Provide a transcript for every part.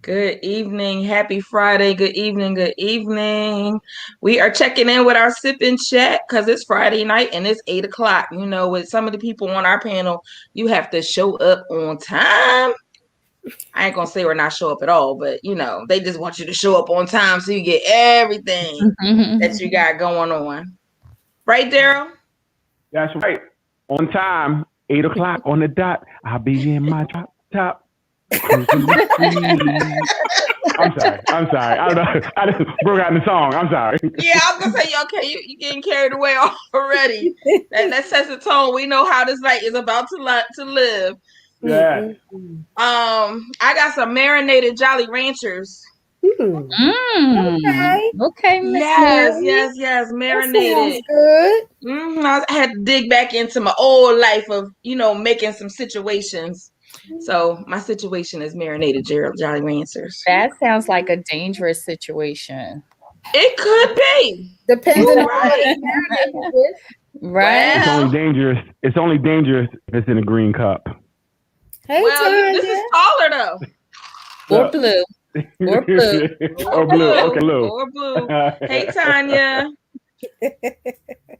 Good evening. Happy Friday. Good evening. Good evening. We are checking in with our sip and chat because it's Friday night and it's 8 o'clock. You know, with some of the people on our panel, you have to show up on time. I ain't gonna say we're not show up at all, but you know, they just want you to show up on time so you get everything that you got going on. Right, Daryl? That's right. On time, 8 o'clock on the dot. I'll be in my drop top. I'm sorry. I don't know. I just broke out in the song. I'm sorry. Yeah, I was gonna say, okay, you getting carried away already. That sets the tone. We know how this night is about to live. Yeah. I got some marinated Jolly Ranchers. Okay, Miss Yes, marinated. That sounds good. I had to dig back into my old life of, making some situations. So my situation is marinated Jolly Ranchers. That sounds like a dangerous situation. It could be. Depending on what it's marinated with. Right. It's only dangerous if it's in a green cup. Hey, this is taller though. Or blue. Or blue. Or blue. Okay, blue. Or blue. Hey, Tanya.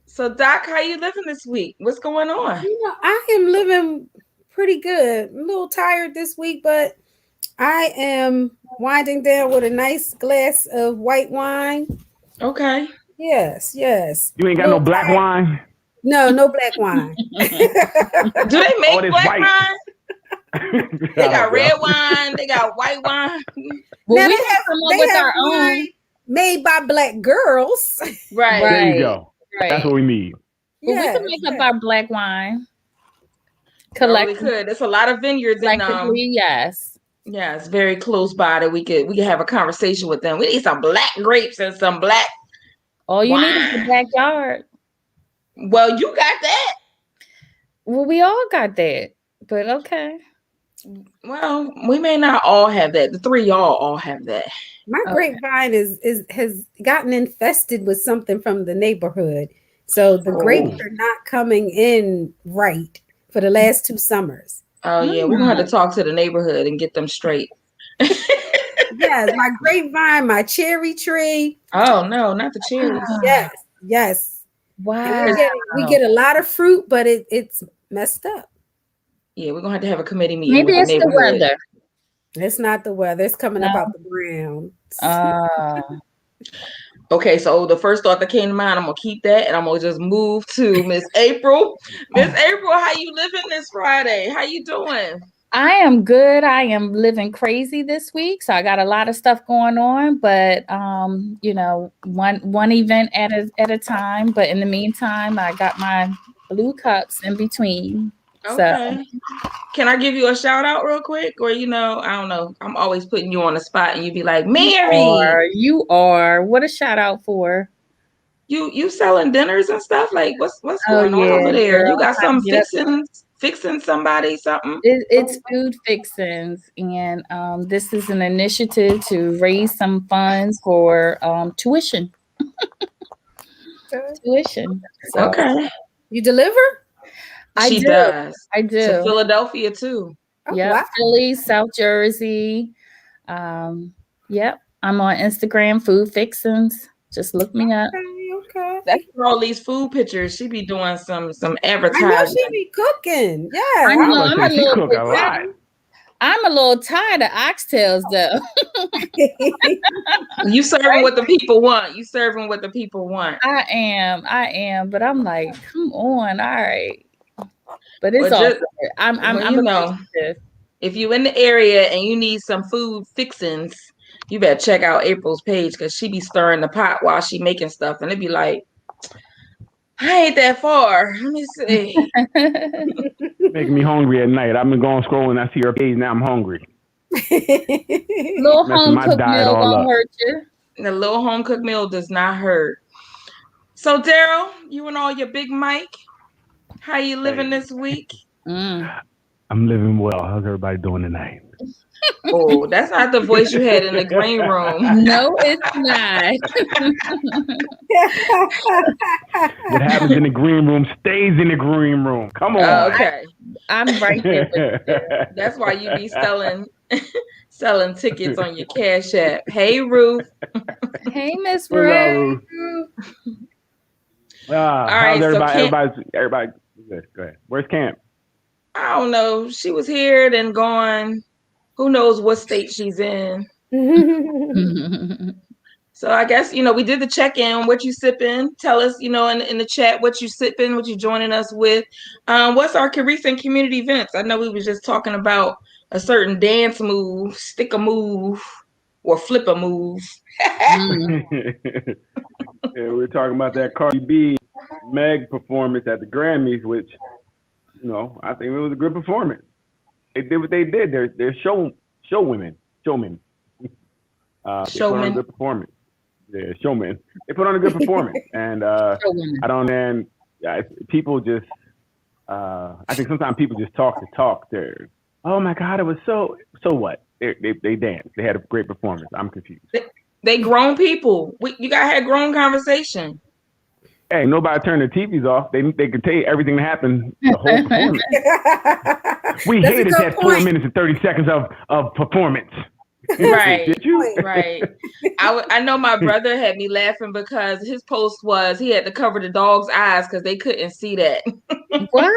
So, Doc, how you living this week? What's going on? I am living pretty good. I'm a little tired this week, but I am winding down with a nice glass of white wine. Okay. Yes. You ain't got no black wine? No black wine. Do they make black wine? They got red wine. They got white wine. Well, we have come up with our own. Made by black girls. Right. There you go. Right. That's what we need. Well, we can make up our black wine. We could. There's a lot of vineyards in yes. Yeah, it's very close by that we could have a conversation with them. We need some black grapes and some black. All you need is the backyard. Well, you got that. Well, we all got that, but okay. Well, we may not all have that. The three y'all all have that. My grapevine has gotten infested with something from the neighborhood. So the grapes are not coming in right for the last 2 summers. Oh yeah, we're gonna have to talk to the neighborhood and get them straight. Yes, my grapevine, my cherry tree. Oh no, not the cherries. Yes. Wow. We get a lot of fruit, but it's messed up. Yeah, we're gonna have to have a committee meeting. Maybe it's the weather. It's not the weather. It's coming up out the ground. Okay, so the first thought that came to mind, I'm gonna keep that, and I'm gonna just move to Miss April. Miss April, how you living this Friday? How you doing? I am good. I am living crazy this week, so I got a lot of stuff going on. But one event at a time. But in the meantime, I got my blue cups in between. Okay. So. Can I give you a shout out real quick? Or I don't know. I'm always putting you on the spot and you be like, Mary. You are. What a shout out for? You selling dinners and stuff? Like what's going on over there? Girl, you got some fixing somebody something? It's food fixings, and this is an initiative to raise some funds for tuition. Tuition. So. Okay. You deliver? She does. I do. To Philadelphia too. Yeah, wow. Philly, South Jersey. Yep. I'm on Instagram, Food Fixins. Just look me up. Okay. That's for all these food pictures. She be doing some advertising. I know she be cooking. Yeah. I know. I'm a little tired of oxtails though. You serving what the people want. You serving what the people want. I am. But I'm like, come on, all right. But it's all good. I'm if you in the area and you need some food fixings, you better check out April's page because she be stirring the pot while she making stuff, and it be like, I ain't that far. Let me see. Making me hungry at night. I've been going scrolling. I see her page now. I'm hungry. Little home cooked meal won't hurt you. The little home cooked meal does not hurt. So Daryl, you and all your big Mike, how you living this week? I'm living well. How's everybody doing tonight? Oh, that's not the voice you had in the green room. No, it's not. What happens in the green room stays in the green room. Come on. Okay. I'm right there with you. That's why you be selling tickets on your Cash App. Hey, Ruth. Hey, Miss What's up, Ruth. Ruth? All How's right, so everybody good. Go ahead. Where's Camp? I don't know. She was here, then gone. Who knows what state she's in? So I guess, we did the check-in. What you sipping? Tell us, in the chat what you sipping, what you joining us with. What's our recent community events? I know we was just talking about a certain dance move, stick a move, or flip a move. Yeah, we were talking about that Cardi B Meg performance at the Grammys, which, I think it was a good performance. They did what they did. They're showmen. They put on a good performance. Yeah, showmen. They put on a good performance, and people just. I think sometimes people just talk to talk. They're, oh my God, it was so what? They danced. They had a great performance. I'm confused. They grown people. You gotta have grown conversation. Hey, nobody turned their TVs off. They could tell you everything that happened the whole performance. We hated that 4 minutes and 30 seconds of performance. Right. Did you? Right. I know my brother had me laughing because his post was he had to cover the dog's eyes because they couldn't see that. What?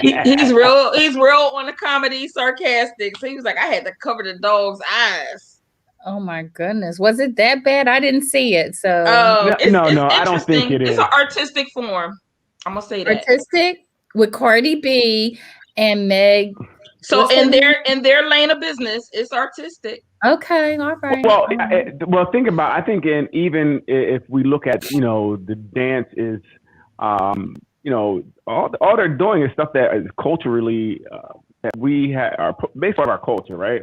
He's real on the comedy, sarcastic. So he was like, I had to cover the dog's eyes. Oh my goodness. Was it that bad? I didn't see it. So no, I don't think it is. It's an artistic form. I'm gonna say that. Artistic with Cardi B and Meg. So in their lane of business, it's artistic. Okay, all right. Well, think about. I think, even if we look at, the dance is, all they're doing is stuff that is culturally that we are based on our culture, right?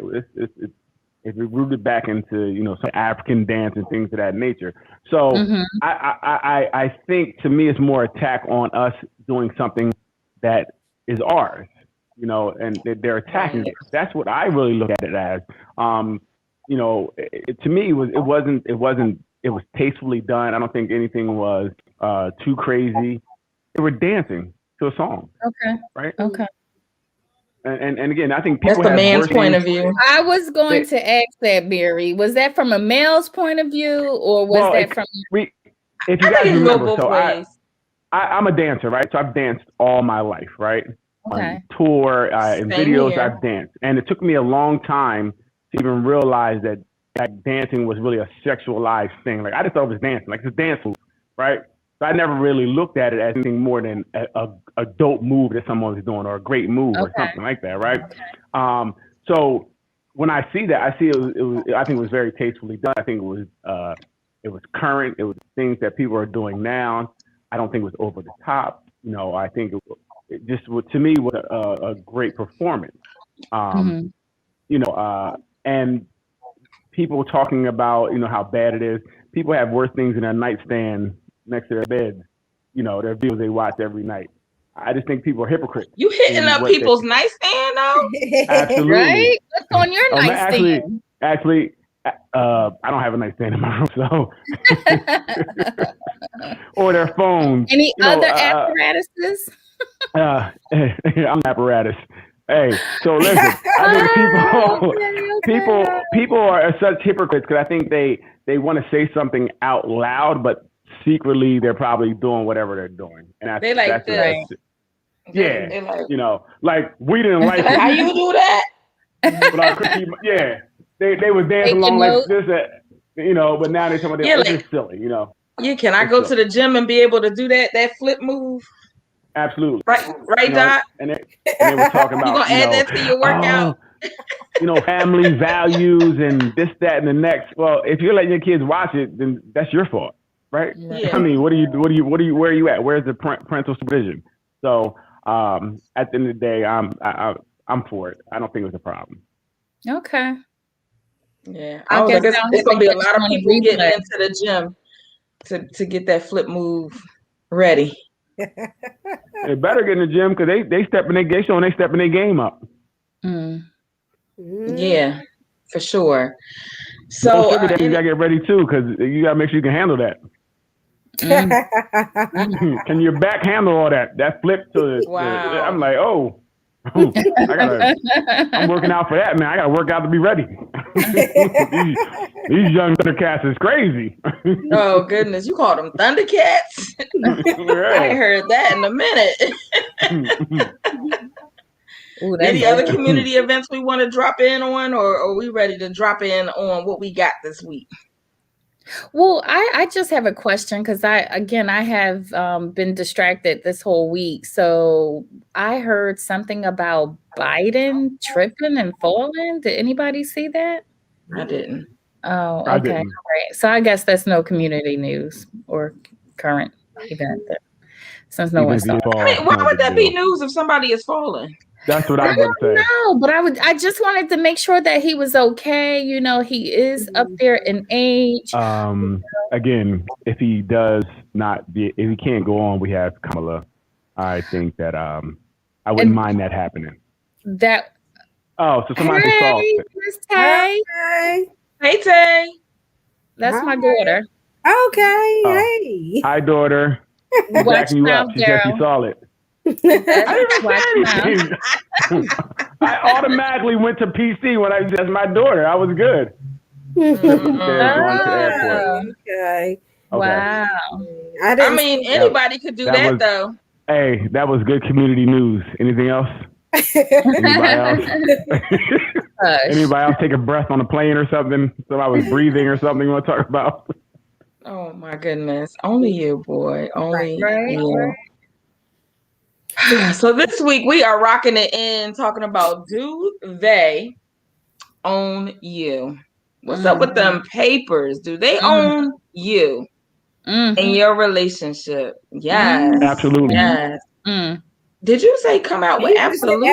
It's rooted back into some African dance and things of that nature. So I think, to me, it's more attack on us doing something that is ours. And they're attacking it. That's what I really look at it as. To me, it was tastefully done. I don't think anything was too crazy. They were dancing to a song. Okay. Right. Okay. And again, I think people that's the man's point of view. I was going to ask that, Barry. Was that from a male's point of view, or was that from? If you guys remember, so I'm a dancer, right? So I've danced all my life, right? Okay. On tour, in videos, here. I've danced. And it took me a long time to even realize that dancing was really a sexualized thing. Like, I just thought it was dancing, like it's a dance move, right? So I never really looked at it as anything more than a dope move that someone was doing, or a great move, or something like that, right? Okay. So when I see that, I think it was very tastefully done. I think it was current. It was things that people are doing now. I don't think it was over the top. I think it just, to me, was a great performance. And people talking about, how bad it is. People have worse things in their nightstand next to their bed, their videos they watch every night. I just think people are hypocrites. You hitting up people's nightstand, though? Absolutely. Right? What's on your nightstand? Actually, I don't have a nightstand in my room, so. Or their phones. Any other apparatuses? I'm an apparatus. Hey, so listen, I think people are such hypocrites because I think they want to say something out loud, but secretly they're probably doing whatever they're doing. And they like this. Yeah, like we didn't like it. How you do that? Yeah, they was dancing along like this, but now they're talking about it's silly, Yeah, can I go to the gym and be able to do that flip move? Absolutely. Right, Dot? And they were talking about, you gonna add that to your workout? Family values and this, that, and the next. Well, if you're letting your kids watch it, then that's your fault, right? Yeah. I mean, where are you at? Where's the parental supervision? So, at the end of the day, I'm for it. I don't think it was a problem. Okay. Yeah, I guess it's gonna be a lot of people getting into the gym to get that flip move ready. They better get in the gym because they showing they stepping their game up. Yeah, for sure. So So sugar daddy, you gotta get ready too because you gotta make sure you can handle that. Can your back handle all that? That flip to wow. I'm like, oh. I'm working out for that, man. I gotta work out to be ready. these young Thundercats is crazy. Oh goodness, you call them Thundercats? I ain't heard that in a minute. Ooh, Any other community events we want to drop in on, or are we ready to drop in on what we got this week? Well, I just have a question because I have been distracted this whole week. So I heard something about Biden tripping and falling. Did anybody see that? I didn't. Oh, I okay. didn't. All right. So I guess that's no community news or current event since no one saw it. I mean, why would that be news if somebody is falling? That's what I would say. No, but I just wanted to make sure that he was okay. You know, he is up there in age. Again, if he does not be, if he can't go on, we have Kamala. I think that I wouldn't mind that happening. That. Oh, so somebody saw it. Miss Tay. Hey, Tay. That's my daughter. Okay. Hey. Hi, daughter. Watch you now, up. She said she saw it. I didn't say anything. I automatically went to PC when I said my daughter. I was good. Okay. Wow. I mean, anybody could do that though. Hey, that was good community news. Anything else? Anybody else? Anybody else take a breath on a plane or something? Somebody was breathing or something you want to talk about? Oh my goodness. Only you, boy. Only you. So this week we are rocking it in talking about do they own you? What's up with them papers? Do they own you in your relationship? Yes. Absolutely. Yes. Did you say come out with absolutely?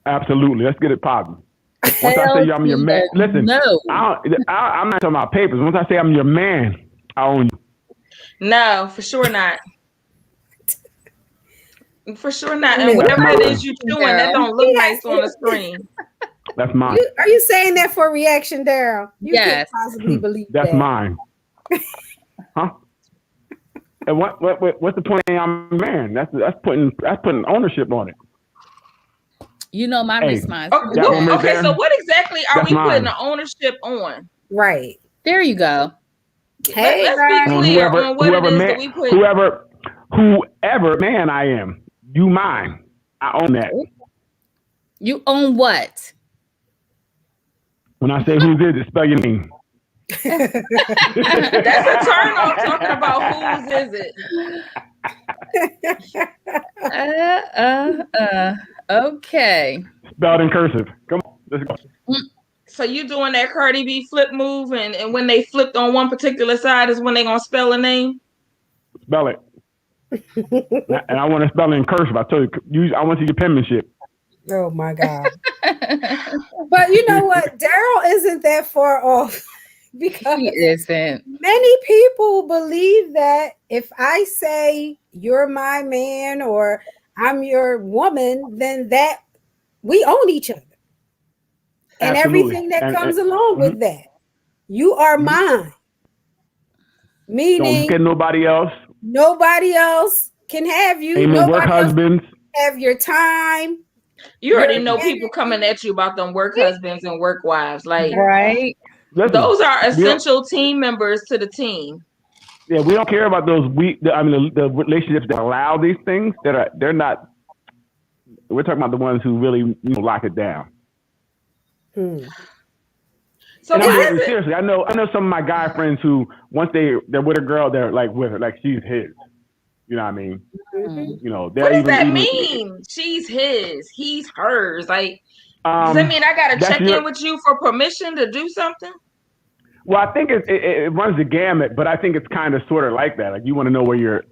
Absolutely. Let's get it popping. Once I say I'm your man, listen, I'm not talking about papers. Once I say I'm your man, I own you. No, for sure not. For sure not. And whatever it is you're doing, that don't look nice on the screen. That's mine. Are you saying that for reaction, Daryl? You can't possibly believe that's mine. Huh? And what's the point of I'm a man? That's putting ownership on it. You know my response. Okay, so what exactly are we putting the ownership on? Right. There you go. Hey, let's be clear on what it is that we put. Whoever man I am, you mine. I own that. You own what? When I say who's it, spell your name. That's a turn off talking about whose is it. Okay. Spelled in cursive. Come on, let's go. So you doing that Cardi B flip move, and when they flipped on one particular side is when they gonna spell a name? Spell it. And I want to spell it in cursive. I told you, I want to see your penmanship. Oh my God. But you know what? Daryl isn't that far off. Because he isn't. Many people believe that if I say you're my man or I'm your woman, then that we own each other. And everything that comes along with that. You are mine. Meaning don't get nobody else. Nobody else can have you. Ain't no work husbands. Have your time. You already know people coming at you about them work husbands and work wives. Like, right. Listen, those are essential team members to the team. Yeah, we don't care about those. The relationships that allow these things they're not. We're talking about the ones who really lock it down. So seriously, I know some of my guy friends who once they're with a girl, they're like with her, like she's his. You know what I mean? What does that mean? She's his, he's hers. Like, does that mean I got to check in with you for permission to do something? Well, I think it runs the gamut, but I think it's kind of sort of like that. Like you want to know where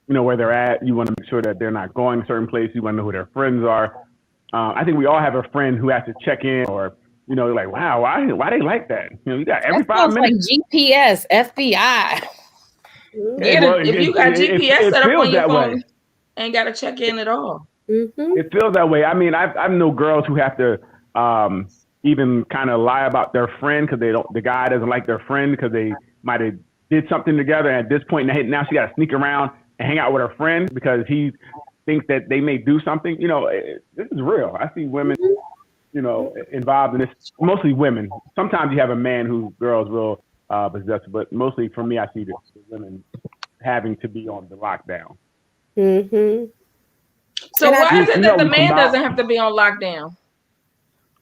where they're at. You want to make sure that they're not going a certain place. You want to know who their friends are. I think we all have a friend who has to check in or, like, wow, why they like that? You got every 5 minutes. Like GPS, FBI. If you got GPS set up on your phone, way. ain't got to check in at all. It feels that way. I mean, I know girls who have to even kind of lie about their friend because the guy doesn't like their friend because they might have did something together. And at this point, now she got to sneak around and hang out with her friend because he thinks that they may do something. This is real. I see women, involved in this. Mostly women. Sometimes you have a man who girls will possess, but mostly for me, I see the women having to be on the lockdown. So why is it that the man doesn't have to be on lockdown?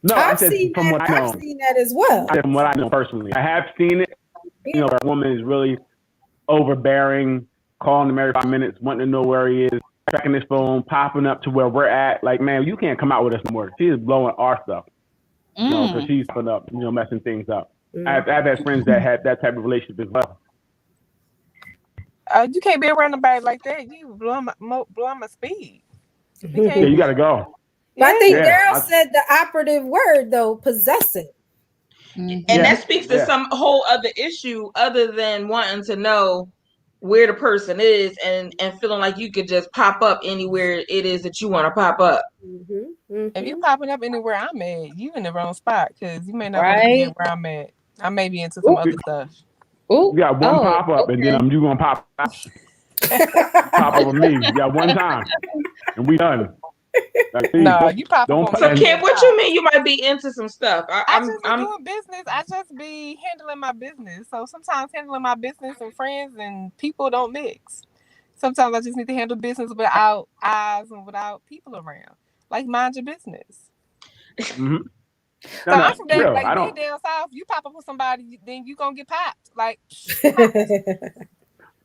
No, I've seen that as well. From what I know personally, I have seen it. A woman is really overbearing, calling him every 5 minutes, wanting to know where he is, checking his phone, popping up to where we're at. Like, man, you can't come out with us no more. She is blowing our stuff, because she's putting up, messing things up. I've had friends that had that type of relationship as well. You can't be around nobody like that. You blowing my speed. You got to go. But I think Daryl said the operative word though, possessive. And that speaks to some whole other issue other than wanting to know where the person is and feeling like you could just pop up anywhere it is that you want to pop up. If you popping up anywhere I'm at, you in the wrong spot because you may not want to be where I'm at. I may be into some other stuff. You got one pop up and then you gonna pop up with me. You got one time and we done. No, you pop up. So Kim, what you mean you might be into some stuff? I'm doing business. I just be handling my business. So sometimes handling my business and friends and people don't mix. Sometimes I just need to handle business without eyes and without people around. Like, mind your business. So I'm from down, down south. You pop up with somebody, then you gonna get popped. Like,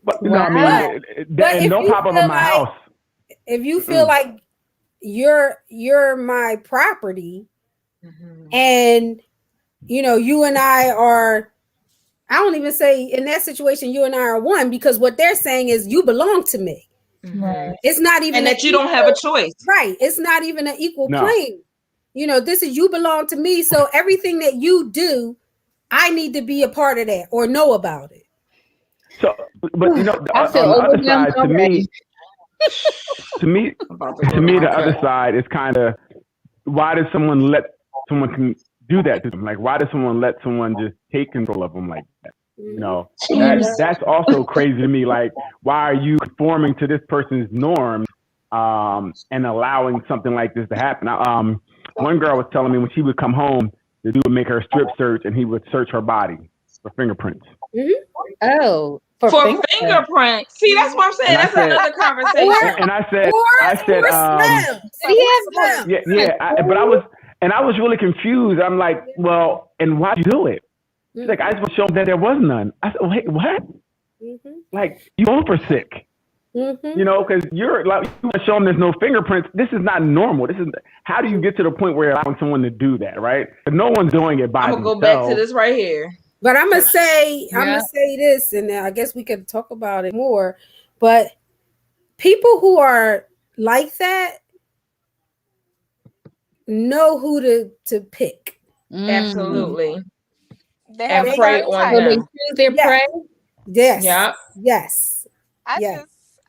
but no, I mean, don't pop up in my house. If you feel like you're my property, and you and I are, I don't even say in that situation you and I are one, because what they're saying is you belong to me. It's not even, and that you don't have a choice, right? It's not even an equal plane. This is, you belong to me, so everything that you do, I need to be a part of that or know about it. So, but on the other side, to me, the other side is kind of, why does someone let someone can do that to them? Like, why does someone let someone just take control of them like that? That's also crazy to me. Like, why are you conforming to this person's norms and allowing something like this to happen? One girl was telling me when she would come home, the dude would make her a strip search and he would search her body for fingerprints. Oh. For fingerprints. See, that's what I'm saying. That's another conversation. And I said, but I was really confused. I'm like, well, and why'd you do it? She's like, I just want to show them that there was none. I said, wait, what? Like, you both are sick. Because you're like, you want to show them there's no fingerprints. This is not normal. How do you get to the point where you're allowing someone to do that, right? But no one's doing it by themselves. I'm gonna go back to this right here. But I'm gonna say this, and I guess we could talk about it more. But people who are like that know who to pick. Absolutely. They have and prey on them. They choose their prey. Yes. Yeah. Yes.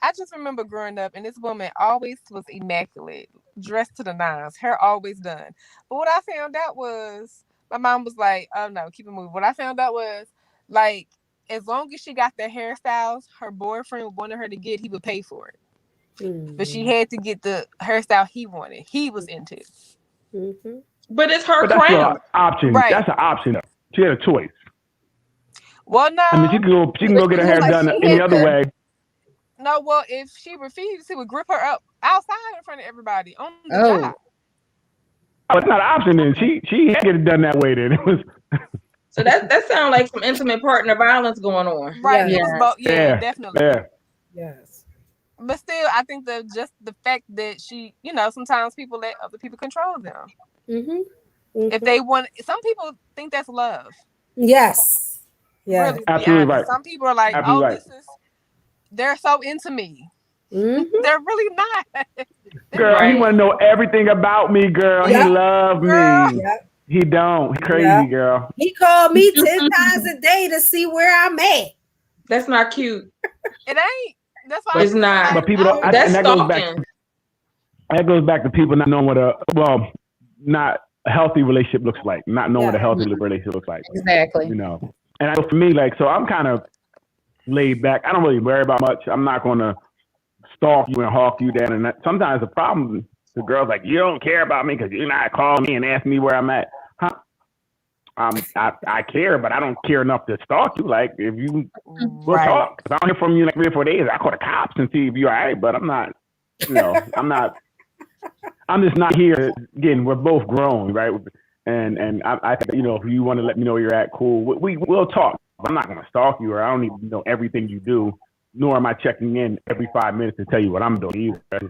I just remember growing up, and this woman always was immaculate, dressed to the nines, hair always done. But what I found out was, my mom was like, oh no, keep it moving. What I found out was, like, as long as she got the hairstyles her boyfriend wanted her to get, he would pay for it. But she had to get the hairstyle he wanted. He was into it. But it's her crown. That's an option. Right. That's an option. She had a choice. Well, no. I mean, she can go get her hair done any other way. No, well, if she refused, he would grip her up outside in front of everybody on the job. Oh, it's not an option then. She had to get it done that way then. It was. So that sounds like some intimate partner violence going on. Right. Definitely. Yeah. Yes. But still, I think just the fact that she, sometimes people let other people control them. If they want, some people think that's love. Yes. Yeah. Really, absolutely right. Some people are like, they're so into me. They're really not. Girl, he want to know everything about me, girl. He love me. Yep. He don't. He crazy, girl. He called me 10 times a day to see where I'm at. That's not cute. It ain't. That's why It's not. But people don't. That's and stalking. that goes back to people not knowing not a healthy relationship looks like, not knowing what a healthy relationship looks like. Exactly. You know. And I know for me, like, so I'm kind of laid back. I don't really worry about much. I'm not going to stalk you and hawk you down. And sometimes the problem, the girl's like, you don't care about me because you're not calling me and asking me where I'm at. Huh? I care, but I don't care enough to stalk you. Like, if you we'll talk. If I don't hear from you in like 3 or 4 days, I call the cops and see if you're all right. But I'm not, I'm just not here. Again, we're both grown, right? And I you know, if you want to let me know where you're at, cool. We'll talk. I'm not going to stalk you, or I don't need to know everything you do, nor am I checking in every 5 minutes to tell you what I'm doing either. That's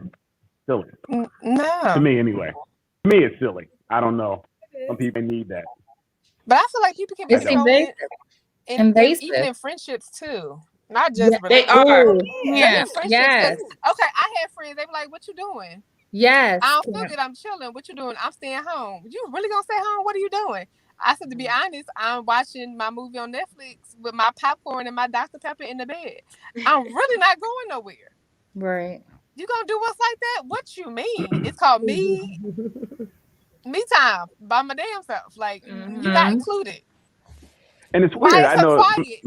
silly. No. To me, anyway. To me, it's silly. I don't know. Some people need that. But I feel like people can be invasive. even in friendships too. Not just they are. Yeah. Yes. Okay, I had friends, they be like, what you doing? Yes. I don't feel good, I'm chilling. What you doing? I'm staying home. You really gonna stay home? What are you doing? I said, to be honest, I'm watching my movie on Netflix with my popcorn and my Dr. Pepper in the bed. I'm really not going nowhere. Right. You gonna do what's like that? What you mean? It's called me time by my damn self. Like, you got included. And it's weird. Why I know. Quiet?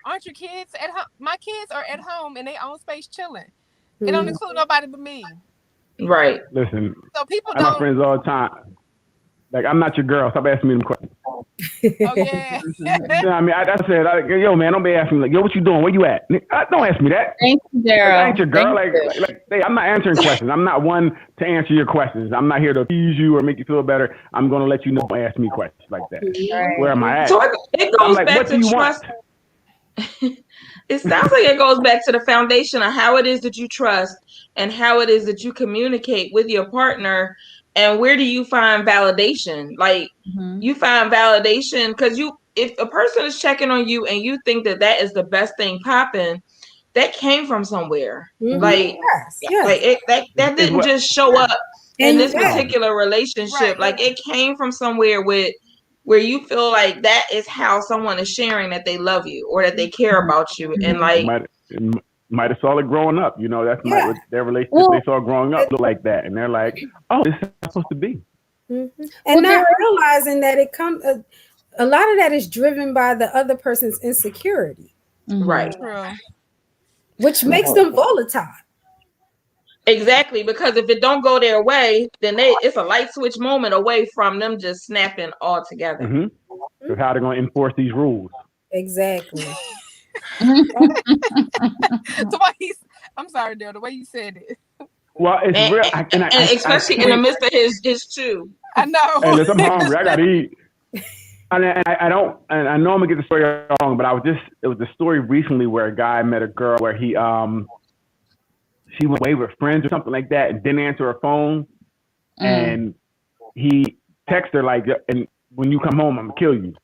Aren't your kids at home? My kids are at home in their own space chilling. It don't include nobody but me. Right. Listen. So people I have friends all the time. Like, I'm not your girl. Stop asking me them questions. Oh yeah. I mean, I said, yo, man, don't be asking me like, yo, what you doing? Where you at? Don't ask me that. Thank you, Daryl. Like, I ain't your girl. Hey, I'm not answering questions. I'm not one to answer your questions. I'm not here to tease you or make you feel better. I'm gonna let you know. Don't ask me questions like that. Right. Where am I at? So it goes like, back to trust. It sounds like it goes back to the foundation of how it is that you trust and how it is that you communicate with your partner. And where do you find validation? Like, you find validation because if a person is checking on you and you think that is the best thing popping, that came from somewhere. Like, like that didn't just show up in this particular relationship. Like, it came from somewhere where you feel like that is how someone is sharing that they love you or that they care about you. And like, might have saw it growing up, you know. That's what their relationship they saw growing up look like that, and they're like, "Oh, this is supposed to be." And not realizing that it comes. A lot of that is driven by the other person's insecurity, right? Which makes them volatile. Exactly, because if it don't go their way, then it's a light switch moment away from them just snapping all together. So how they're going to enforce these rules? Exactly. I'm sorry, Dale, the way you said it. Well, it's real, and especially in the midst of his chew. I know. And I'm hungry. I gotta eat. And I know I'm gonna get the story wrong, but it was a story recently where a guy met a girl where she went away with friends or something like that and didn't answer her phone, and he texted her like, "And when you come home, I'm gonna kill you."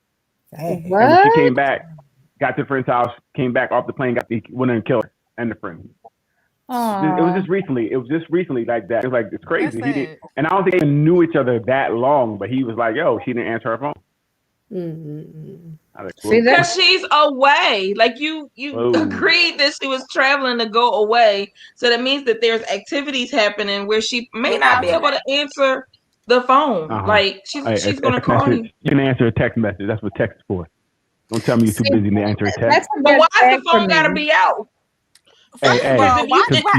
And when she came back, got to the friend's house, came back off the plane, went in and killed her and the friend. It was just recently. Like that. It was like, it's crazy. And I don't think they even knew each other that long, but he was like, yo, she didn't answer her phone. Because she's away. Like you agreed that she was traveling to go away. So that means that there's activities happening where she may not be able to answer the phone. Like she's going to call you. You can answer a text message. That's what text is for. Don't tell me you're too busy to answer a text. But why the phone got to be out? Hey,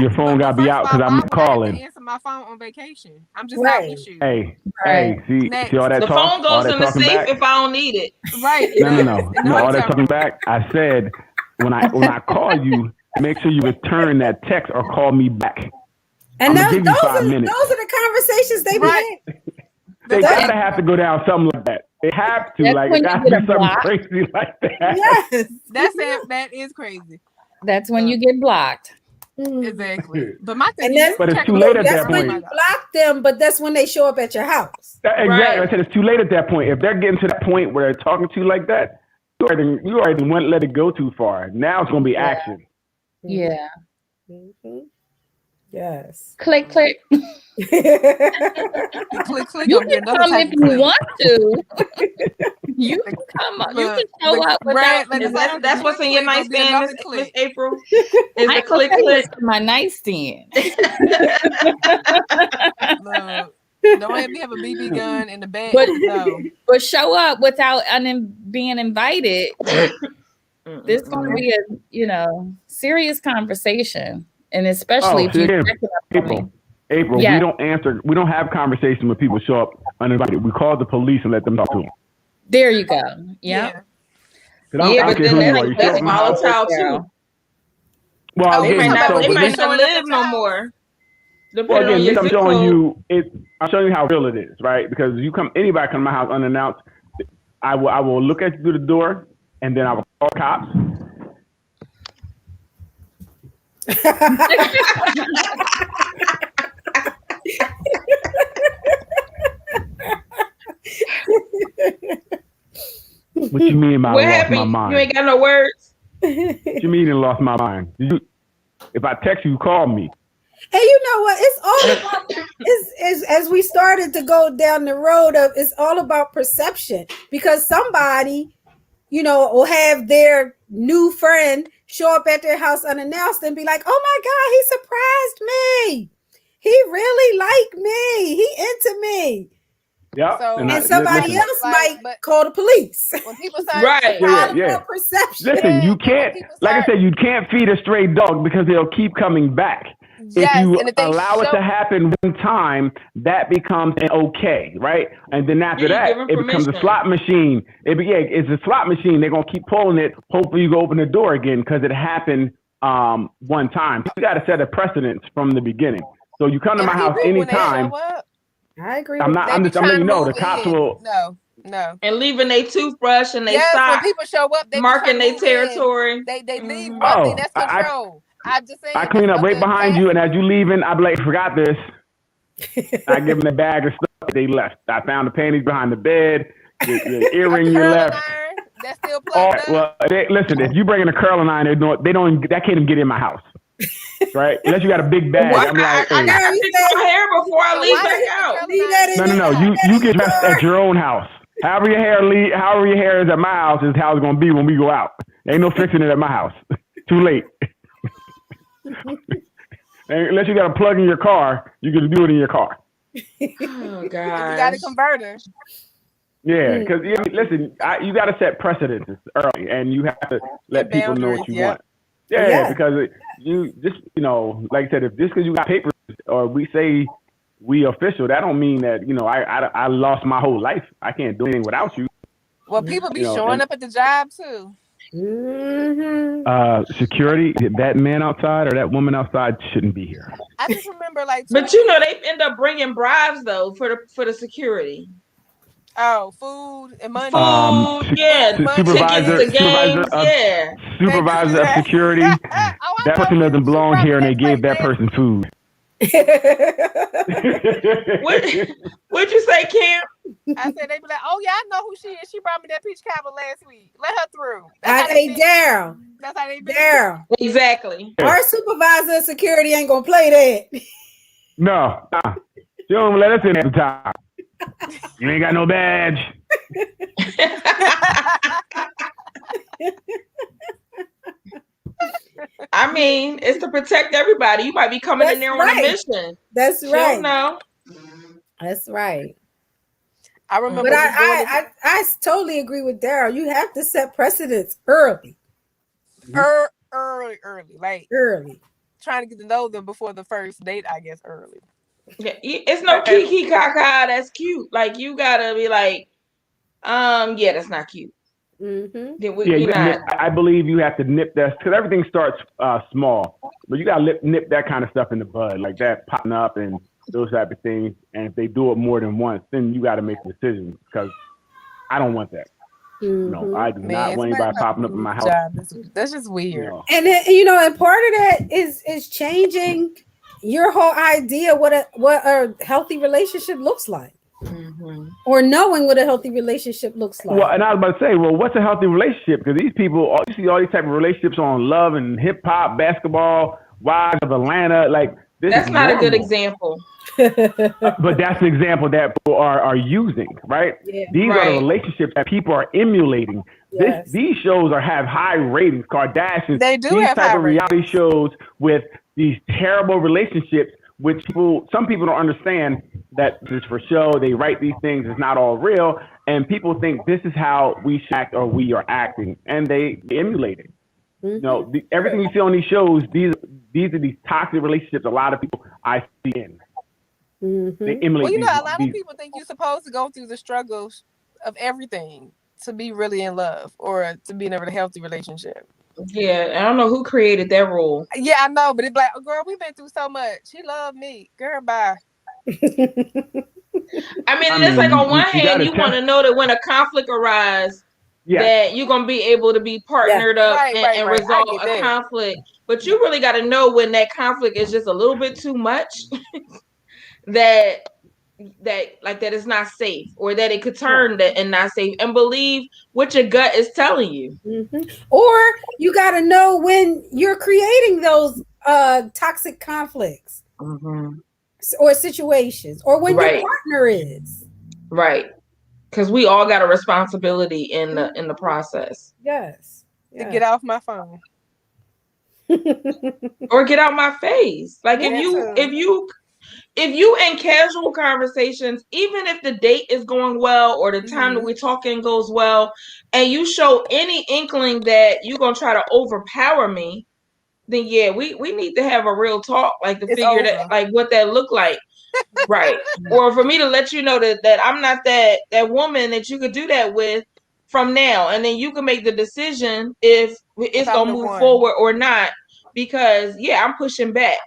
your phone got to be out because I'm calling. I answer my phone on vacation. I'm just not with you. Hey, see all that the talk? The phone goes in the safe back? If I don't need it. Right. No. All that talking back. I said when I call you, make sure you return that text or call me back. And those are the conversations they be in. They gotta have to go down something like that. They have to. Like, it got to be something crazy like that. Yes. That is crazy. That's when you get blocked. Exactly. But my thing but it's too late at that point. You block them, but that's when they show up at your house. Exactly. Right. I said it's too late at that point. If they're getting to that point where they're talking to you like that, you already wouldn't let it go too far. Now it's going to be action. Yeah. Yes. Click. Click. You can come if you want to. You can come up. You can show up without. That's what's in your nightstand, Miss April. Is the click click my nightstand? Look, don't have me have a BB gun in the bed. But show up without being invited. This is going to be a serious conversation, and especially if you April, yeah. We don't have conversations when people show up uninvited. We call the police and let them talk to them. There you go. Yeah. But then that's volatile too. Well, they might not live no more. Well, again, I'm showing you how real it is, right? Because anybody come to my house unannounced, I will look at you through the door, and then I will call cops. What you mean by lost my mind? You ain't got no words? What you mean I lost my mind? If I text you, call me. And you know what? It's all about as we started to go down the road of it's all about perception, because somebody, will have their new friend show up at their house unannounced and be like, "Oh my God, he surprised me. He really liked me. He into me." Yeah. So, and somebody else might call the police. When people start perception. Listen, you can't, like I said, you can't feed a stray dog because they'll keep coming back. Yes, if you allow it to happen one time, that becomes an okay, right? And then after that, it becomes a slot machine. It's a slot machine. They're going to keep pulling it. Hopefully you go open the door again because it happened one time. You got to set a precedence from the beginning. So you come to my house anytime. I agree. I'm just letting you know the cops will. No. And leaving their toothbrush and they when people show up, they marking their territory. They leave one thing. That's control. I clean up right behind you, and as you leaving, I be like, forgot this. I give them the bag of stuff they left. I found the panties behind the bed, the earring you left. That's still plugged up. Well, listen, if you bring in a curling iron, that can't even get in my house. Right? Unless you got a big bag. I'm like, I gotta fix my hair before I leave back out. No. You get dressed at your own house. However your hair is at my house is how it's gonna be when we go out. Ain't no fixing it at my house. Too late. Unless you got a plug in your car, you can do it in your car. Oh God! You got a converter. Yeah, because listen, you got to set precedents early, and you have to let people know what you want. Yeah, because you just, like I said, if just because you got papers or we say we official, that don't mean that, I lost my whole life. I can't do anything without you. Well, people be showing up at the job too. Mm-hmm. Security, that man outside or that woman outside shouldn't be here. I just remember but they end up bringing bribes though for the security. Oh, food and money. Supervisor of security. That person doesn't belong here, and they gave that person food. What'd you say, Kim? I said they be like, "Oh yeah, I know who she is. She brought me that peach cobbler last week. Let her through." That's how they Daryl. Exactly. Our supervisor of security ain't gonna play that. No, she don't let us in at the time. You ain't got no badge. I mean, it's to protect everybody. You might be coming in there on a mission. That's right. No. That's right. I remember. But I totally agree with Daryl. You have to set precedents early. Early. Trying to get to know them before the first date, I guess, early. Yeah, it's no kiki kaka. That's cute. Like you gotta be like, yeah, that's not cute. Mm-hmm. I believe you have to nip that because everything starts small, but you gotta nip that kind of stuff in the bud, like that popping up and those type of things. And if they do it more than once, then you got to make decisions because I don't want that. Mm-hmm. No, I do not want anybody popping up in my house. That's just weird. And and part of that is changing your whole idea what a healthy relationship looks like, or knowing what a healthy relationship looks like. Well, and I was about to say, what's a healthy relationship? Because these people, you see all these type of relationships on Love and Hip Hop, Basketball, Wives of Atlanta. Like This That's is not a good normal. example. But that's the example that people are using, right? Yeah. These are the Right. relationships that people are emulating. Yes. These shows have high ratings. Kardashians, They do these have type high of reality ratings. shows with these terrible relationships, which some people don't understand that this is for show. They write these things, it's not all real, and people think this is how we should act or we are acting, and they emulate it. You know, everything you see on these shows, these are these toxic relationships a lot of people I see in. They emulate Well, you know, a lot of these. people think you're supposed to go through the struggles of everything to be really in love or to be in a really healthy relationship. Yeah, I don't know who created that rule. Yeah, I know, but it's like, oh, girl, we've been through so much. He loved me. Girl, bye. I mean, I and it's like on mean, one you hand, gotta you want to know that when a conflict arises, Yes. that you're gonna be able to be partnered up Right. and I resolve get a that. conflict. But you really got to know when that conflict is just a little bit too much, that that it's not safe, or that it could turn that and not safe, and believe what your gut is telling you. Or you got to know when you're creating those toxic conflicts or situations, or when your partner is. Right. Because we all got a responsibility in the process. Yes. To get off my phone. Or get out my face. Like if you in casual conversations, even if the date is going well or the time that we're talking goes well, and you show any inkling that you're gonna try to overpower me, then yeah, we need to have a real talk, like to figure that, like what that look like. Right. Or for me to let you know that I'm not that woman that you could do that with from now, and then you can make the decision if it's gonna move forward or not, because yeah, I'm pushing back.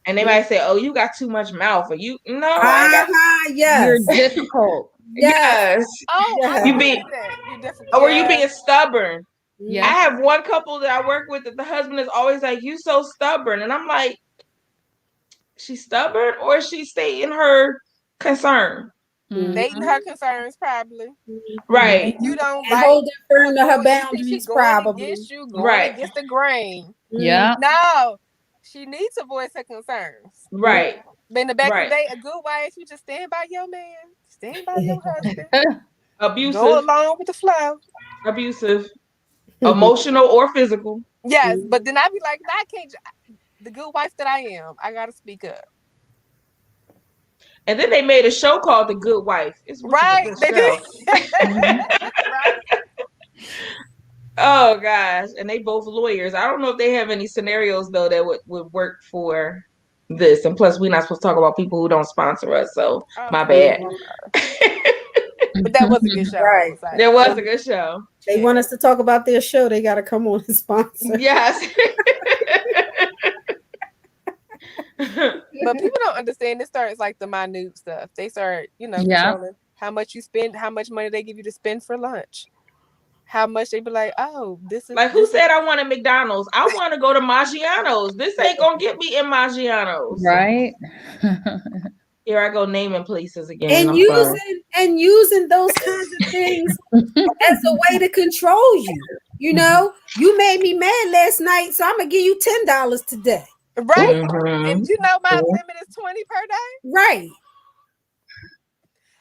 And they might say, "Oh, you got too much mouth," or "You no, I got yes, you're difficult." Yes. Oh, yes. you being that. You're difficult. Or you being stubborn. Yeah. I have one couple that I work with that the husband is always like, "You so stubborn," and I'm like, she's stubborn, or she's stating her concern. Stating her concerns, probably. Right. And you don't and holding firm to her boundaries, you think she's probably. Going against you, going against the grain. Yeah. No, she needs to voice her concerns. Right. But in the back of the day, a good wife, you just stand by your man, stand by your husband. Abusive. Go along with the flow. Abusive. Emotional or physical. Yes, but then I be like, I can't. The good wife that I am, I gotta speak up. And then they made a show called The Good Wife. It's right. They did. Right. Oh gosh, and they both lawyers. I don't know if they have any scenarios though that would work for this. And plus, we're not supposed to talk about people who don't sponsor us, so my bad. But that was a good show. Right. That was a good show. They want us to talk about their show. They got to come on and sponsor. Yes. But people don't understand. It starts like the minute stuff. They start, controlling how much you spend, how much money they give you to spend for lunch. How much they be like, oh, this is like, who said I wanted McDonald's? I want to go to Maggiano's. This ain't gonna get me in Maggiano's. Right. Here I go naming places again. And using those kinds of things as a way to control you. You know, you made me mad last night, so I'm gonna give you $10 today. Right. And you know my limit is 20 per day. Right.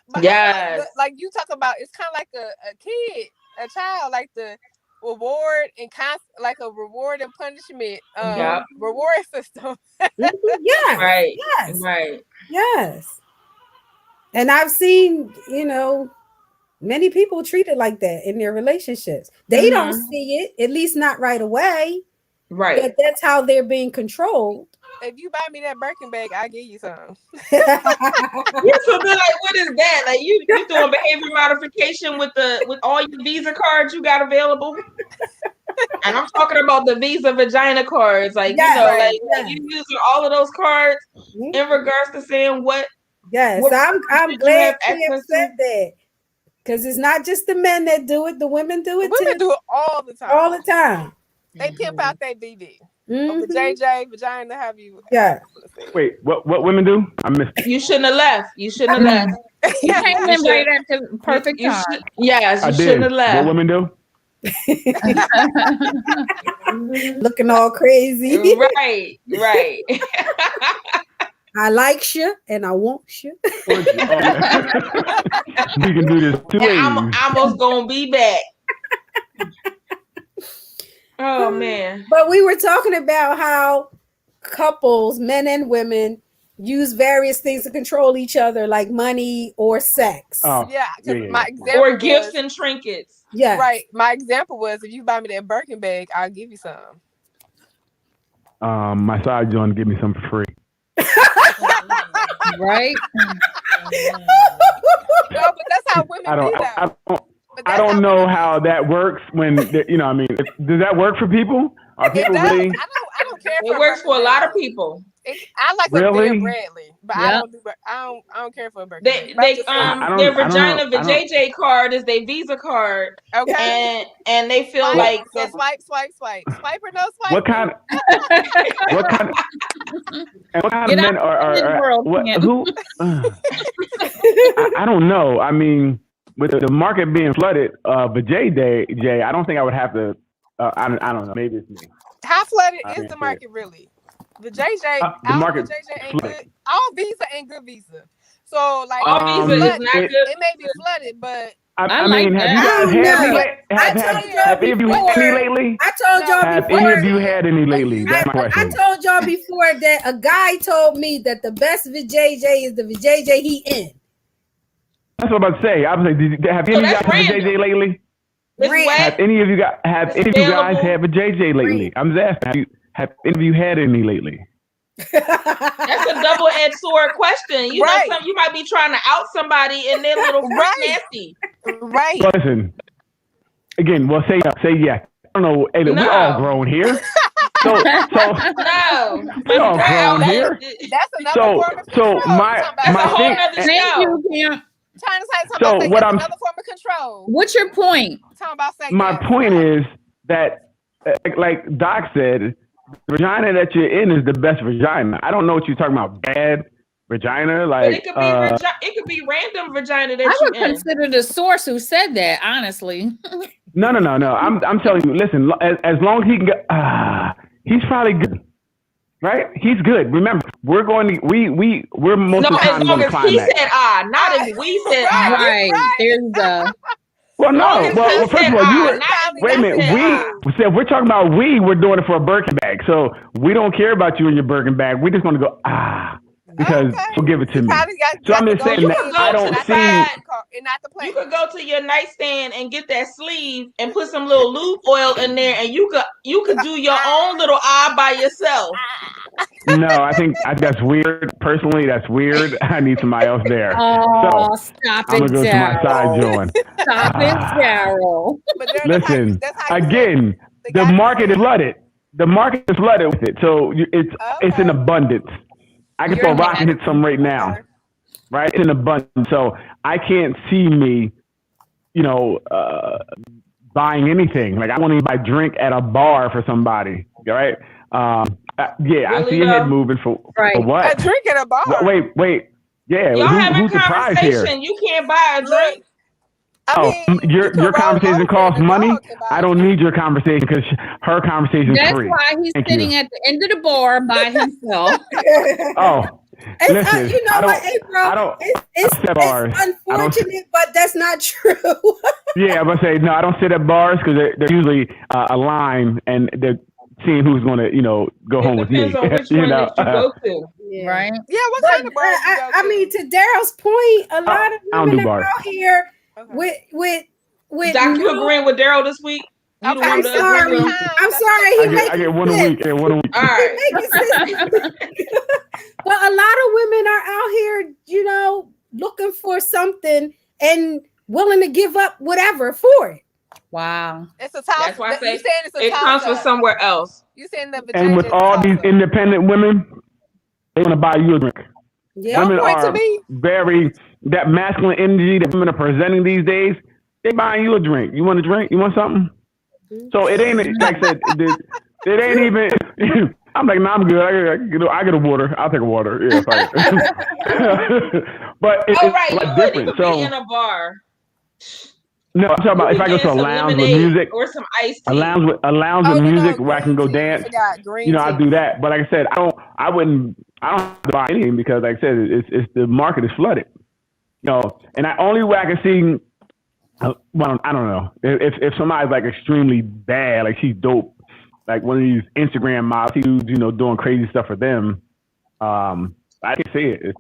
But yes. Like you talk about, it's kind of like a kid, a child, like the reward and like a reward and punishment reward system. Yeah. Right. Yes. Right. Yes. And I've seen, many people treat it like that in their relationships. They don't see it, at least not right away. Right. But that's how they're being controlled. If you buy me that Birkin bag, I'll give you some. Yeah, so then, like, what is that? Like, you doing behavior modification with all your Visa cards you got available? And I'm talking about the Visa vagina cards. Like, like you using all of those cards in regards to saying what? Yes, I'm glad you said that. Because it's not just the men that do it, the women do it too. Women do it all the time. All the time. They pimp out that BB. The JJ, vagina, have you? Yeah. Wait, what women do? I missed it. You shouldn't have left. You shouldn't have left. You came in right at the perfect time. Yes, you shouldn't have left. What women do? Looking all crazy. Right. I like you and I want you. We can do this two ways. I'm almost gonna be back. Oh man. But we were talking about how couples, men and women, use various things to control each other, like money or sex. Yeah, my example or gifts and trinkets. Yeah. Right. My example was, if you buy me that Birkin bag, I'll give you some. My side joint give me some for free. Right? No, but that's how women I don't know how that works when, you know, I mean, does that work for people? Are people really? I don't care. It works for a lot of people. I like a Bear Bradley, but Yep. I don't care for a Birkin. Their vagina JJ card is their Visa card. Okay. And they feel like so swipe or no swipe. What kind of men are who? I don't know. I mean, with the market being flooded, but Jay, I don't think I would have to. I don't know. Maybe it's me. How flooded is the market really? The JJ, the market JJ ain't good. All Visa ain't good Visa. So like all Visa is not good. It may be flooded, but I mean, have you guys had any lately? I told y'all have before. Any of you had any lately? That's my question. I told y'all before that a guy told me that the best VJJ is the VJJ he in. That's what I'm about to say. I was like, have any of you guys had a JJ lately? Have any of you guys had a JJ lately? I'm just asking. Have any of you had any lately? That's a double-edged sword question. You know, you might be trying to out somebody and they're little nasty. Right. Listen, again, well, say yeah. I don't know. Hey, we all grown here. So we all grown here. That's another form of control. My thing. Thank you, Kim. Trying to say something. What another form of control. What's your point? Talking about sex. My point is that, like Doc said, the vagina that you're in is the best vagina. I don't know what you're talking about. Bad vagina, like but it could be random vagina that I would you're in. consider the source who said that. Honestly. No. I'm telling you. Listen, as long as he can get, he's probably good, right? He's good. Remember, we're going to we're most of the time going to climax. He said not if we said right. There's the. Well, no. Well, first of all, wait a minute. We're talking about we're doing it for a Birkin bag. So we don't care about you and your Birkin bag. We're just going to go, because she'll give it to me. So I'm just saying that I don't see. You could go to your nightstand and get that sleeve and put some little lube oil in there, and you could do your own little eye by yourself. No, I think that's weird. Personally, that's weird. I need somebody else there. Oh, so stop I'm gonna go to my side joint. Stop it, Daryl. Listen, again, the market is flooded. The market is flooded with it, so it's in abundance. I can throw rock and hit some right now, right? It's in abundance, so I can't see me, buying anything. Like I won't even buy a drink at a bar for somebody, right? Really, I see your head moving for what? A drink at a bar. Wait. Yeah, y'all having who's surprised here? You can't buy a drink. Your conversation costs money. I don't need your conversation because her conversation is free. That's why he's sitting at the end of the bar by himself. Listen, it's unfortunate, but that's not true. Yeah, I'm gonna say no. I don't sit at bars because they're usually a line and they're seeing who's going to, go home with me. Depends on which one that you go to. Right? Yeah, what kind of bar do you go to? I mean, to Daryl's point, a lot of women are out here with Doc, you agreeing with Daryl this week? I'm sorry. I get one a week. All right. But a lot of women are out here, looking for something and willing to give up whatever for it. Wow. It's a toss. That's why I say it comes from somewhere else. You saying the and with all these independent women, they want to buy you a drink. Yeah. Women are that masculine energy that women are presenting these days. They buying you a drink. You want a drink? You want something? So it ain't like I said. It ain't even. I'm like, no, I'm good. I get a water. I'll take a water. Yeah, but it's like different. So be in a bar. No, I'm talking about if I go to a some lounge with lemonade music, or some iced a tea. lounge with music where I can go green tea. dance. Forgot green tea. I do that. But like I said, I don't have to buy anything because, like I said, it's the market is flooded. And the only way I can see, well, I don't know, if somebody's like extremely bad, like she's dope, like one of these Instagram models, doing crazy stuff for them. I can see it.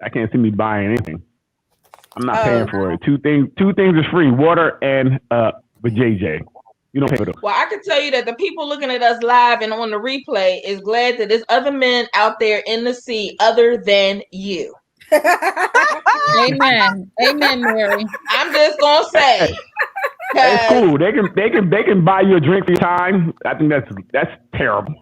I can't see me buying anything. I'm not paying for it. Two things is free: water and with JJ. You don't pay for those. Well, I can tell you that the people looking at us live and on the replay is glad that there's other men out there in the sea other than you. Amen, Mary. I'm just gonna say, it's cool. They can buy you a drink for your time. I think that's terrible.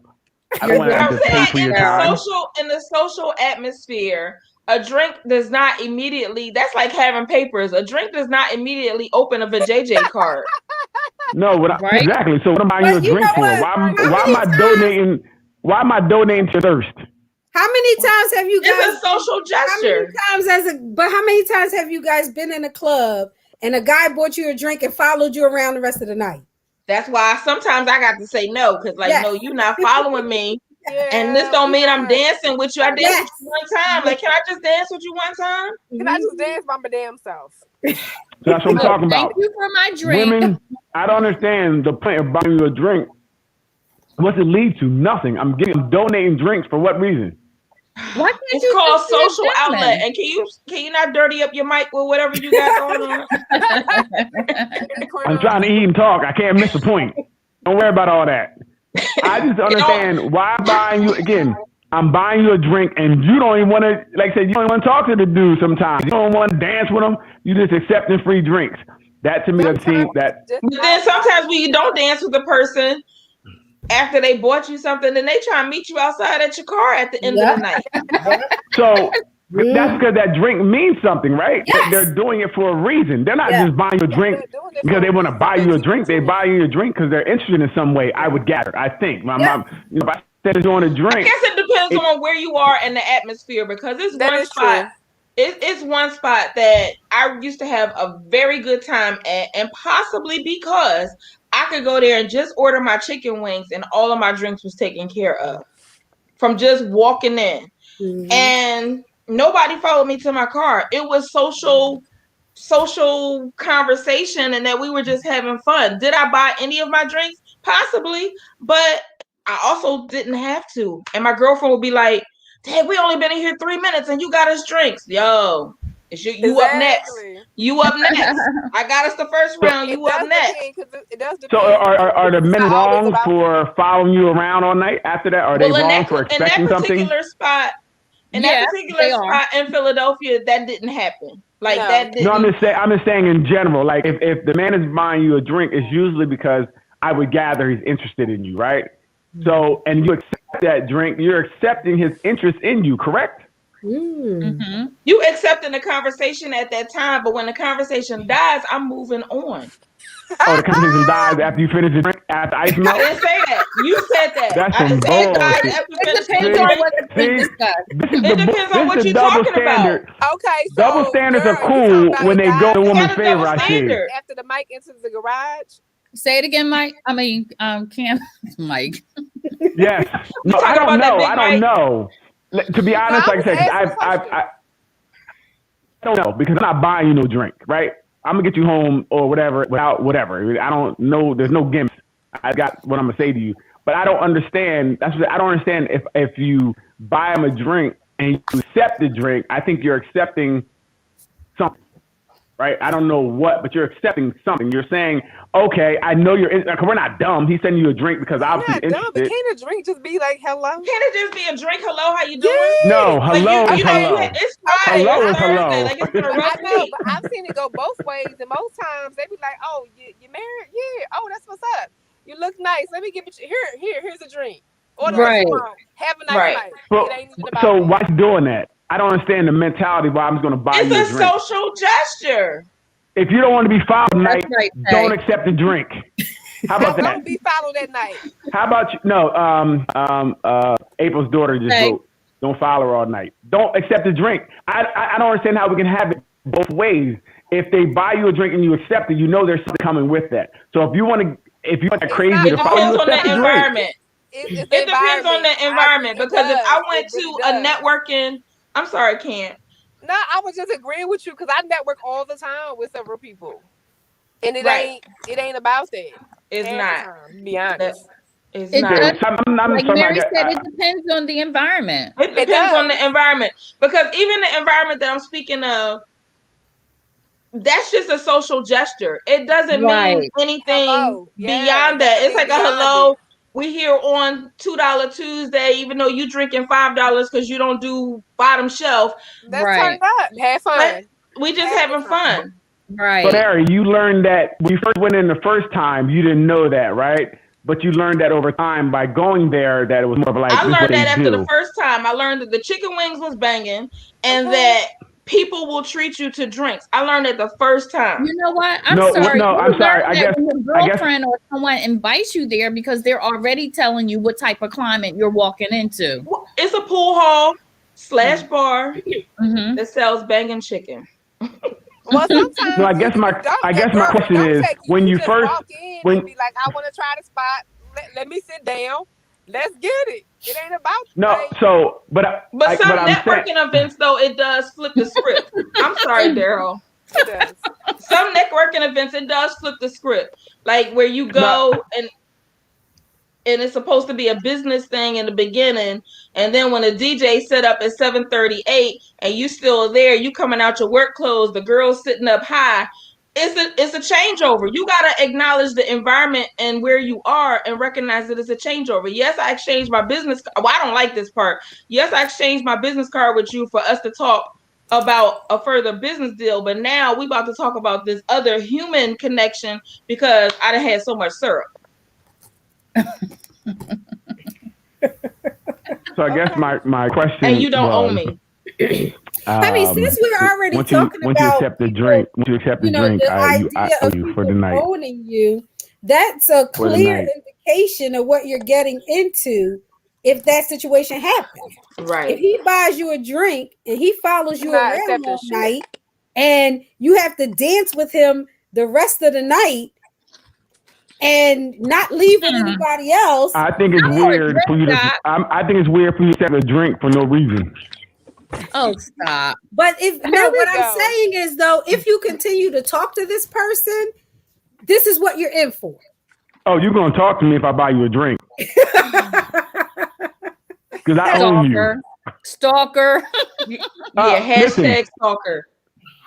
I don't want to have to pay for your time. In the social atmosphere, a drink does not immediately. That's like having papers. A drink does not immediately open up a JJ card. No, exactly. So what am I buying you a drink for? Why am I donating? Why am I donating to thirst? How many times have you guys? It's a social gesture. How many times have you guys been in a club and a guy bought you a drink and followed you around the rest of the night? That's why sometimes I got to say no, because no, you're not following me. Yeah, and this don't mean I'm dancing with you. I danced with you one time. Like, can I just dance with you one time? Can I just dance by my damn self? So that's what I'm talking about. Thank you for my drink. Women, I don't understand the point of buying you a drink. What's it lead to? Nothing. I'm donating drinks for what reason? Why can't it's you called social outlet. And can you not dirty up your mic with whatever you got going on? I'm trying to eat and talk. I can't miss the point. Don't worry about all that. I just understand why I'm buying you again. I'm buying you a drink, and you don't even want to, like I said, you don't want to talk to the dude sometimes. You don't want to dance with him. You just accepting free drinks. That to me doesn't seem that. But then sometimes when you don't dance with the person after they bought you something, then they try and meet you outside at your car at the end of the night. So that's because that drink means something, right? Yes. They're doing it for a reason. They're not just buying you a drink because they want to buy you a drink. They buy you a drink because they're interested in some way. I would gather. I think my mom, if I said it's on a drink, I guess it depends on where you are in the atmosphere, because it's one spot. It's one spot that I used to have a very good time at, and possibly because I could go there and just order my chicken wings and all of my drinks was taken care of from just walking in. Mm-hmm. And nobody followed me to my car. It was social conversation, and that we were just having fun. Did I buy any of my drinks? Possibly, but I also didn't have to. And my girlfriend would be like, "Dad, we only been in here 3 minutes and you got us drinks." Yo, you up next. You up next. I got us the first round. You up next. So are the men wrong for following you around all night after that? Are they wrong for expecting something? In that particular spot in Philadelphia, that didn't happen. Like that didn't. No, I'm just saying in general. Like if the man is buying you a drink, it's usually because I would gather he's interested in you, right? So, and you accept that drink, you're accepting his interest in you, correct? Mm-hmm. You accepting the conversation at that time, but when the conversation dies, I'm moving on. Oh, the conversation dies after you finish the drink, after ice melt? I didn't say that. You said that. That's some bullshit. It depends on what the drink discussed. It depends on what you're talking about. Okay, so double standards are cool when they go in a woman's favor, I think. After the mic enters the garage. Say it again, Mike. I mean, Cam, Mike. Yes. No, I don't know. I don't know. To be honest, like I said, I don't know, because I'm not buying you no drink, right? I'm gonna get you home or whatever without whatever. I don't know. There's no gimmicks. I got what I'm gonna say to you, but I don't understand. I don't understand if you buy them a drink and you accept the drink. I think you're accepting something. Right? I don't know what, but you're accepting something. You're saying, okay, I know you're we're not dumb. He's sending you a drink because obviously interested. Dumb, but can't a drink just be like hello? Can't it just be a drink? Hello, how you doing? No, hello is hello. It's Friday. Hello is hello. Like, it's gonna I know, but I've seen it go both ways, and most times they be like, oh, you married? Yeah. Oh, that's what's up. You look nice. Let me give you here's a drink. Order have a nice night. Well, so why you doing that? I don't understand the mentality why I'm going to buy you a drink. It's a social gesture. If you don't want to be followed at night, don't accept the drink. How about that? Don't be followed at night. How about you? No, April's daughter just wrote, don't follow her all night. Don't accept the drink. I don't understand how we can have it both ways. If they buy you a drink and you accept it, you know there's something coming with that. So if you want that crazy to follow, you accept the environment. It depends on the environment because if I went to a networking, I'm sorry, can't. No, I was just agreeing with you because I network all the time with several people, and it ain't about that. It's not. To be honest. It's not. Like Mary said, it depends on the environment. It depends on the environment because even the environment that I'm speaking of, that's just a social gesture. It doesn't mean anything beyond that. It's like a hello. We here on $2 Tuesday, even though you drinking $5 because you don't do bottom shelf. That's turned up. Have fun. We just having fun. Right. But Ari, you learned that when you first went in the first time, you didn't know that, right? But you learned that over time by going there that it was more of like I learned that after the first time. I learned that the chicken wings was banging and that people will treat you to drinks. I learned it the first time. You know what? I'm sorry. I guess when your girlfriend or someone invites you there because they're already telling you what type of climate you're walking into. It's a pool hall / bar that sells banging chicken. Well, sometimes I guess my question is when you first walk in and be like, I want to try the spot. Let me sit down. Let's get it. It ain't about but some networking events though it does flip the script. I'm sorry, Daryl. It does. Some networking events it does flip the script, like where you go and it's supposed to be a business thing in the beginning, and then when a DJ set up at 7:38 and you still there, you coming out your work clothes, the girl's sitting up high. It's a changeover. You gotta acknowledge the environment and where you are and recognize that it's a changeover. Yes, I exchanged my business. Well, I don't like this part. Yes, I exchanged my business card with you for us to talk about a further business deal, but now we about to talk about this other human connection because I done had so much syrup. So I guess my question and you don't owe me. I mean, since we're already talking about once you accept the drink, I owe you for the night. Owning you, that's a clear indication of what you're getting into if that situation happens. Right. If he buys you a drink and he follows you around all night and you have to dance with him the rest of the night and not leave with anybody else. I think it's weird for you to. I think it's weird for you to have a drink for no reason. Oh, stop! But what I'm saying is, though, if you continue to talk to this person, this is what you're in for. Oh, you're gonna talk to me if I buy you a drink? Because I own you. Stalker. Hashtag stalker.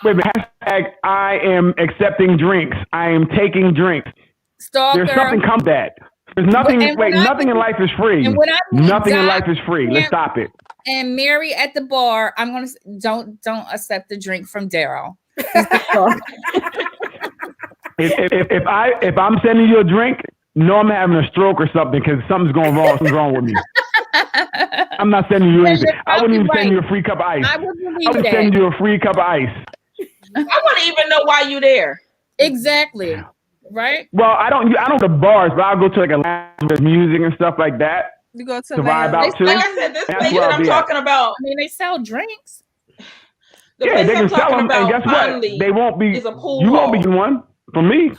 Wait a minute. Hashtag I am accepting drinks. I am taking drinks. Stalker. There's something come that. There's nothing. Nothing in life is free. Nothing in life is free. Let's stop it. And Mary at the bar, I'm gonna don't accept the drink from Daryl. if I'm sending you a drink, no, I'm having a stroke or something because something's going wrong. Something's wrong with me. I'm not sending you anything. I wouldn't even send you a free cup of ice. I would send you a free cup of ice. I wouldn't even know why you there. Exactly. Right. Well, I don't go to bars, but I'll go to like a lounge with music and stuff like that. You go to vibe out too. Like I said, this place that I'm talking about. I mean, they sell drinks. They can sell them, and guess what? They won't be. You won't be one for me.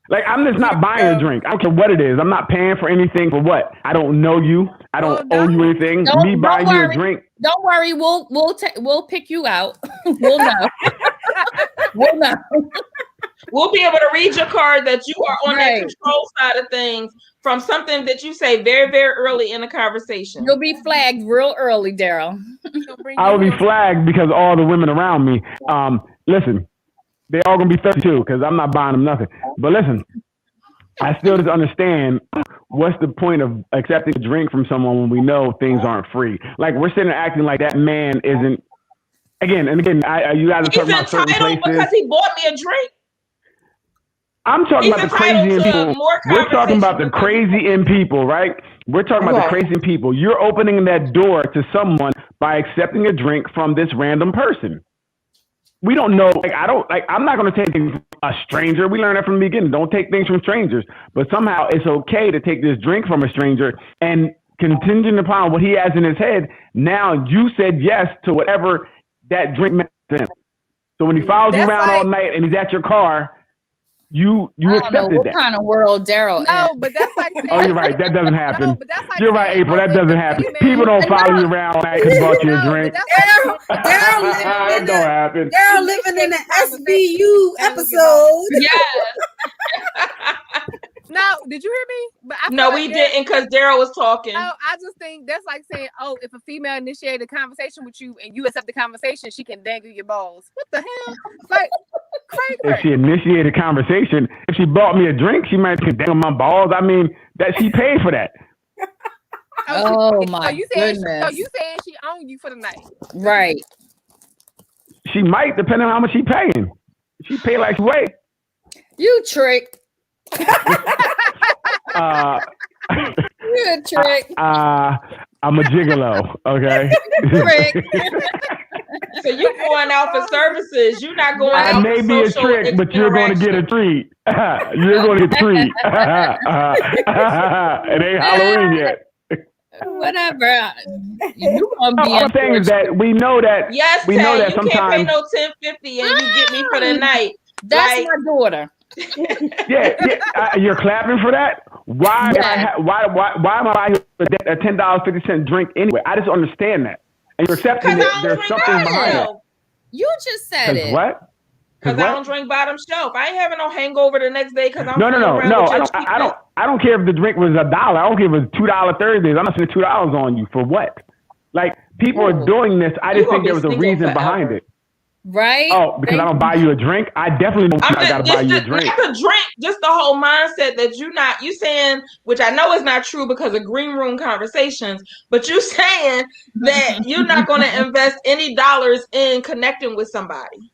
Like I'm just not buying a drink. I don't care what it is. I'm not paying for anything for what. I don't know you. I don't owe you anything. Me buying you a drink. Don't worry. We'll pick you out. We'll know. We'll know. We'll be able to read your card that you are on that control side of things from something that you say very, very early in the conversation. You'll be flagged real early, Daryl. I will be flagged because all the women around me. Listen, they're all gonna be 32 because I'm not buying them nothing. But listen, I still just understand what's the point of accepting a drink from someone when we know things aren't free. Like we're sitting there acting like that man isn't. Again, you guys are talking about certain places because he bought me a drink. I'm talking about the crazy in people. We're talking about the crazy in people, right? We're talking about the crazy in people. You're opening that door to someone by accepting a drink from this random person. We don't know. I'm not going to take things from a stranger. We learned that from the beginning. Don't take things from strangers. But somehow it's okay to take this drink from a stranger and contingent upon what he has in his head. Now you said yes to whatever that drink meant to him. So when he follows you around all night and he's at your car, you accepted that. What kind of world Daryl No, in? but that's like saying, Oh, you're right. That doesn't happen. No, but that's like you're right, saying, April. That if doesn't the happen. female- People don't follow you around all night because he bought you a No, drink. but that's like That don't happen. They're living in an SVU episode. Yes. No, did you hear me? But I feel No, like we didn't because Daryl was talking. No, I just think that's like saying, oh, if a female initiated a conversation with you and you accept the conversation, she can dangle your balls. What the hell? Like, crazy. If she initiated conversation, if she bought me a drink, she might dangle my balls. I mean, that she paid for that. Oh my goodness. goodness. So you saying she owned you for the night? Right. She might, depending on how much she paying. She pay like she weigh. You trick. You a trick. I'm a gigolo, okay? Trick. So you going out for services. You're not going I out may for be a social trick, but you're going to get a treat. You're going to get a treat. It ain't Halloween yet. Whatever. You gonna be All I'm saying is that we know that. Yes, we know that you sometimes. can't pay no $10.50 and you get me for the night. That's like, my daughter. You're clapping for that. Why? Why am I buying a $10.50 drink anyway? I just don't understand that. And you're accepting that there's something behind it. You just said it. What? Because I don't drink bottom shelf. I ain't having no hangover the next day because I'm No. I don't care if the drink was $1. I don't care if it was $2 Thursdays. I'm not spending $2 on you for what? Like people are doing this. I just think there was a reason behind it. Right? Oh, because I don't buy you a drink? I definitely don't I gotta buy you a drink. Not the drink, just the whole mindset that you saying, which I know is not true because of green room conversations, but you saying that you're not going to invest any dollars in connecting with somebody.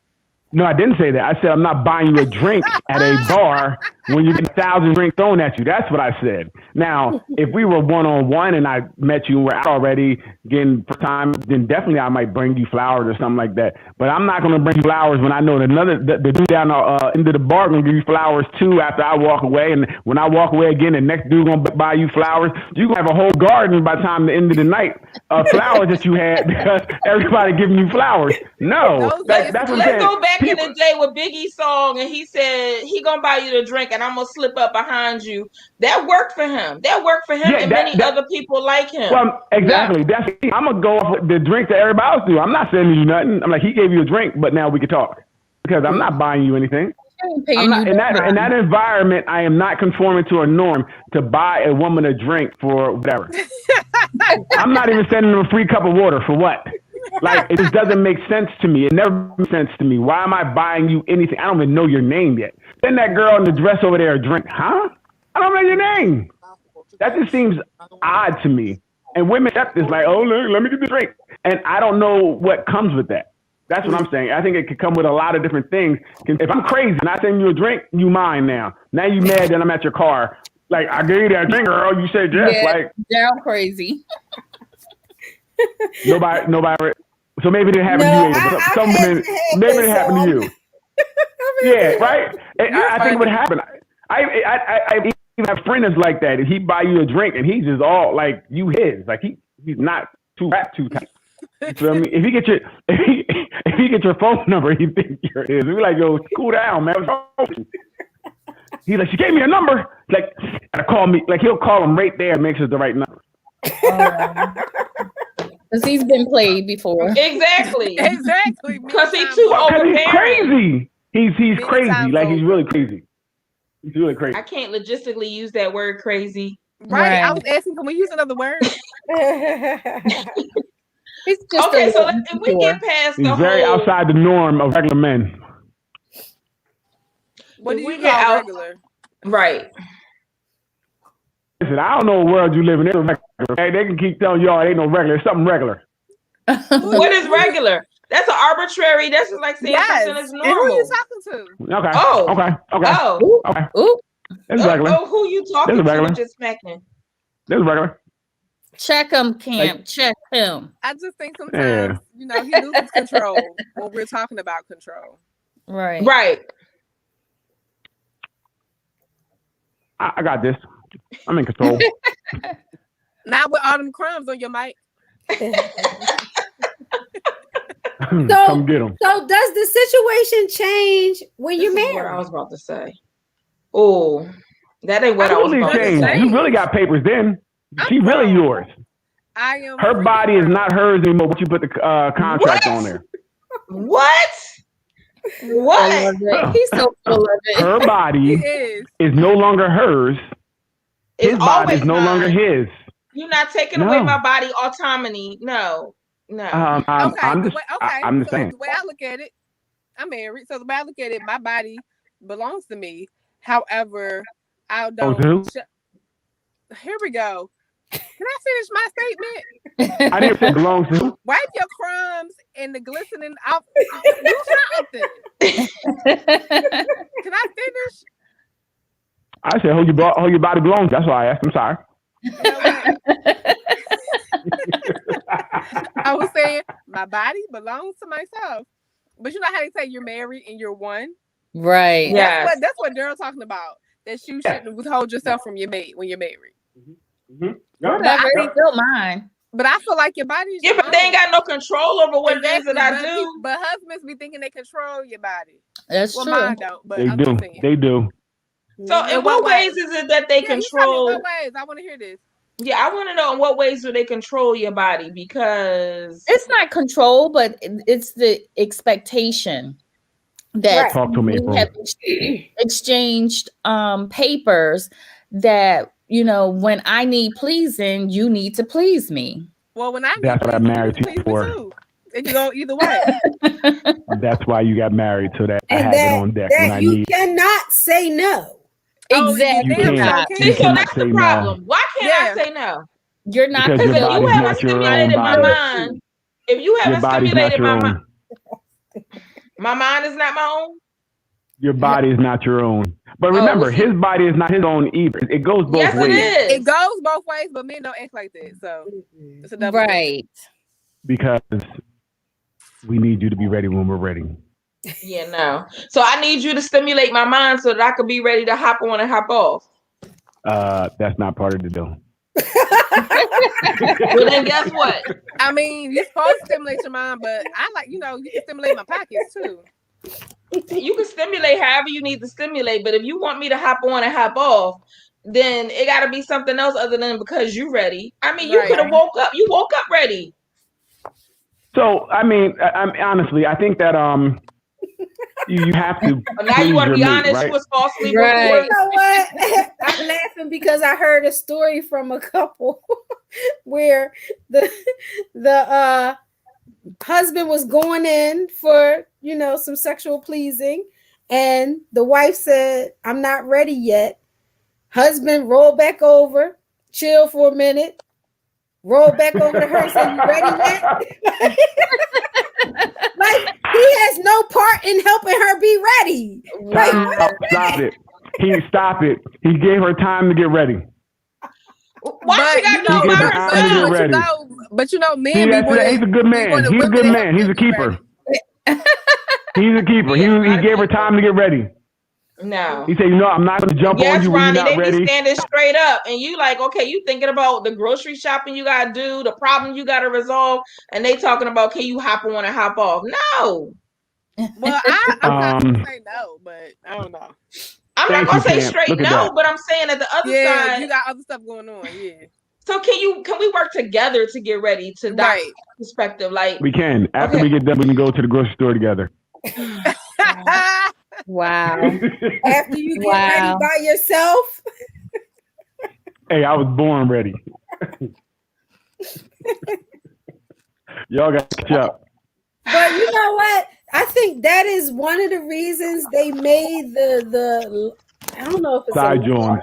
No, I didn't say that. I said I'm not buying you a drink at a bar when you get 1,000 drinks thrown at you. That's what I said. Now, if we were one-on-one and I met you and we're out already getting for time, then definitely I might bring you flowers or something like that. But I'm not going to bring you flowers when I know that the dude down the end of the bar going to give you flowers too after I walk away. And when I walk away again, the next dude going to buy you flowers. You're going to have a whole garden by the time the end of the night of flowers that you had because everybody giving you flowers. No, that's what I'm saying. Let's go back in the day with Biggie's song and he said he gonna buy you the drink and I'm gonna slip up behind you. That worked for him. That worked for him and many other people like him. Well, exactly. Yeah. I'm gonna go off with the drink that everybody else do. I'm not sending you nothing. I'm like, he gave you a drink, but now we can talk because I'm not buying you anything. I'm not, in that environment, I am not conforming to a norm to buy a woman a drink for whatever. I'm not even sending them a free cup of water for what? Like, it just doesn't make sense to me. It never makes sense to me. Why am I buying you anything? I don't even know your name yet. Send that girl in the dress over there a drink. Huh? I don't know your name. That just seems odd to me. And women accept this like, oh, let me get the drink. And I don't know what comes with that. That's what I'm saying. I think it could come with a lot of different things. If I'm crazy and I send you a drink, you mine now. Now you mad that I'm at your car. Like, I gave you that drink, girl. You said yes. Yeah, like, down crazy. Nobody. So maybe it didn't happen to you. Some women, maybe it happened to you. Yeah, right. I think what happened. I even have friends like that. If he buy you a drink and he's just all like you his, like he's not too tight. You feel me? If he get your phone number, he thinks you're his. We're like, yo, cool down, man. He's like, she gave me a number. Like, call me. Like he'll call him right there and make sure it's the right number. Because he's been played before. Exactly. Because he's too overbearing. He's crazy. He's crazy. Like he's really crazy. He's really crazy. I can't logistically use that word crazy. Right. I was asking, can we use another word? He's just okay, so if we get past he's very outside the norm of regular men. What do you call regular? Right. Listen, I don't know what world you live in. Regular, okay? They can keep telling y'all it ain't no regular. It's something regular. What is regular? That's an arbitrary. That's just like saying something is normal. And who are you talking to? Okay. Oh. Okay. Oh. Okay. Ooh. That's regular. Oh, who you talking to? Just smacking. That's regular. Check him, Camp. Like, check him. I just think sometimes, he loses control when we're talking about control. Right. Right. I got this. I'm in control. Not with all them crumbs on your mic. Come get them. So does the situation change when you're This is what I married? was about to say. Oh, that ain't what I was Absolutely about to changed. say. You really got papers then. She really yours. I am. Her body is not hers anymore. But you put the contract on there. What? What? He's so full of it. Her body is no longer hers. His body is no longer his. You're not taking away my body autonomy. No. I'm just saying. The way I look at it, I'm married. So the way I look at it, my body belongs to me. However, I don't. Here we go. Can I finish my statement? I didn't say belongs to. Wipe your crumbs and the glistening off. Do something. Can I finish? I said, who your body belongs. That's why I asked. I'm sorry. You know what? I was saying my body belongs to myself. But you know how they say you're married and you're one? Right. Yeah. That's what Daryl's talking about. That you shouldn't withhold yourself from your mate when you're married. Mm-hmm. I already built mine. But I feel like your body's but they ain't got no control over what it is that I do. But husbands be thinking they control your body. That's true. Mine don't, but They do. So in what ways is it that they control? In what ways? I want to hear this. Yeah, I want to know in what ways do they control your body, because it's not control, but it's the expectation that we have exchanged papers that, you know, when I need pleasing, you need to please me. Well, when I that's what I married you for. It can go either way. That's why you got married, so that I have it on deck when I you need. cannot say no. Exactly. You can't. See, so that's the problem. No. Why can't I say no? You're not, because your body's not your own body. If you haven't stimulated my mind, my mind is not my own. Your body is not your own. But remember, his body is not his own either. It goes both ways. It goes both ways, but men don't act like that. So it's a double right. Because we need you to be ready when we're ready. Yeah, no. So I need you to stimulate my mind so that I could be ready to hop on and hop off. That's not part of the deal. Well, then guess what? I mean, you're supposed to stimulate your mind, but I like, you can stimulate my pockets too. You can stimulate however you need to stimulate, but if you want me to hop on and hop off, then it got to be something else other than because you're ready. I mean, you could have woke up. You woke up ready. So, I mean, honestly, I think that you have to. Now you want to be honest. Right? You was falsely reported. You know what? I'm laughing because I heard a story from a couple where the husband was going in for some sexual pleasing, and the wife said, "I'm not ready yet." Husband rolled back over, chill for a minute, roll back over to her and say, "You ready yet?" Like he has no part in helping her be ready. Stop it. Stop it. He gave her time to get ready. Why she got no time to get ready? But men. He's a good man. He's a good man. He's a keeper. He's a keeper. He gave her time to get ready. No. He said, I'm not going to jump on you when you're not ready. Be standing straight up, and you like, okay, you thinking about the grocery shopping you got to do, the problem you got to resolve, and they talking about, can you hop on and hop off? No. Well, I'm not going to say no, but I don't know. I'm not going to say straight no, but I'm saying at the other side. You got other stuff going on, yeah. So can we work together to get ready to that perspective? Like we can. After we get done, we can go to the grocery store together. Wow. After you get ready by yourself. Hey, I was born ready. Y'all got to catch up. But you know what? I think that is one of the reasons they made the I don't know if it's side joint.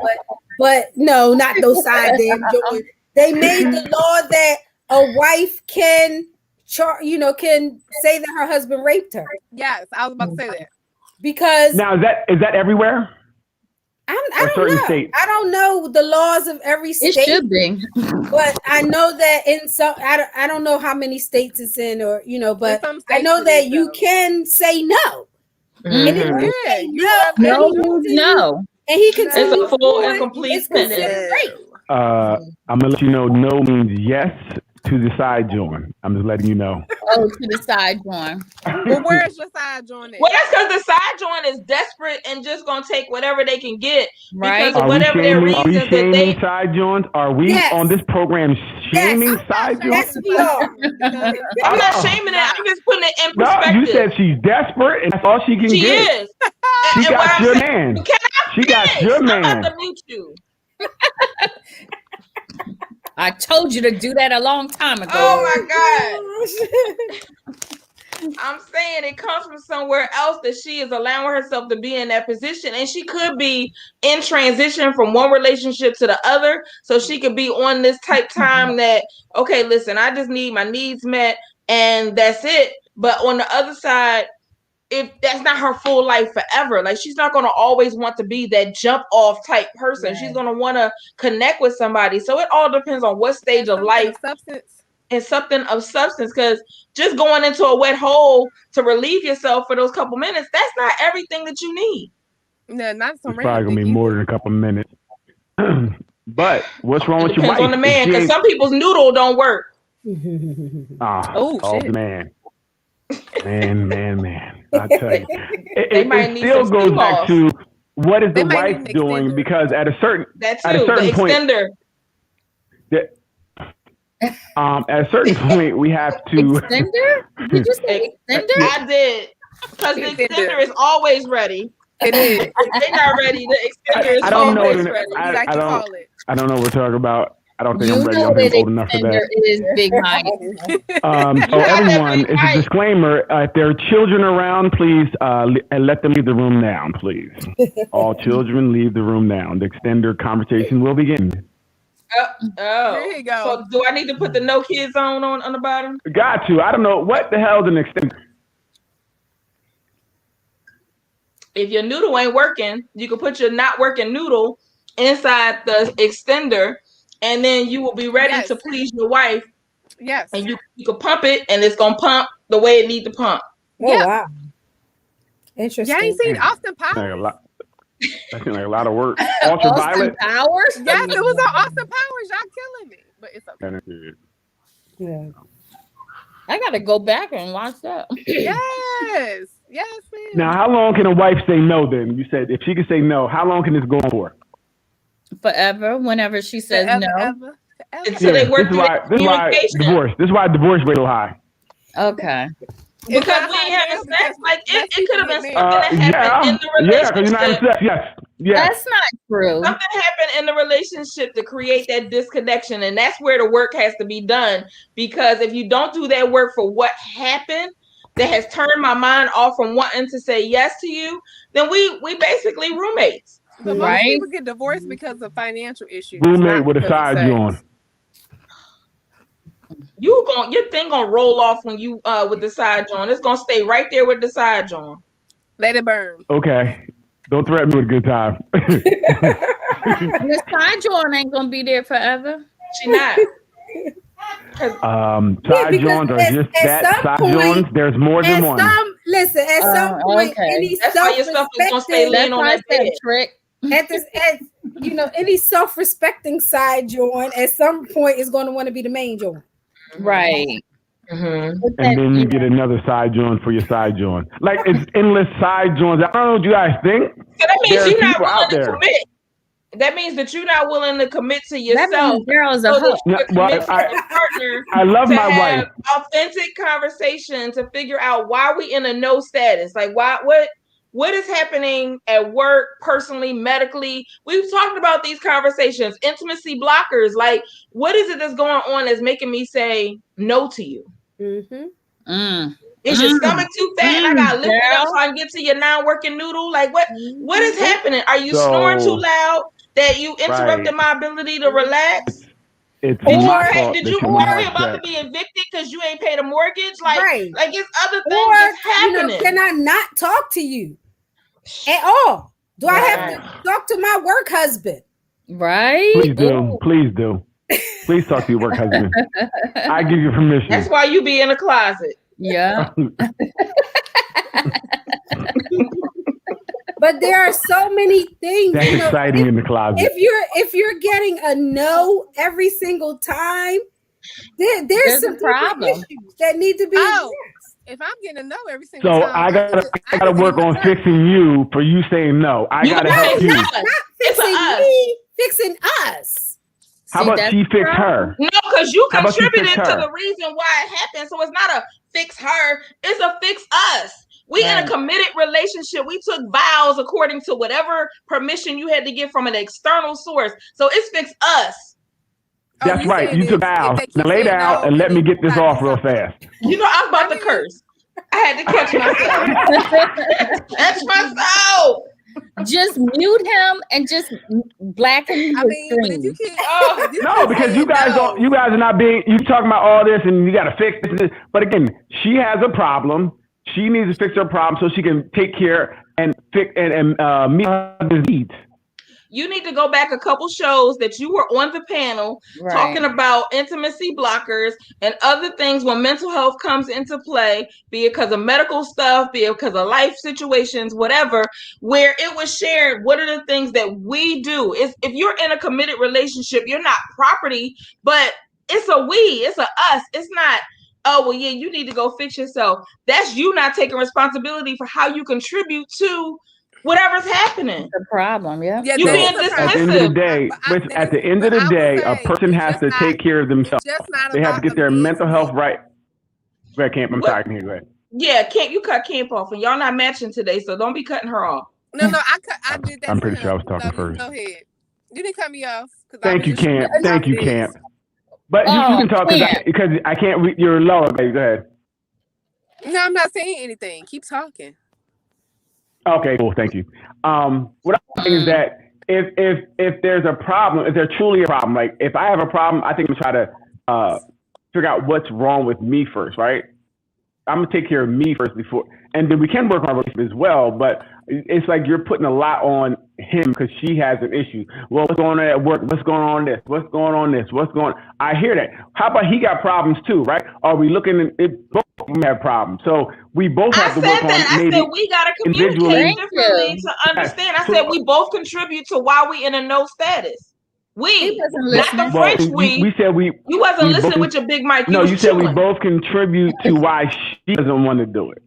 But no, not those side damn joints. They made the law that a wife can say that her husband raped her. Yes, I was about to say that. Because now is that everywhere? I don't know. States? I don't know the laws of every state. It should be, but I know that in some. I don't know how many states it's in, but I know that you can say no. Mm-hmm. And if you say no, and he can. It's a full and complete sentence. I'm gonna let you know. No means yes, to the side joint. I'm just letting you know. Oh, to the side joint. Well, where's your side joint at? Well, that's because the side joint is desperate and just gonna take whatever they can get Right. because of whatever their reasons Are we that shaming they. side joints? Are we Yes. on this program shaming side Yes, joints? we are. I'm not shaming it. I'm just putting it in No, perspective. you said she's desperate and that's all she can She get. is. She And what got I'm your saying- man. Can I She got finish? your I'm man. about to mute you. I told you to do that a long time ago. Oh my God. I'm saying it comes from somewhere else that she is allowing herself to be in that position, and she could be in transition from one relationship to the other. So she could be on this type time that, okay, listen, I just need my needs met and that's it. But on the other side, if that's not her full life forever, like she's not going to always want to be that jump off type person. Right. She's going to want to connect with somebody. So it all depends on what stage of life Substance. and something of substance, because just going into a wet hole to relieve yourself for those couple minutes, that's not everything that you need. No, not some It's probably gonna be more than a couple minutes. But what's wrong with your Depends wife? on the man, If she because ain't- some people's noodle don't work. Oh, shit. man. Man. I tell you. They It might need still some goes steam back off. to what is They the might wife need an doing? extender. Because at a certain That at a too, the certain point, extender. at a certain point, we have to. Extender? Did you say extender? I did, because the Extender. extender is always ready. It is. If they're not ready, the extender is I don't know. always the- ready. We like to call it. I don't know what we're talking about. I don't think You I'm ready. know I'm that old enough for extender that. is Big Mike. So You got that everyone, big it's mic. a disclaimer. If there are children around, please let them leave the room now, please. All children leave the room now. The extender conversation will begin. Oh, There you go. So do I need to put the no kids on the bottom? Got to. I don't know what the hell is an extender. If your noodle ain't working, you can put your not working noodle inside the extender, and then you will be ready Yes. to please your wife. Yes. And you can pump it, and it's gonna pump the way it needs to pump. Oh, Yeah. wow. Interesting. You ain't seen Austin Like a Powers? lot. That seems like a lot of work. Austin Ultraviolet. Powers? Yes, it was on Austin Powers. Y'all killing me. But it's okay. Yeah. I gotta go back and watch that. Yes. Yes, man. Now, how long can a wife say no? Then you said if she can say no, how long can this go on for? Forever, whenever she says Forever, no. ever. Until they work this is through why their communication. divorce rate so high. Okay. Because not we ain't high having now sex. Like because it could have been less something people that happened in the because you're not having relationship. sex. Yes. That's not true. Something happened in the relationship to create that disconnection, and that's where the work has to be done. Because if you don't do that work for what happened that has turned my mind off from wanting to say yes to you, then we basically roommates. But most Right. people get divorced because of financial issues. Roommate not with a because of side sex. joint. Your thing gonna roll off when you with the side joint. It's gonna stay right there with the side joint. Let it burn. Okay. Don't threaten me with a good time. The side joint ain't gonna be there forever. She not. Side because joints are just at that. some Side point- joints, there's more than one. At some point, okay. any That's why your stuff is gonna stay self-respecting, laying That's on why I that said bed. trick. any self-respecting side joint at some point is going to want to be the main joint. Right. Mm-hmm. And then you get another side joint for your side joint. Like it's endless side joints. I don't know what you guys think. So that means There are you're not people out willing to there. commit. That means that you're not willing to commit to That yourself. means girls are So that hooked. you can Well, commit to your partner I love to my have wife. authentic conversation to figure out why we in a no status. Like what is happening at work, personally, medically. We've talked about these conversations, intimacy blockers. Like, what is it that's going on that's making me say no to you? Mm-hmm. Mm. Is your stomach too fat and I gotta lift it up girl. so I can get to your non-working noodle? Like what is happening? Are you So- snoring too loud that you interrupted Right. my ability to relax? It's Did my you fault did that you you worry have about to sex. be evicted because you ain't paid a mortgage? Like Right. like it's other things Or, that's happening. can I not talk to you at all? Do I have to talk to my work husband? Right? Please do. Ooh. Please do. Please talk to your work husband. I give you permission. That's why you be in the closet. Yeah. But there are so many things. That's exciting in the closet. If you're getting a no every single time, There's some a problem. issues that need to be addressed. If I'm getting a no every single So time, I gotta work on fixing you for you saying no. I gotta help you. Not fixing me, fixing us. How about she fix her? No, because you contributed to the reason why it happened. So it's not a fix her, it's a fix us. We in a committed relationship. We took vows according to whatever permission you had to get from an external source. So it's fix us. That's right. You took vows. Now lay down and let me get this off real fast. You know, I'm about to curse. I had to catch myself. Catch myself. Just mute him and just blacken his screen. No, because you guys are not being. You talking about all this and you got to fix this. But again, she has a problem. She needs to fix her problem so she can take care and fix and meet her needs. You need to go back a couple shows that you were on the panel talking about intimacy blockers and other things when mental health comes into play, be it because of medical stuff, be it because of life situations, whatever, where it was shared. What are the things that we do? If you're in a committed relationship, you're not property, but it's a we, it's a us. It's not, oh, well, yeah, you need to go fix yourself. That's you not taking responsibility for how you contribute to whatever's happening. The problem, yeah. You being dismissive. At the end of the day, a person has to take care of themselves. They have to get their mental health right. Go ahead, Camp. I'm sorry. Go ahead. Yeah, Camp, you cut Camp off, and y'all not matching today, so don't be cutting her off. No, I did that. I'm pretty sure I was talking first. Go ahead. You didn't cut me off. Thank you, Camp. Thank you, Camp. But you can talk because I can't read your lower. Go ahead. No, I'm not saying anything. Keep talking. Okay, cool. Thank you. What I'm saying is that if there's a problem, if there's truly a problem, like if I have a problem, I think I'm trying to figure out what's wrong with me first, right? I'm gonna take care of me first before, and then we can work on our relationship as well. But it's like you're putting a lot on him because she has an issue. Well, what's going on at work? What's going on this? What's going on this? What's going on? I hear that. How about he got problems too, right? Are we looking at it? Both of them have problems. So we both have to work on maybe. I said we got to communicate differently to understand. I said we both contribute to why we in a no status. We, not the French we said we. You wasn't listening with your big mic. No, you said we both contribute to why she doesn't want to do it.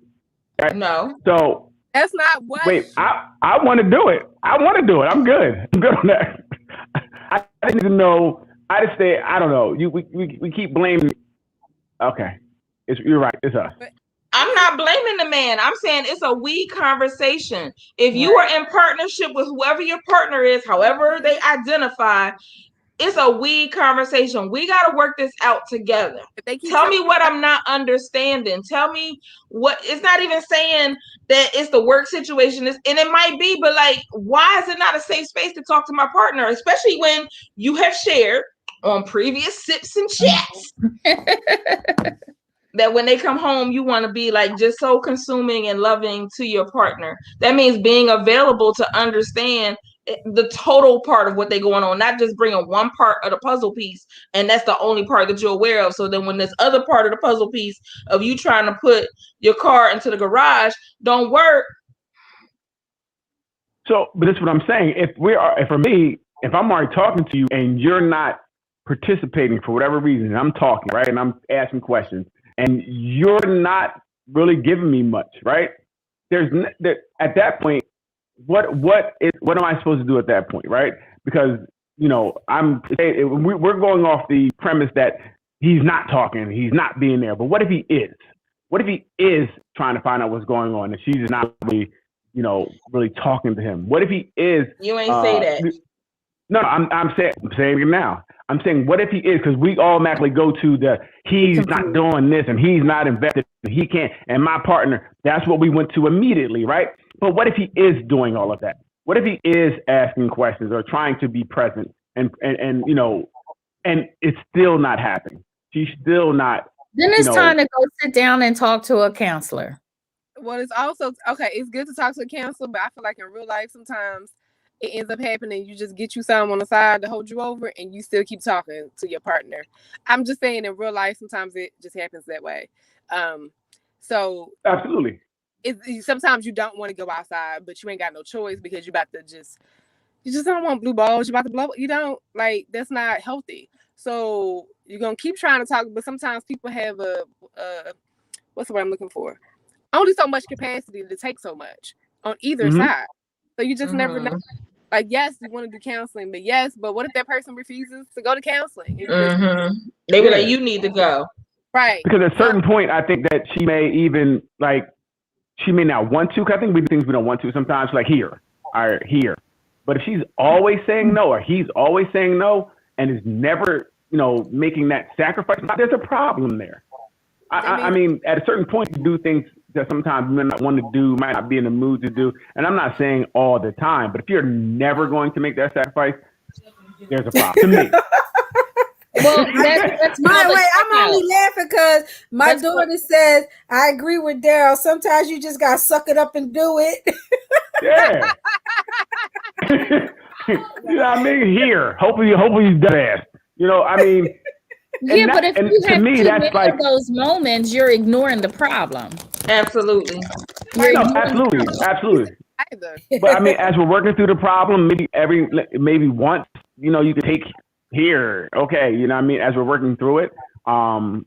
Right? No. So. That's not what. Wait, I want to do it. I want to do it. I'm good. I'm good on that. I didn't even know. I just say I don't know. We keep blaming. Okay, you're right. It's us. I'm not blaming the man. I'm saying it's a we conversation. If you are in partnership with whoever your partner is, however they identify, it's a we conversation. We got to work this out together. Tell me what I'm not understanding. Tell me what. It's not even saying that it's the work situation, and it might be, but like, why is it not a safe space to talk to my partner, especially when you have shared on previous sips and chats that when they come home, you want to be like just so consuming and loving to your partner. That means being available to understand the total part of what they going on, not just bringing one part of the puzzle piece and that's the only part that you're aware of. So then when this other part of the puzzle piece of you trying to put your car into the garage don't work. So, but that's what I'm saying. If for me, if I'm already talking to you and you're not participating for whatever reason, and I'm talking, right, and I'm asking questions and you're not really giving me much, right? At that point, what am I supposed to do at that point, right? Because we're going off the premise that he's not talking, he's not being there. But what if he is? What if he is trying to find out what's going on and she's just not really talking to him? What if he is? You ain't say that. No, I'm saying it now. I'm saying, what if he is? Because we automatically go to he's not doing this and he's not invested, and he can't, and my partner. That's what we went to immediately, right? But what if he is doing all of that? What if he is asking questions or trying to be present and it's still not happening? She's still not. Then it's time to go sit down and talk to a counselor. Well, it's also okay. It's good to talk to a counselor, but I feel like in real life sometimes it ends up happening. You just get you someone on the side to hold you over, and you still keep talking to your partner. I'm just saying in real life sometimes it just happens that way. So absolutely. Sometimes you don't want to go outside, but you ain't got no choice because you're about to just You just don't want blue balls. You're about to blow. You don't like. That's not healthy. So you're gonna keep trying to talk, but sometimes people have a what's the word I'm looking for? Only so much capacity to take so much on either side. So you just never know. Like, yes, you want to do counseling, but what if that person refuses to go to counseling? They were like, you need to go. Right. Because at a certain point, I think that she may even, like, she may not want to, because I think we do things we don't want to sometimes, like here. But if she's always saying no, or he's always saying no, and is never, making that sacrifice, there's a problem there. I mean, at a certain point, you do things that sometimes you might not want to do, might not be in the mood to do. And I'm not saying all the time, but if you're never going to make that sacrifice, there's a problem to me. Well, that's my way. I'm only laughing because my daughter says, I agree with Daryl. Sometimes you just got to suck it up and do it. Yeah. You know what I mean? Here. Hopefully you dead ass. I mean. Yeah, but if you have me, too that's many like, of those moments, you're ignoring the problem. Absolutely. Absolutely. But I mean, as we're working through the problem, maybe once, you could take here. Okay, you know what I mean? As we're working through it. And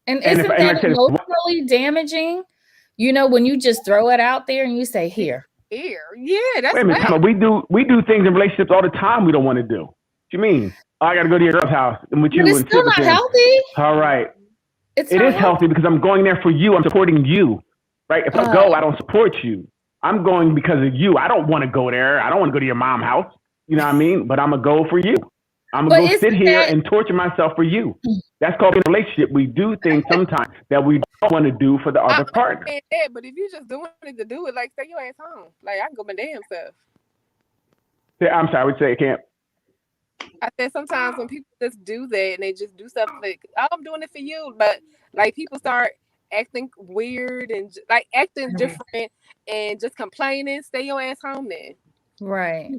isn't that emotionally damaging? When you just throw it out there and you say, here. Yeah, that's wait a minute. We do things in relationships all the time we don't want to do. What you mean? I got to go to your girl's house and with you. But it's still not healthy. All right. It is healthy because I'm going there for you. I'm supporting you. Right? If I go, I don't support you. I'm going because of you. I don't want to go there. I don't want to go to your mom's house. You know what I mean? But I'm going to go for you. I'm going to go sit here and torture myself for you. That's called a relationship. We do things sometimes that we don't want to do for the other partner. But if you're just doing it to do it, like, stay your ass home. Like, I can go my damn self. I'm sorry. I would say I can't. I said sometimes when people just do that and they just do stuff like, oh, I'm doing it for you. But, like, people start acting weird and, like, acting different and just complaining. Stay your ass home then. Right.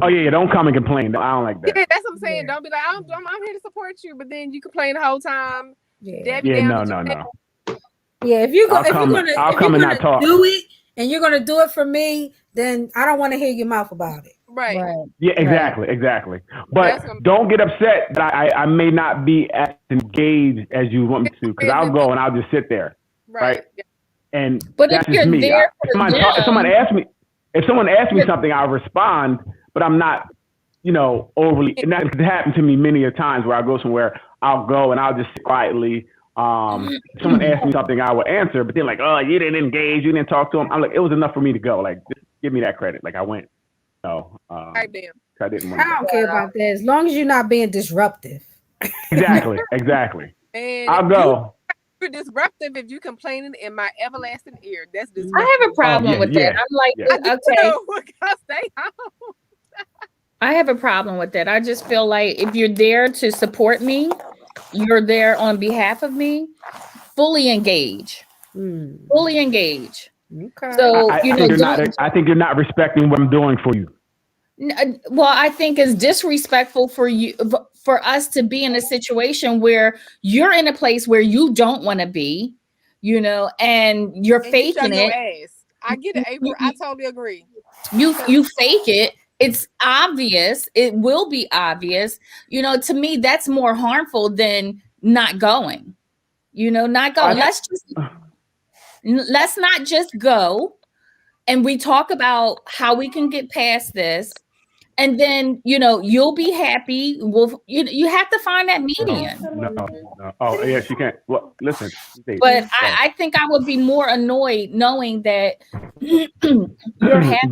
Oh yeah, don't come and complain. I don't like that. Yeah, that's what I'm saying. Don't be like, I'm here to support you, but then you complain the whole time. No. Yeah, if you're gonna do it and you're gonna do it for me, then I don't want to hear your mouth about it. Right. Yeah, exactly. But don't get upset that I may not be as engaged as you want me to, because I'll go and I'll just sit there. Right. And that's just me. If someone asks me something, I'll respond, but I'm not, overly. And that happened to me many a times where I go somewhere, I'll go and I'll just sit quietly. If someone asks me something, I will answer, but then like, oh, you didn't engage, you didn't talk to them. I'm like, it was enough for me to go. Like, just give me that credit. Like, I went. So, I don't care about that as long as you're not being disruptive. Exactly. And I'll go. You're disruptive if you complaining in my everlasting ear. That's disruptive. I have a problem with that. I'm like, okay. Stay home. I have a problem with that. I just feel like if you're there to support me, you're there on behalf of me, fully engage. Fully engage. Okay. So I think you're not respecting what I'm doing for you. Well, I think it's disrespectful for us to be in a situation where you're in a place where you don't want to be, and you're faking it. Ass. I get it, April. I totally agree. You fake it. It's obvious. It will be obvious. To me, that's more harmful than not going. Not going. Let's not just go, and we talk about how we can get past this. And then, you'll be happy. You have to find that median. No. Oh, yeah, she can't. Well, listen. But I think I would be more annoyed knowing that you're happy.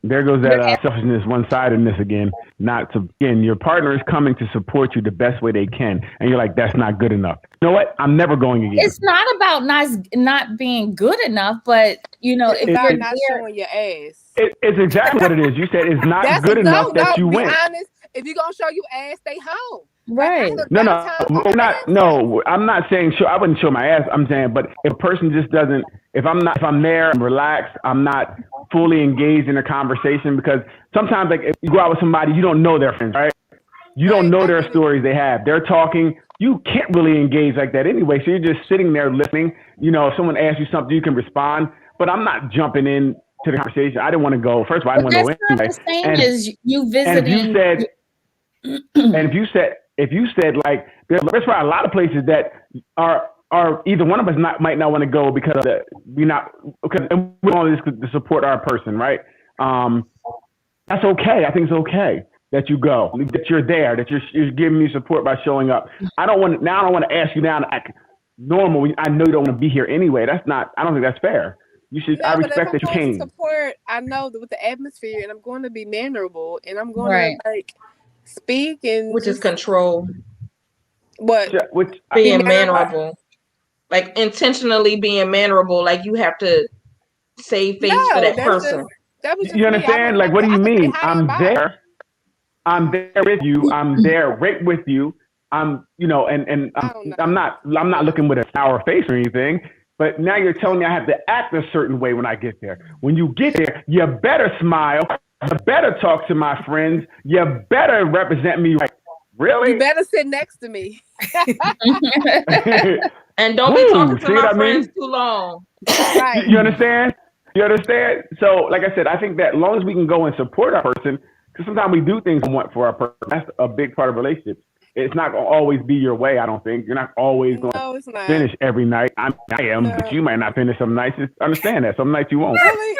There goes that selfishness, one-sidedness again. Your partner is coming to support you the best way they can. And you're like, that's not good enough. You know what? I'm never going again. It's not about not being good enough, but, if you're not showing your ass. It's exactly what it is. You said it's not good enough that you went. Be honest. If you're gonna show you ass, stay home. Right. No, I'm not saying I wouldn't show my ass. I'm saying, but if a person just doesn't, if I'm there, I'm relaxed, I'm not fully engaged in a conversation, because sometimes like if you go out with somebody, you don't know their friends, right? You don't know their stories they have. They're talking. You can't really engage like that anyway. So you're just sitting there listening. If someone asks you something, you can respond. But I'm not jumping in to the conversation. I didn't want to go. First of all, I didn't want to go anyway. That's not the same as you visiting. If you said like there's probably a lot of places that are either one of us might not want to go because we want to support our person, right? That's okay. I think it's okay that you go, that you're there, that you're giving me support by showing up. I don't want to ask you now to act normal. I know you don't want to be here anyway. I don't think that's fair. You should. I respect that you came. Support. I know with the atmosphere, and I'm going to be mannerable, and I'm going to speak and which is control. What? Which being mannerable, like intentionally being mannerable, like you have to save face for that person. You understand? Like, what do you mean? I'm there. I'm there with you. I'm there right with you. I'm not looking with a sour face or anything. But now you're telling me I have to act a certain way when I get there. When you get there, you better smile. You better talk to my friends. You better represent me right. Really? You better sit next to me. And don't be talking to my friends too long. Right. You understand? You understand? So, like I said, I think that as long as we can go and support our person, because sometimes we do things we want for our person. That's a big part of relationships. It's not going to always be your way, I don't think. You're not always going to finish every night. I am, but you might not finish some nights. Just understand that. Some nights you won't. Really?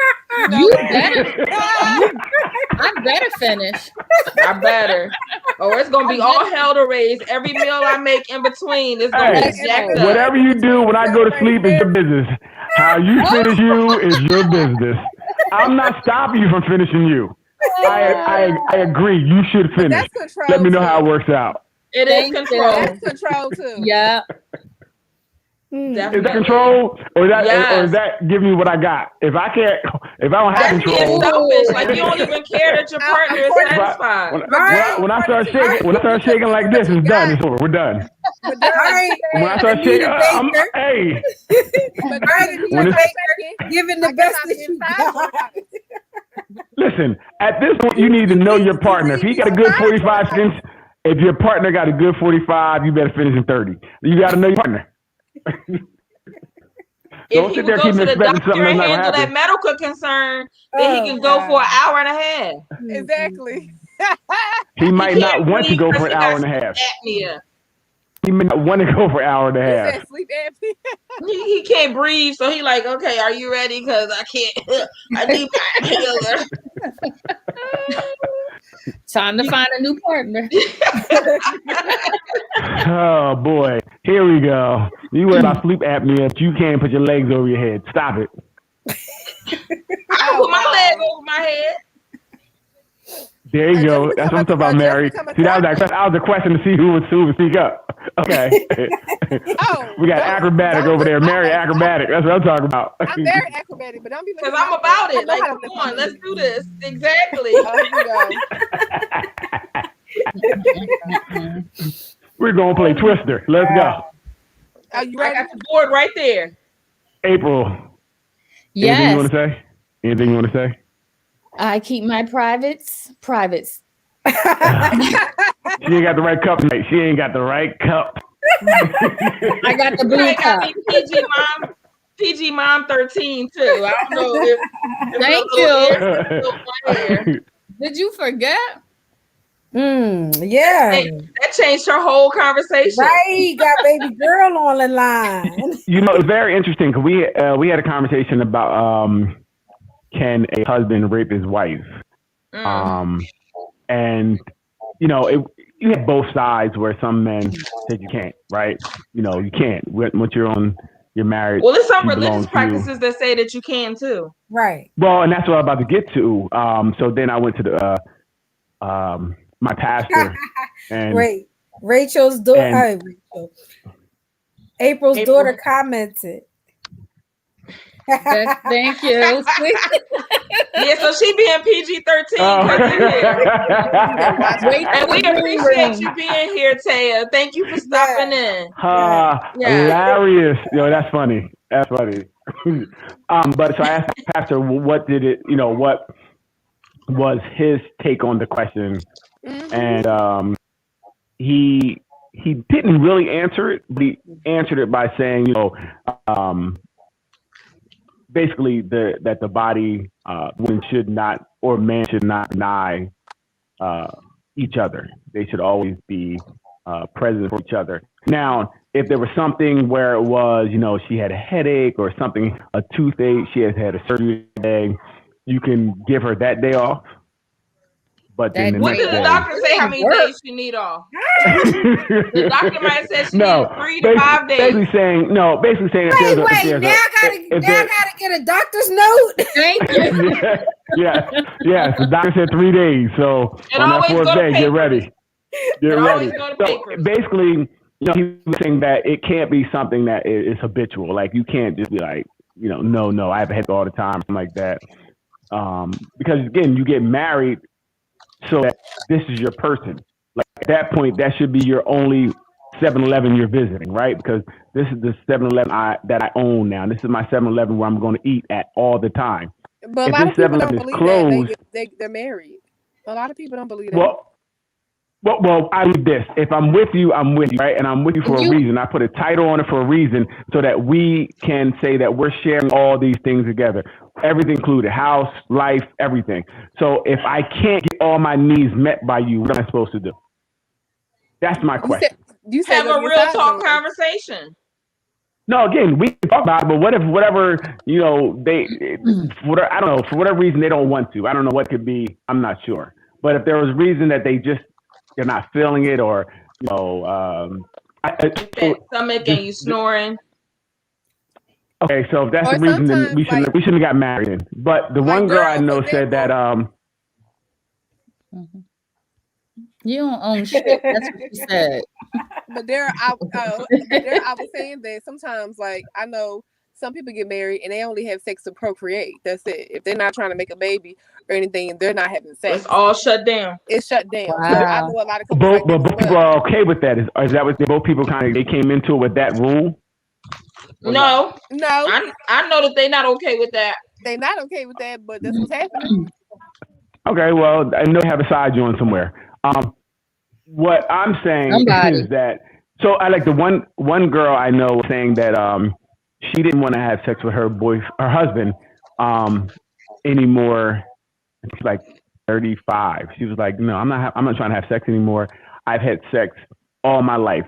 You better. I better finish. I better. Or it's going to be all hell to raise. Every meal I make in between is going to be jacked up. Whatever you do when I go to sleep is your business. How you finish you is your business. I'm not stopping you from finishing you. I agree. You should finish. Let me know how it works out. It is control. That's control too. Yeah. Is that control, or is that give me what I got? If I don't have control, being selfish. Like you don't even care that your partner is satisfied. When I start shaking like this, it's done. It's over. We're done. When I start shaking, hey. Giving the best that you got. Listen, at this point, you need to know your partner. If he got a good 45 seconds, if your partner got a good 45, you better finish in 30. You got to know your partner. If he would go to the doctor and handle that medical concern, then he can go for an hour and a half. Exactly. He might not want to go for an hour and a half. Apnea. He may not want to go for an hour and a half. Is that sleep apnea? He can't breathe, so he like, okay, are you ready? Because I can't. I need my inhaler. Time to find a new partner. Oh boy, here we go. You worry about sleep apnea, but you can't put your legs over your head. Stop it. I put my leg over my head. There you go. That's what I'm talking about, Mary. See, that was a question to see who would speak up. Okay. We got acrobatic over there. Mary acrobatic. That's what I'm talking about. I'm very acrobatic, but don't be because I'm about it. Like, come on, let's do this. Exactly. We're gonna play Twister. Let's go. Are you ready? I got the board right there. April. Yes. Anything you want to say? Anything you want to say? I keep my privates. She ain't got the right cup tonight. She ain't got the right cup. I got the blue cup. PG Mom 13 too. I don't know if Thank you. Did you forget? Yeah. That changed her whole conversation. Right, got baby girl on the line. You know, it's very interesting because we had a conversation about can a husband rape his wife? And you know, you have both sides where some men say you can't, right? You know, you can't. Once you're married. Well, there's some religious practices that say that you can too. Right. Well, and that's what I'm about to get to. So then I went to the my pastor and Rachel's daughter. April's daughter commented. Thank you. Yeah, so she being PG-13 and we appreciate you being here, Taya. Thank you for stopping in. Hilarious. Yo, that's funny. That's funny. But so I asked the pastor, what did it, you know, what was his take on the question? And he didn't really answer it, but he answered it by saying, you know, basically that the body women should not or man should not deny each other. They should always be present for each other. Now, if there was something where it was, she had a headache or something, a toothache, she has had a surgery today, you can give her that day off. But then the what next did the day, doctor say? How many days she need off? The doctor might have said she needed 3 to 5 days. Basically saying Wait, now I gotta get a doctor's note. Thank you. Yes. The doctor said 3 days. So on that fourth day, get ready. Get ready. So basically, he was saying that it can't be something that is habitual. Like you can't just be like, no, I have a headache all the time, something like that. Because again, you get married so that this is your person. Like at that point, that should be your only 7-Eleven you're visiting, right? Because this is the 7-Eleven that I own now. This is my 7-Eleven where I'm going to eat at all the time. But a lot of people don't believe that they're married. A lot of people don't believe that. Well, I do this. If I'm with you, right? And I'm with you for a reason. I put a title on it for a reason so that we can say that we're sharing all these things together. Everything included, house, life, everything. So if I can't get all my needs met by you, what am I supposed to do? That's my question. You said have a real talk conversation. No, again, we can talk about it, but what if whatever, I don't know, for whatever reason they don't want to. I don't know what could be, I'm not sure. But if there was a reason that they're not feeling it or, stomach and you snoring. Okay, so if that's the reason, then we shouldn't have got married in. But the one girl I know said that you don't own shit. That's what you said. But I was saying that sometimes, like, I know some people get married and they only have sex to procreate. That's it. If they're not trying to make a baby or anything, they're not having sex. It's all shut down. It's shut down. Wow. So I know a lot of couples. Both people are okay with that. Is that what both people they came into it with that rule? No. I know that they're not okay with that. They're not okay with that, but that's what's happening. Okay, well, I know they have a side joint somewhere. What I'm saying is that, so I like the one girl I know saying that she didn't want to have sex with her husband anymore. She's like 35. She was like, no, I'm not trying to have sex anymore. I've had sex all my life.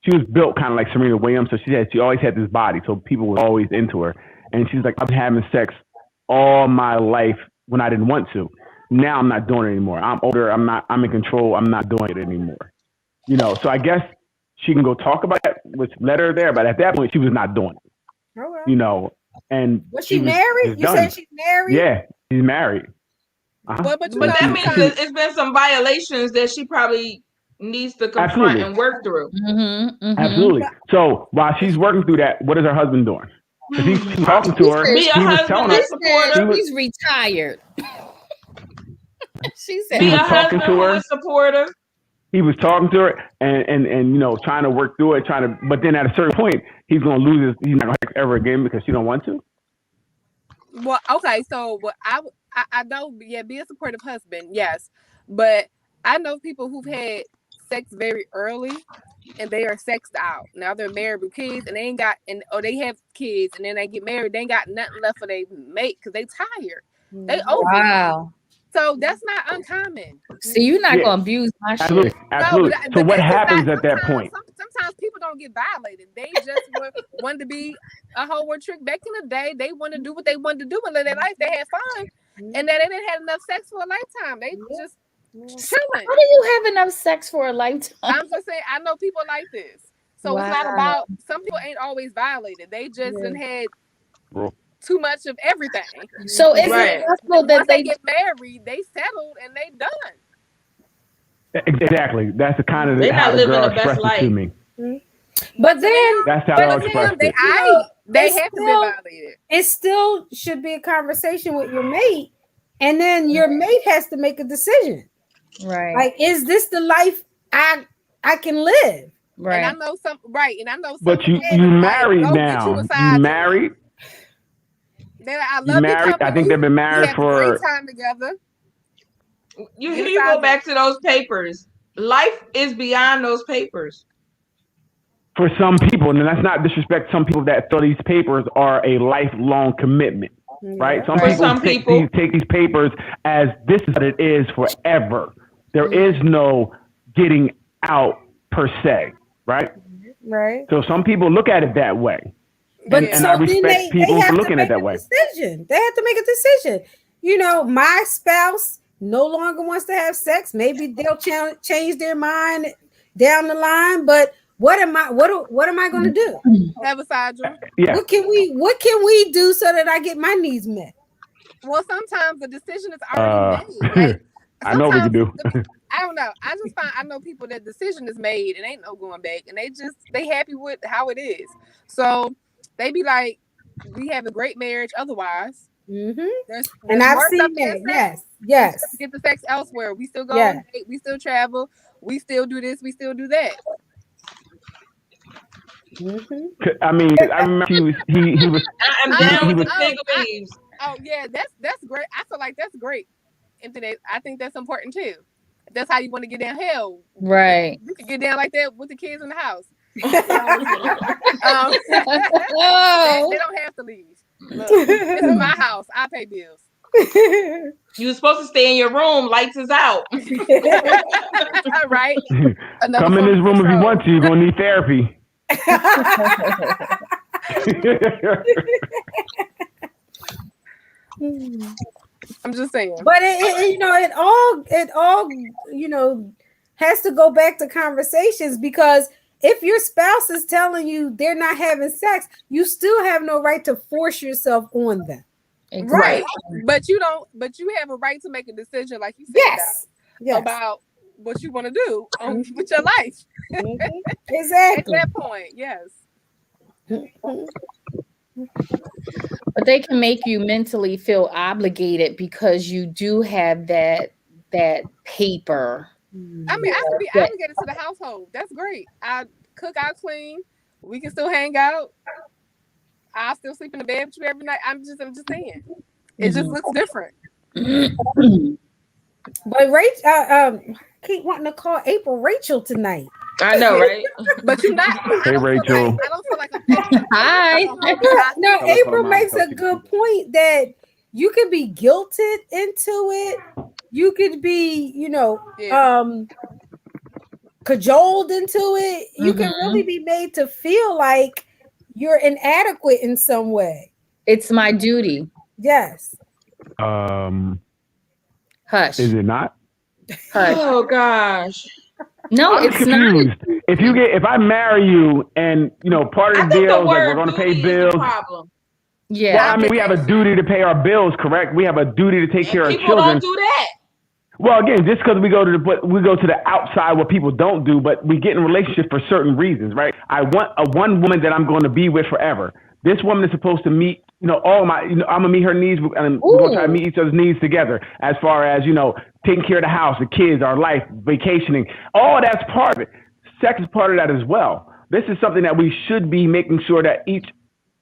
She was built kind of like Serena Williams, so she always had this body, so people were always into her. And she's like, I've been having sex all my life when I didn't want to. Now I'm not doing it anymore. I'm older. I'm in control. I'm not doing it anymore. So I guess she can go talk about it, which led her there. But at that point, she was not doing it. Okay. And was she married? You said she's married? Yeah, she's married. Uh-huh. But that means it's been some violations that she probably needs to confront and work through. Mm-hmm, mm-hmm. Absolutely. So while she's working through that, what is her husband doing? Because he's talking to her. Be a husband and supporter. He's retired. She said, be a husband who is supportive. He was talking to her and trying to work through it, but then at a certain point, he's going to lose he's not going to ever again because she don't want to. Well, okay, so I know, be a supportive husband, yes, but I know people who've had sex very early and they are sexed out. Now they're married with kids and they have kids and then they get married, they ain't got nothing left for their mate because they tired. They over. Wow. So that's not uncommon. See, you're not gonna abuse my shit. Absolutely. So what happens at that point? Sometimes people don't get violated. They just want to be a whole word trick. Back in the day, they want to do what they wanted to do and live their life. They had fun, and then they didn't have enough sex for a lifetime. They just chilling. How do you have enough sex for a lifetime? I'm just saying, I know people like this. So it's not about. Some people ain't always violated. They just had too much of everything. So is it possible that they get married, they settled and they done? Exactly. That's the kind of they're how not the living girl the best expressed life. it to me. But then that's how they expressed it. They have to be violated. It still should be a conversation with your mate, and then your mate has to make a decision. Right. Like, is this the life I can live? Right. And I know some. But you married now. You married. I love married. I think they've been married for a great time together. You go back to those papers. Life is beyond those papers. for some people, and that's not disrespect. Some people that feel these papers are a lifelong commitment, right? Some people take these papers as this is what it is forever. There is no getting out per se, right? Right. So some people look at it that way. But and I respect people for looking at it that way. They have to make a decision. You know, my spouse no longer wants to have sex. Maybe they'll change their mind down the line. But what am I going to do? Have a side job. Yeah. What can we do so that I get my needs met? Well, sometimes the decision is already made. Like, I know we can do. I don't know. I know people that decision is made and ain't no going back, and they happy with how it is. So they be like, we have a great marriage. Otherwise, and I've seen that. Yes. Get the sex elsewhere. We still go on date. We still travel. We still do this. We still do that. I mean, I remember he was. I'm down with the single leaves. Oh yeah, that's great. I feel like that's great. Internet. I think that's important too. If that's how you want to get down. Hell, right? You can get down like that with the kids in the house. They don't have to leave. Look, this is my house. I pay bills. You were supposed to stay in your room. Lights is out. Right? Come in this room if you want to. You're gonna need therapy. I'm just saying. But it all has to go back to conversations, because if your spouse is telling you they're not having sex, you still have no right to force yourself on them. Exactly. Right. But you have a right to make a decision, like you said, about what you want to do with your life. Exactly. At that point, yes. But they can make you mentally feel obligated because you do have that paper. I mean, I can be obligated to the household. That's great. I cook, I clean. We can still hang out. I still sleep in the bed with you every night. I'm just saying. It just looks different. But Rachel, keep wanting to call April Rachel tonight. I know, right? But you're not. Hey, Rachel. I don't feel like Hi. No, April makes a good point that you could be guilted into it. You could be, cajoled into it. You can really be made to feel like you're inadequate in some way. It's my duty. Yes. Hush. Is it not? Hush. Oh gosh. No, I'm it's confused. not. If I marry you and part of the deal is like we're going to pay bills. Yeah. Well, I mean, we have a duty to pay our bills, correct? We have a duty to take care of children. People don't do that. Well, again, just because we go to the outside, what people don't do, but we get in relationships for certain reasons, right? I want one woman that I'm going to be with forever. This woman is supposed to meet, all my, I'm gonna meet her needs, and we're gonna try to meet each other's needs together. As far as taking care of the house, the kids, our life, vacationing, all that's part of it. Sex is part of that as well. This is something that we should be making sure that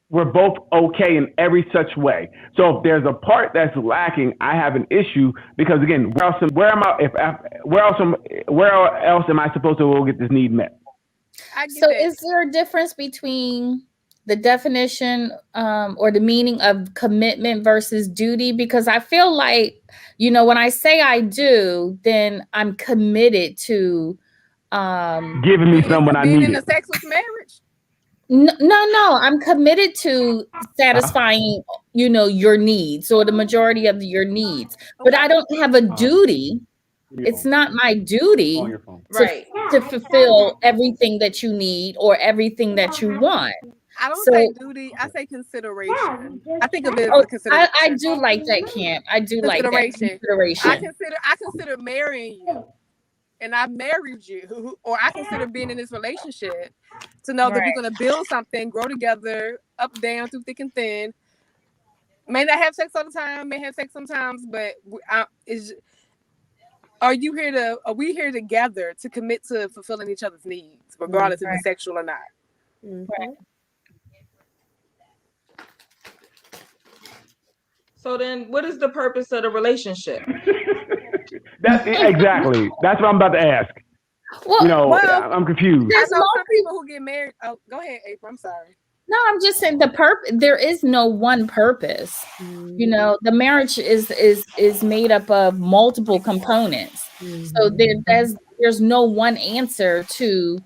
we're both okay in every such way. So if there's a part that's lacking, I have an issue, because again, where else am I supposed to go get this need met? So is there a difference between the definition or the meaning of commitment versus duty? Because I feel like, when I say I do, then I'm committed to giving me someone I need. Being in a sexless marriage? No, I'm committed to satisfying, your needs, or the majority of your needs. But I don't have a duty. It's not my duty to fulfill everything that you need or everything that you want. I don't say duty. I say consideration. I think of it as a consideration. I do like that, Camp. I do like that consideration. I consider marrying you, and I married you, or I consider being in this relationship to know that we're going to build something, grow together, up, down, through thick and thin. May not have sex all the time, may have sex sometimes, but are we here together to commit to fulfilling each other's needs, regardless if it's sexual or not? Right. So then, what is the purpose of the relationship? Exactly. That's what I'm about to ask. Well, I'm confused. I know some people who get married. Oh, go ahead, April. I'm sorry. No, I'm just saying there is no one purpose. The marriage is made up of multiple components. So there's no one answer to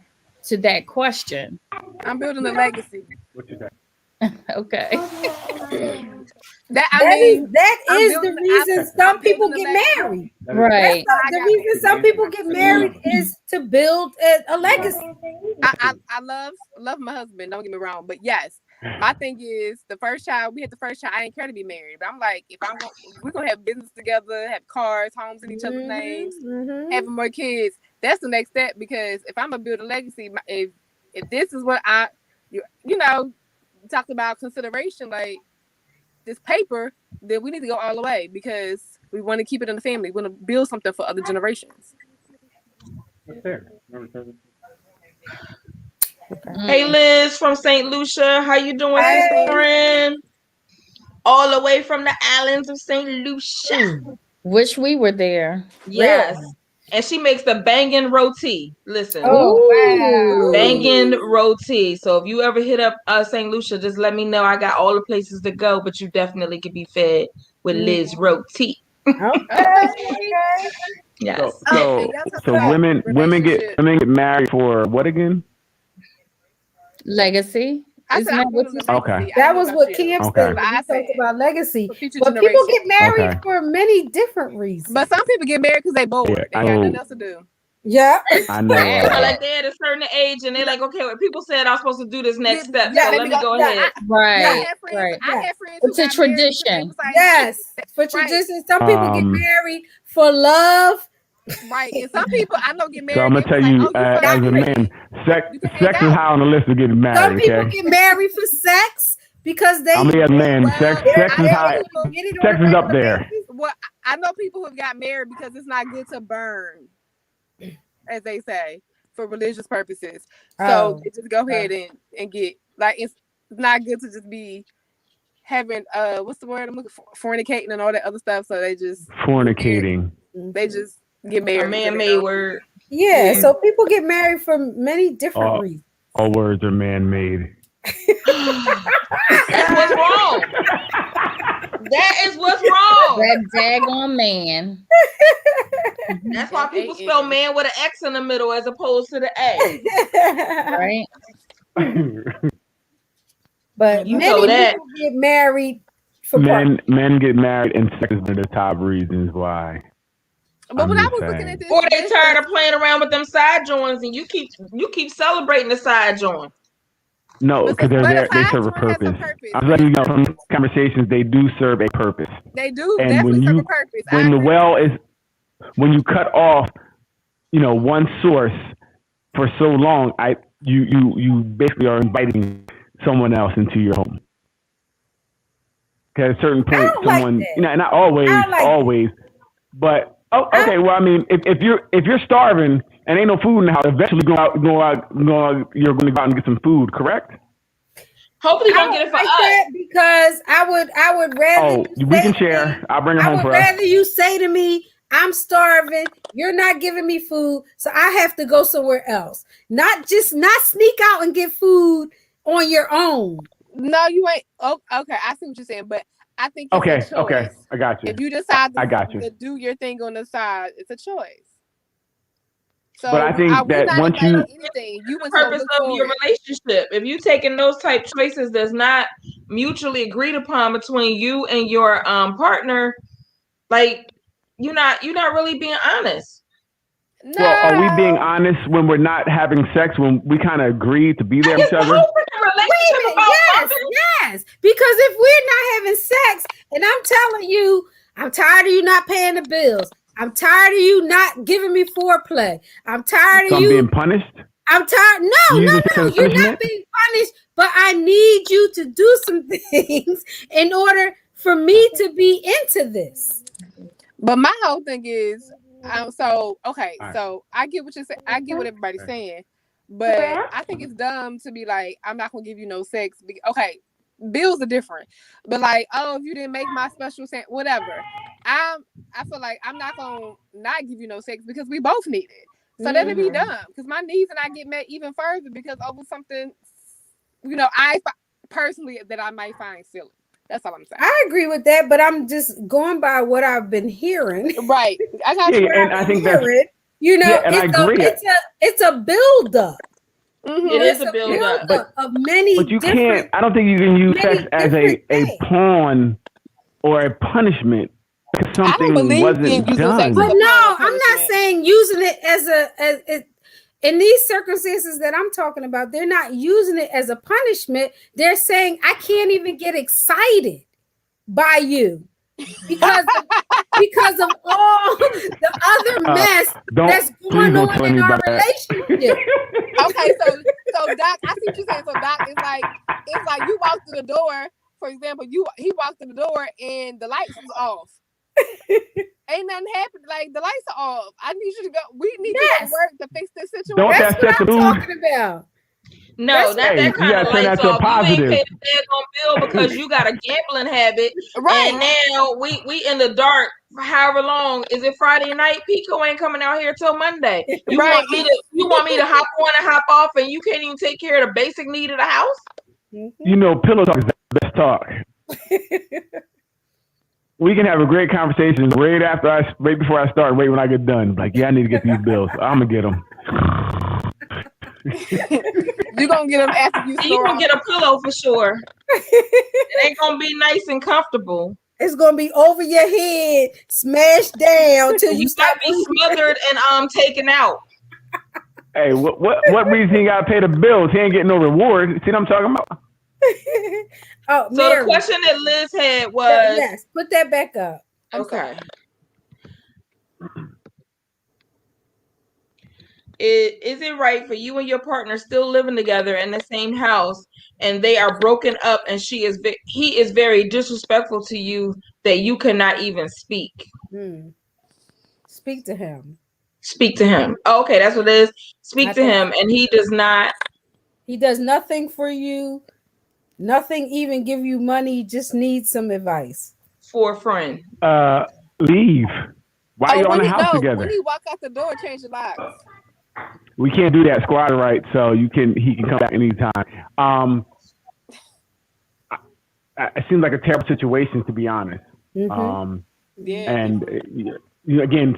that question. I'm building a legacy. What you say? Okay. That is the reason some people get married. Right. The reason some people get married is to build a legacy. I love my husband. Don't get me wrong, but yes, my thing is the first child. We had the first child. I didn't care to be married, but I'm like, if we're gonna have business together, have cars, homes in each other's names, having more kids. That's the next step, because if I'm gonna build a legacy, if this is what talked about consideration, like this paper, then we need to go all the way, because we want to keep it in the family. We want to build something for other generations. Hey, Liz from St. Lucia, how you doing, friend? All the way from the islands of St. Lucia. Wish we were there. Yes. Really? And she makes the banging roti. Listen. Oh, wow. Banging roti. So if you ever hit up St. Lucia, just let me know. I got all the places to go, but you definitely could be fed with Liz roti. Okay. Yes. So women get married for what again? Legacy. Okay. That was what Kim said. I talked about legacy. But people get married for many different reasons. But some people get married because they bored. They got nothing else to do. Yeah. I know. Like they're at a certain age and they're like, okay, well, people said I was supposed to do this next step. So let me go ahead. Right. I had friends it's a tradition. Yes. For tradition. Some people get married for love. Right, and some people I know get married. So I'm gonna tell you, as a man, sex is high on the list of getting married. Some people get married for sex because they. I mean, as a man, sex is high. Sex is up there. Well, I know people who have got married because it's not good to burn, as they say, for religious purposes. So they just go ahead and get, like, it's not good to just be having what's the word I'm looking for, fornicating and all that other stuff. So they just fornicating. They just get married. A man-made word. Yeah, so people get married for many different reasons. All words are man-made. That's what's wrong. That is what's wrong. That daggone man. That's why people spell man with an X in the middle as opposed to the A. Right. But many people get married for men get married, and sex is one of the top reasons why. But when I was looking at this, or they tired of playing around with them side joints, and you keep celebrating the side joint. No, because they serve a purpose. I'm letting you know from conversations, they do serve a purpose. They do, and definitely serve a purpose. When you cut off, one source for so long, you basically are inviting someone else into your home. Because at a certain point, someone, not always, but. Oh, okay. Well, I mean, if you're starving and ain't no food in the house, eventually you're going to go out and get some food, correct? Hopefully, you don't get it for us. That because I would rather. Oh, we can share. I'll bring it home for us. I would rather you say to me, "I'm starving. You're not giving me food, so I have to go somewhere else." Not sneak out and get food on your own. No, you ain't. Oh, okay, I see what you're saying, but. I think it's a choice. Okay, I got you. If you decide to do your thing on the side, it's a choice. So, but I think that once you the purpose of your relationship, if you taking those type choices that's not mutually agreed upon between you and your partner, like you're not really being honest. No. Well, are we being honest when we're not having sex, when we kind of agree to be there with each other? Yes. Because if we're not having sex and I'm telling you, I'm tired of you not paying the bills. I'm tired of you not giving me foreplay. I'm tired of you being punished. I'm tired. No, you're not being punished, but I need you to do some things in order for me to be into this. But my whole thing is, so I get what you're saying. I get what everybody's saying, but I think it's dumb to be like, I'm not gonna give you no sex. Okay, bills are different, but like, oh, if you didn't make my special whatever, I feel like I'm not gonna not give you no sex because we both need it. So that'll be done. Because my niece and I get met even further because over something, I personally that I might find silly. That's all I'm saying. I agree with that, but I'm just going by what I've been hearing. Right. I got and I think that's and I agree. It's a build-up. It is a build-up of many. But you can't. I don't think you can use sex as a pawn or a punishment. Something wasn't done. But no, I'm not saying using it as in these circumstances that I'm talking about, they're not using it as a punishment. They're saying I can't even get excited by you because of all the other mess that's going on in our relationship. Okay, so Doc, I see what you're saying. So Doc, it's like you walk through the door. For example, he walked through the door and the lights was off. Ain't nothing happened. Like the lights are off. I need you to go. We need to go work to fix this situation. That's what I'm talking about. No, not that kind of lights off. You ain't paid a daggone bill because you got a gambling habit. Right. And now we in the dark for however long. Is it Friday night? Pico ain't coming out here till Monday. You want me to hop on and hop off and you can't even take care of the basic need of the house? Pillow talk is the best talk. We can have a great conversation right before I start, right when I get done. Like, I need to get these bills. I'm gonna get them. You're gonna get them after you. You're gonna get a pillow for sure. It ain't gonna be nice and comfortable. It's gonna be over your head, smashed down till you start be smothered and taken out. Hey, what reason he gotta pay the bills? He ain't getting no reward. See what I'm talking about? So Mary, the question that Liz had was yes, put that back up. Okay. Is it right for you and your partner still living together in the same house and they are broken up and he is very disrespectful to you that you cannot even speak? Speak to him. Speak to him. Oh, okay, that's what it is. Speak to him and he does not. He does nothing for you. Nothing, even give you money, just need some advice. For a friend. Leave. Why are you on the house together? When he walk out the door, change the locks. We can't do that squatter right, so he can come back anytime. It seems like a terrible situation, to be honest. And again,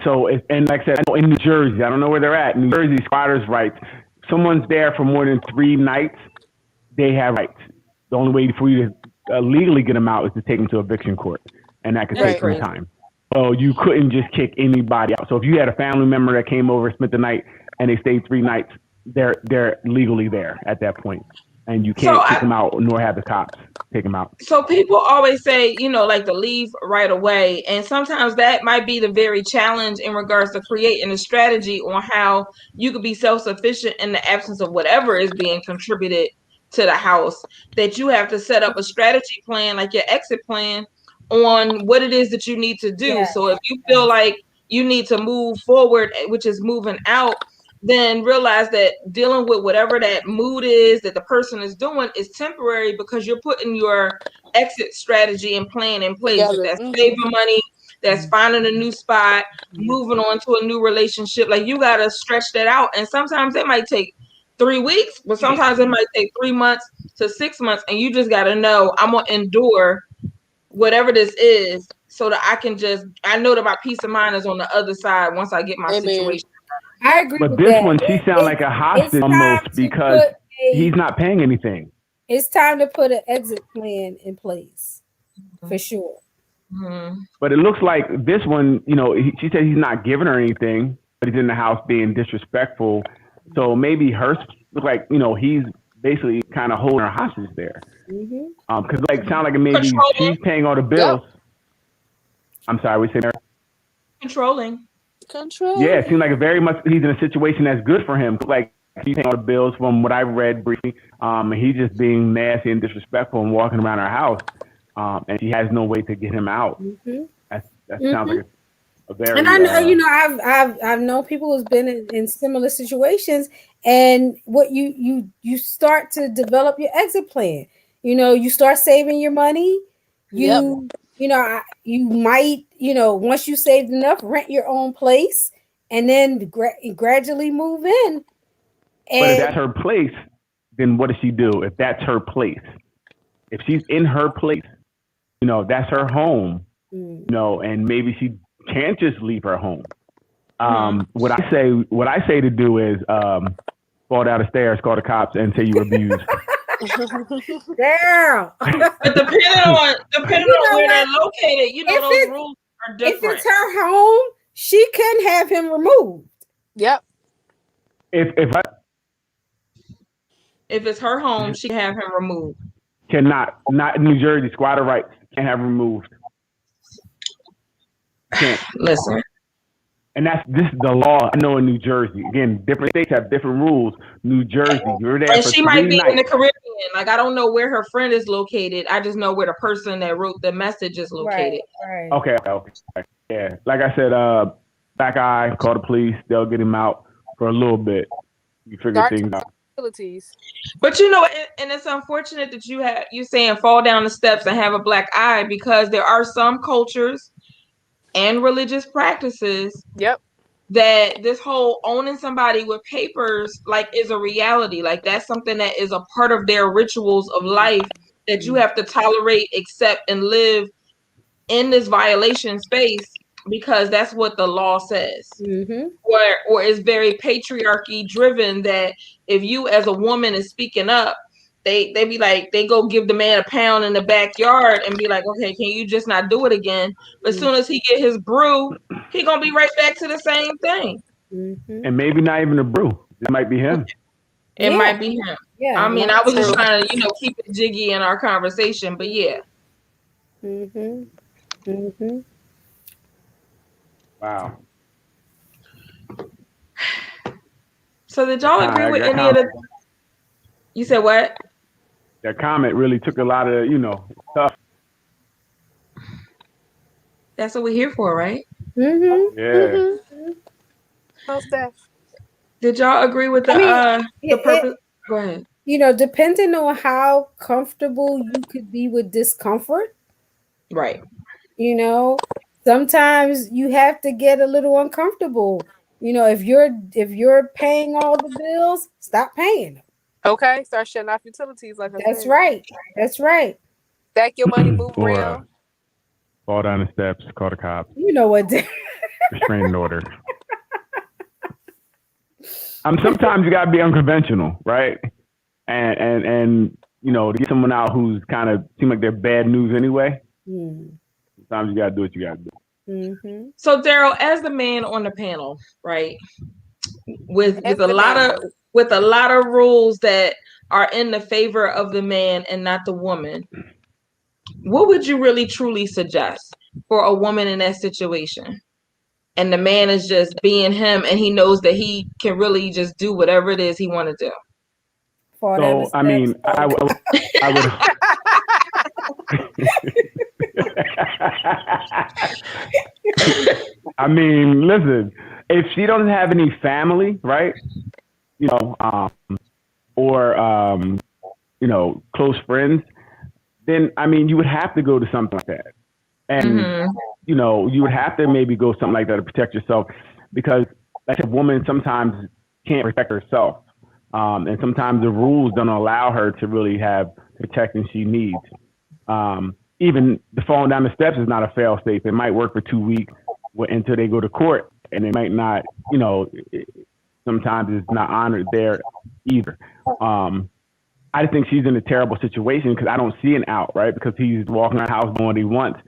and like I said, I know in New Jersey, I don't know where they're at. New Jersey squatters' rights. If someone's there for more than 3 nights, they have rights. The only way for you to legally get them out is to take them to eviction court, and that could take some time. So you couldn't just kick anybody out. So if you had a family member that came over, spent the night, and they stayed 3 nights, they're legally there at that point, and you can't kick them out, nor have the cops take them out. So people always say, like to leave right away, and sometimes that might be the very challenge in regards to creating a strategy on how you could be self-sufficient in the absence of whatever is being contributed to the house, that you have to set up a strategy plan, like your exit plan, on what it is that you need to do. Yes. So if you feel like you need to move forward, which is moving out, then realize that dealing with whatever that mood is that the person is doing is temporary, because you're putting your exit strategy and plan in place. That's saving money, that's finding a new spot, moving on to a new relationship. Like, you got to stretch that out. And sometimes it might take 3 weeks, but sometimes it might take 3 months to 6 months. And you just got to know, I'm going to endure whatever this is so that I know that my peace of mind is on the other side once I get my situation. I agree but with this that. one, she sounds like a hostage almost, because he's not paying anything. It's time to put an exit plan in place, for sure. But it looks like this one, she said he's not giving her anything, but he's in the house being disrespectful. So maybe hers look like, he's basically kind of holding her hostage there. Because sound like maybe she's paying all the bills. Yep. I'm sorry, we say controlling. Yeah, it seems like very much he's in a situation that's good for him. Like, he's paying all the bills from what I read briefly. And he's just being nasty and disrespectful and walking around her house. And she has no way to get him out. That sounds like a very. And I know, I've known people who's been in similar situations, and what you start to develop your exit plan. You start saving your money. You might, once you saved enough, rent your own place and then gradually move in. But if that's her place, then what does she do? If that's her place, if she's in her place, that's her home, and maybe she can't just leave her home. What I say to do is fall down the stairs, call the cops, and say you were abused. Girl. But depending on where they're located, those rules are different. If it's her home, she can have him removed. Yep. If it's her home, she can have him removed. Cannot. Not in New Jersey. Squatter rights. Can't have him removed. Can't. Listen. And this is the law. I know in New Jersey. Again, different states have different rules. New Jersey, you're there and for she might be nights. in the Caribbean. Like, I don't know where her friend is located. I just know where the person that wrote the message is located. Right. Okay. Yeah. Like I said, black eye, call the police. They'll get him out for a little bit. You figure things out. But and it's unfortunate that you saying fall down the steps and have a black eye, because there are some cultures and religious practices that this whole owning somebody with papers is a reality. Like, that's something that is a part of their rituals of life that you have to tolerate, accept, and live in this violation space, because that's what the law says. Or is very patriarchy driven, that if you as a woman is speaking up, they be like, they go give the man a pound in the backyard and be like, okay, can you just not do it again? But as soon as he get his brew, he gonna be right back to the same thing. And maybe not even a brew. It might be him. It might be him. Yeah. I mean, I was just trying to, keep it jiggy in our conversation, but yeah. Wow. So did y'all agree with any of the? You said what? That comment really took a lot of, stuff. That's what we're here for, right? Yeah. Did y'all agree with the purpose? Go ahead. Depending on how comfortable you could be with discomfort. Right. Sometimes you have to get a little uncomfortable. If you're paying all the bills, stop paying them. Okay, start shutting off utilities. That's right. Stack your money, move around. Fall down the steps, call the cops. You know what? Restraining order. Sometimes you gotta be unconventional, right? And to get someone out who's kind of seem like they're bad news anyway. Sometimes you gotta do what you gotta do. So Daryl, as the man on the panel, right, with a lot of rules that are in the favor of the man and not the woman, what would you really truly suggest for a woman in that situation? And the man is just being him, and he knows that he can really just do whatever it is he want to do. So I mean, I would. I mean, listen. If she doesn't have any family, right? Or close friends, then I mean, you would have to go to something like that, and you would have to maybe go something like that to protect yourself, because like a woman sometimes can't protect herself, and sometimes the rules don't allow her to really have the protection she needs. Even the falling down the steps is not a fail safe. It might work for 2 weeks until they go to court, and it might not, sometimes it's not honored there either. I think she's in a terrible situation because I don't see an out, right? Because he's walking around the house doing what he wants,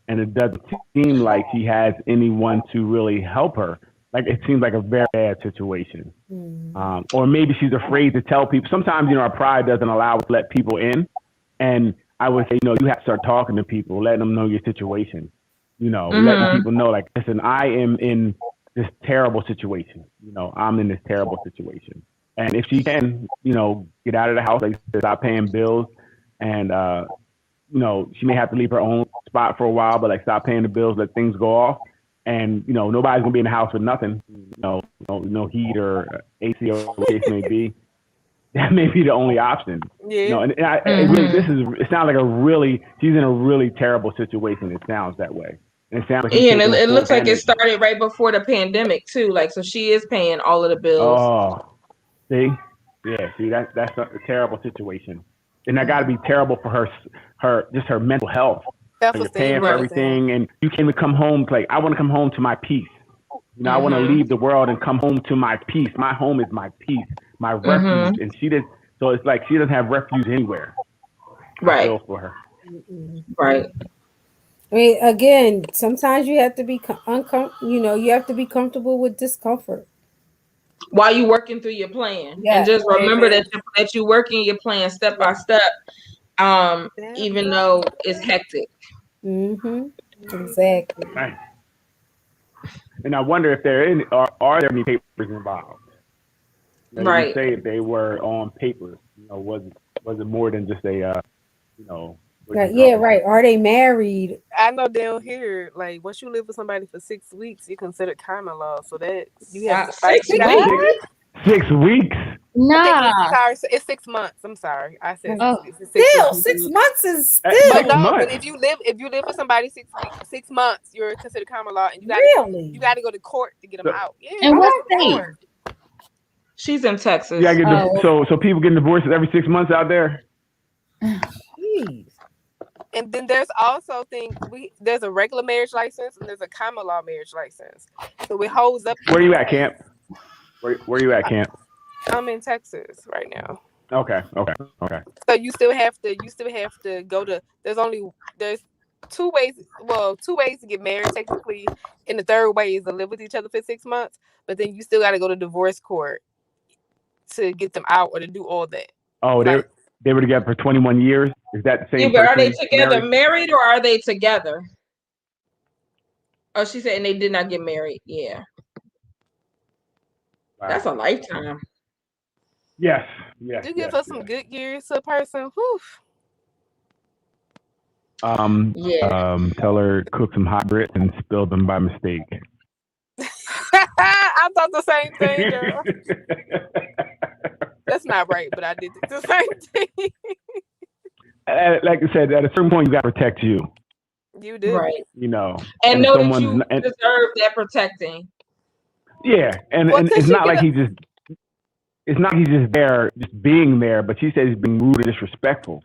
and it doesn't seem like she has anyone to really help her. Like, it seems like a very bad situation. Or maybe she's afraid to tell people. Sometimes, our pride doesn't allow us to let people in. And I would say, you have to start talking to people, letting them know your situation. Letting people know, like, listen, I am in this terrible situation. I'm in this terrible situation. And if she can, get out of the house, like, stop paying bills, and, she may have to leave her own spot for a while, but like stop paying the bills, let things go off. And, nobody's going to be in the house with nothing, no heat or AC or whatever the case may be. That may be the only option. Yeah. It sounds like she's in a really terrible situation. It sounds that way. And it sounds like he's Yeah, and taking it full looks like it advantage. started right before the pandemic too. Like, so she is paying all of the bills. Oh, see, yeah, see that's a terrible situation, and that got to be terrible for her mental health. Like you're Self-esteem paying and for everything. everything, and you can't even come home. Like I want to come home to my peace. You know, I want to Mm-hmm. leave the world and come home to my peace. My home is my peace, my refuge, Mm-hmm. and she did. So it's like she doesn't have refuge anywhere. I Right. feel for her. Right. I mean, again, sometimes you have to be you have to be comfortable with discomfort. While you working through your plan, and Yeah. just remember Amen. that you working your plan step by step. Even though it's hectic. Mm-hmm. Exactly. Right. And I wonder if are there any papers involved? You know, you Right. say if they were on paper. You know, was it more than just a Right. working Yeah. couple? Right. Are they married? I know down here, like once you live with somebody for 6 weeks, you consider common law. So that you have to fight. 6 You gotta, weeks. 6 weeks. okay, Nah. sorry, so it's 6 months. I'm sorry, I said Right. 6 Oh, weeks. It's 6 weeks. Still, 6 months is At But still no, but months. if you live with somebody 6 weeks, 6 months, you're considered common law, and you really. gotta go to court to get them So, out. Yeah, and that's what what it's state? for. She's in Texas. yeah, I get Oh, so people getting divorced every 6 months out there. Jeez. And then there's also there's a regular marriage license and there's a common law marriage license. So it holds up. Where you either at, way. Camp? Where you at, Camp? I'm in Texas right now. Okay. So you still have to go to. There's two ways. Well, two ways to get married technically, and the third way is to live with each other for 6 months. But then you still got to go to divorce court to get them out or to do all that. Oh, Like they were together for 21 years. Is that the Yeah, same but are they person, together Mary? married or are they together? Oh, she said, and they did not get married. Yeah. That's a Wow. lifetime. Yes. you give us some good years to a person. Whew. Yeah. Tell her cook some hot grits and spill them by mistake. I thought the same thing, girl. That's not right, but I did the same thing. Like I said, at a certain point, you got to protect you. You do. Right. You know, And if know that someone's you deserve that protecting. yeah, and Well, could it's she not get like it's not he's just there, just being there. But she says he's being rude and disrespectful.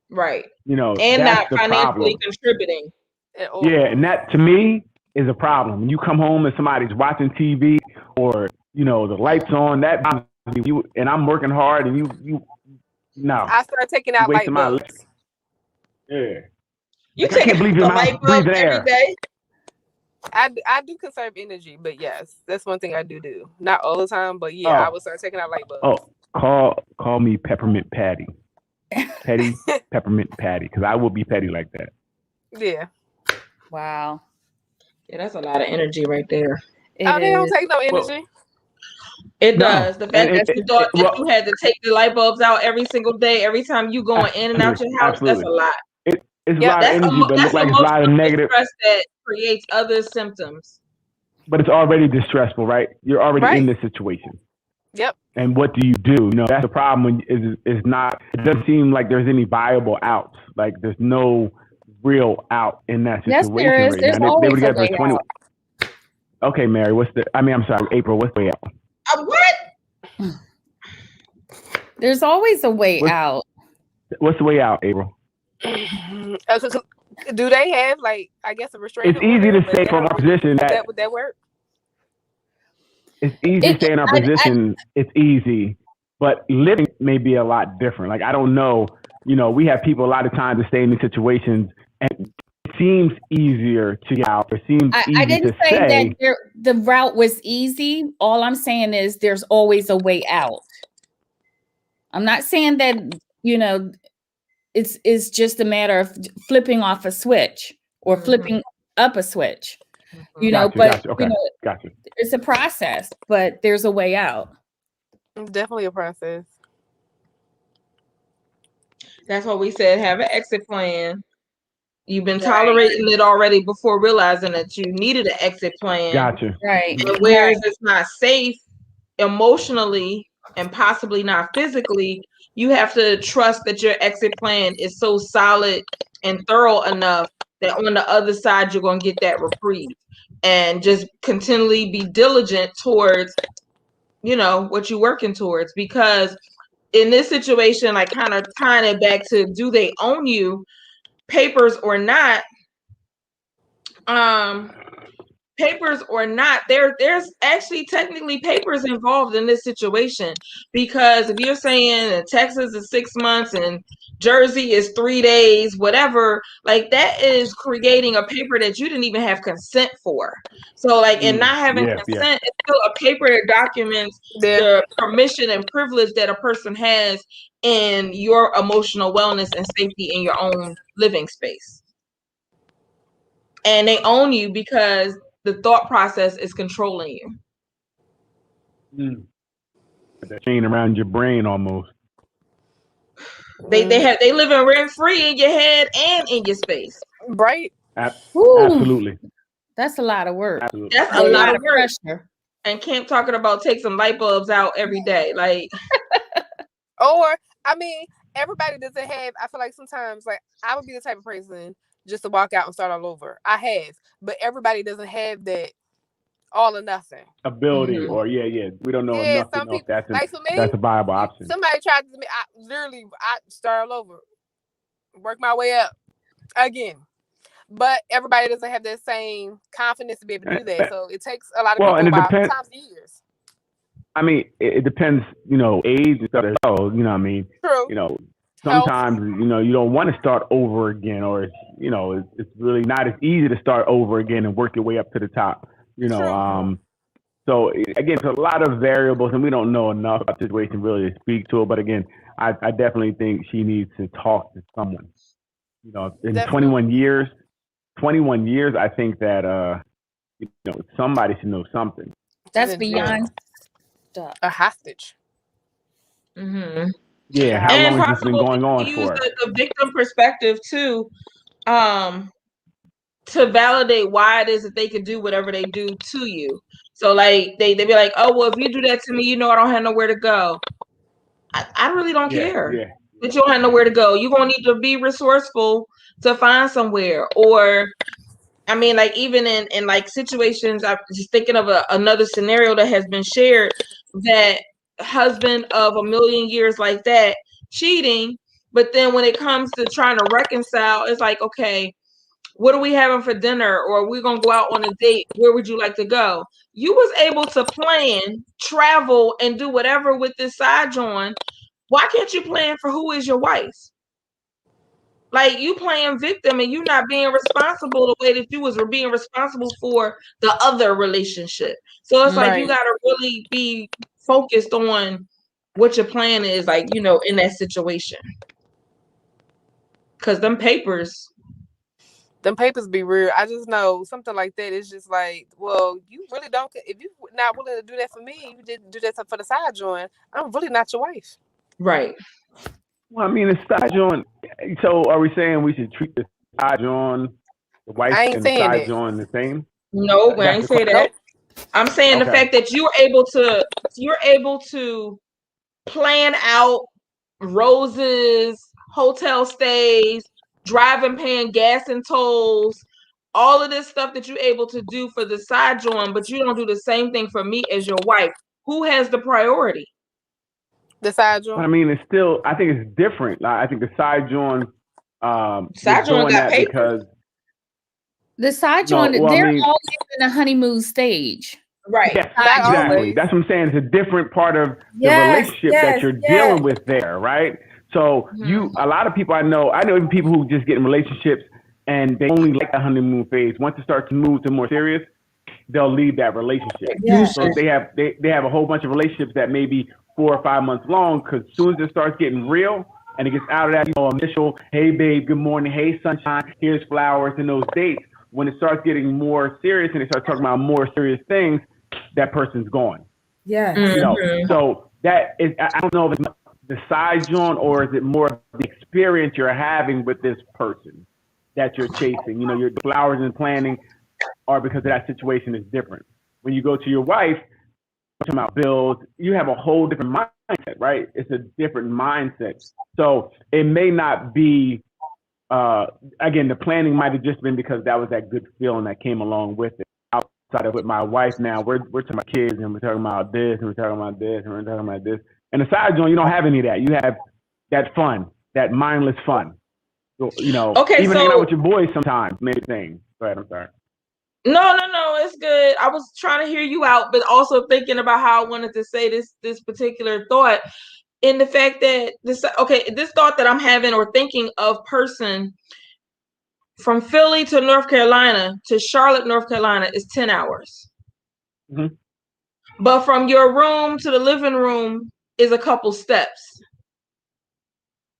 Right. You know, And that's not the financially problem. contributing. at all? Yeah, and that to me is a problem. When you come home and somebody's watching TV or the lights on, that bothers me. And I'm working hard, and you no, I started taking you out light wasting my bulbs. yeah. You Like I take can't believe you're the in my light house bulb breathing every air. day. I do conserve energy, but yes, that's one thing I do. Not all the time, but yeah, I would start taking out light bulbs. Call me Peppermint Patty, petty Peppermint Patty, because I will be petty like that. Yeah. wow. Yeah, that's a lot of energy right there. They don't take no energy. Well, It no, does. The fact that you thought that you had to take the light bulbs out every single day, every time you going in and out your house, absolutely. that's a lot. It's a lot of energy, but it looks like it's a lot of negative. Stress that creates other symptoms. But it's already distressful, right? You're already in this situation. Yep. And what do you do? That's the problem. When is not. It doesn't seem like there's any viable outs. Like there's no real out in that situation. Yes, there is. Right There's now. always They were a together way for 20. out. Okay, Mary. I'm sorry, April. What's the way out? What? There's always a way out. What's the way out, April? Do they have I guess a restraining It's easy order, to say from our position that would that work? It's easy to say in our position. It's easy, but living may be a lot different. Like I don't know. We have people a lot of times to stay in these situations, and it seems easier to get out. It seems easy I didn't to say that the route was easy. All I'm saying is there's always a way out. I'm not saying that it's just a matter of flipping off a switch or flipping up a switch. Gotcha. It's a process, but there's a way out. It's definitely a process. That's what we said. Have an exit plan. You've been tolerating it already before realizing that you needed an exit plan. Gotcha. Right. And whereas it's not safe emotionally and possibly not physically, you have to trust that your exit plan is so solid and thorough enough that on the other side you're going to get that reprieve, and just continually be diligent towards, you know, what you're working towards. Because in this situation, like kind of tying it back to, do they own you, papers or not, papers or not, there's actually technically papers involved in this situation. Because if you're saying that Texas is 6 months and Jersey is 3 days, whatever, like that is creating a paper that you didn't even have consent for. So like, and not having consent is still a paper that documents the permission and privilege that a person has in your emotional wellness and safety in your own living space. And they own you because the thought process is controlling you. That chain around your brain almost. They living rent free in your head and in your space. Right. Absolutely. That's a lot of work. Absolutely. That's a lot of work. Pressure. And Camp talking about take some light bulbs out every day, like. Or I mean, everybody doesn't have. I feel like sometimes, like I would be the type of person just to walk out and start all over. I have, but everybody doesn't have that all or nothing ability. Or we don't know enough to know if that's a viable option. Somebody tried to me, I start all over, work my way up again. But everybody doesn't have that same confidence to be able to do that. So it takes a lot of people about sometimes years. I mean, it depends, you know, age and stuff as well, you know what I mean? True. You know, sometimes, you know, you don't want to start over again, or it's, you know, it's really not as easy to start over again and work your way up to the top, you know. So again, it's a lot of variables, and we don't know enough about the situation really to speak to it. But again, I definitely think she needs to talk to someone. You know, in 21 years, I think that you know, somebody should know something. That's beyond a hostage. Yeah, how long has this been going on for? Use the victim perspective too, to validate why it is that they could do whatever they do to you. So like they be like, oh well, if you do that to me, you know I don't have nowhere to go. I really don't care. But you don't have nowhere to go. You're gonna need to be resourceful to find somewhere. Or I mean, like even in like situations, I'm just thinking of another scenario that has been shared, that husband of a million years like that cheating, but then when it comes to trying to reconcile, it's like, okay, what are we having for dinner? Or we're gonna go out on a date. Where would you like to go? You was able to plan, travel, and do whatever with this side joint. Why can't you plan for who is your wife? Like you playing victim and you not being responsible the way that you was being responsible for the other relationship. So it's like you gotta really be focused on what your plan is, like, you know, in that situation. Cause them papers be real. I just know something like that is just like, well, you really don't. If you're not willing to do that for me, you didn't do that for the side joint. I'm really not your wife. Right. Well, I mean, the side joint. So, are we saying we should treat the side joint, the wife and the side joint the same? No, I ain't say that. I'm saying the fact that you're able to plan out roses, hotel stays, driving, paying gas and tolls, all of this stuff that you're able to do for the side joint, but you don't do the same thing for me as your wife. Who has the priority? The side joint. I mean, it's still. I think it's different. I think the side joint. Side joint got paper. Because the side joint, they're always in a honeymoon stage. Right. Yes, exactly. That's what I'm saying. It's a different part of the relationship that you're dealing with there, right? So a lot of people I know even people who just get in relationships and they only like the honeymoon phase. Once it starts to move to more serious, they'll leave that relationship. So they have a whole bunch of relationships that may be 4 or 5 months long, because as soon as it starts getting real and it gets out of that, you know, initial, hey babe, good morning, hey sunshine, here's flowers, and those dates, when it starts getting more serious and they start talking about more serious things, that person's gone. Yeah. You know, so that is, I don't know if it's the side joint or is it more of the experience you're having with this person that you're chasing. You know, your flowers and planning are because of that situation is different. When you go to your wife, talking about bills, you have a whole different mindset, right? It's a different mindset. So it may not be again, the planning might have just been because that was that good feeling that came along with it. Outside of with my wife now, we're talking about kids and we're talking about this and we're talking about this and we're talking about this. And the side joint, you don't have any of that. You have that fun, that mindless fun. So, Okay, even so hanging out with your boys sometimes, maybe things. Go ahead, I'm sorry. no, it's good. I was trying to hear you out, but also thinking about how I wanted to say this particular thought in the fact that this thought that I'm having or thinking of person from Philly to North Carolina to Charlotte, North Carolina is 10 hours. Mm-hmm. But from your room to the living room is a couple steps.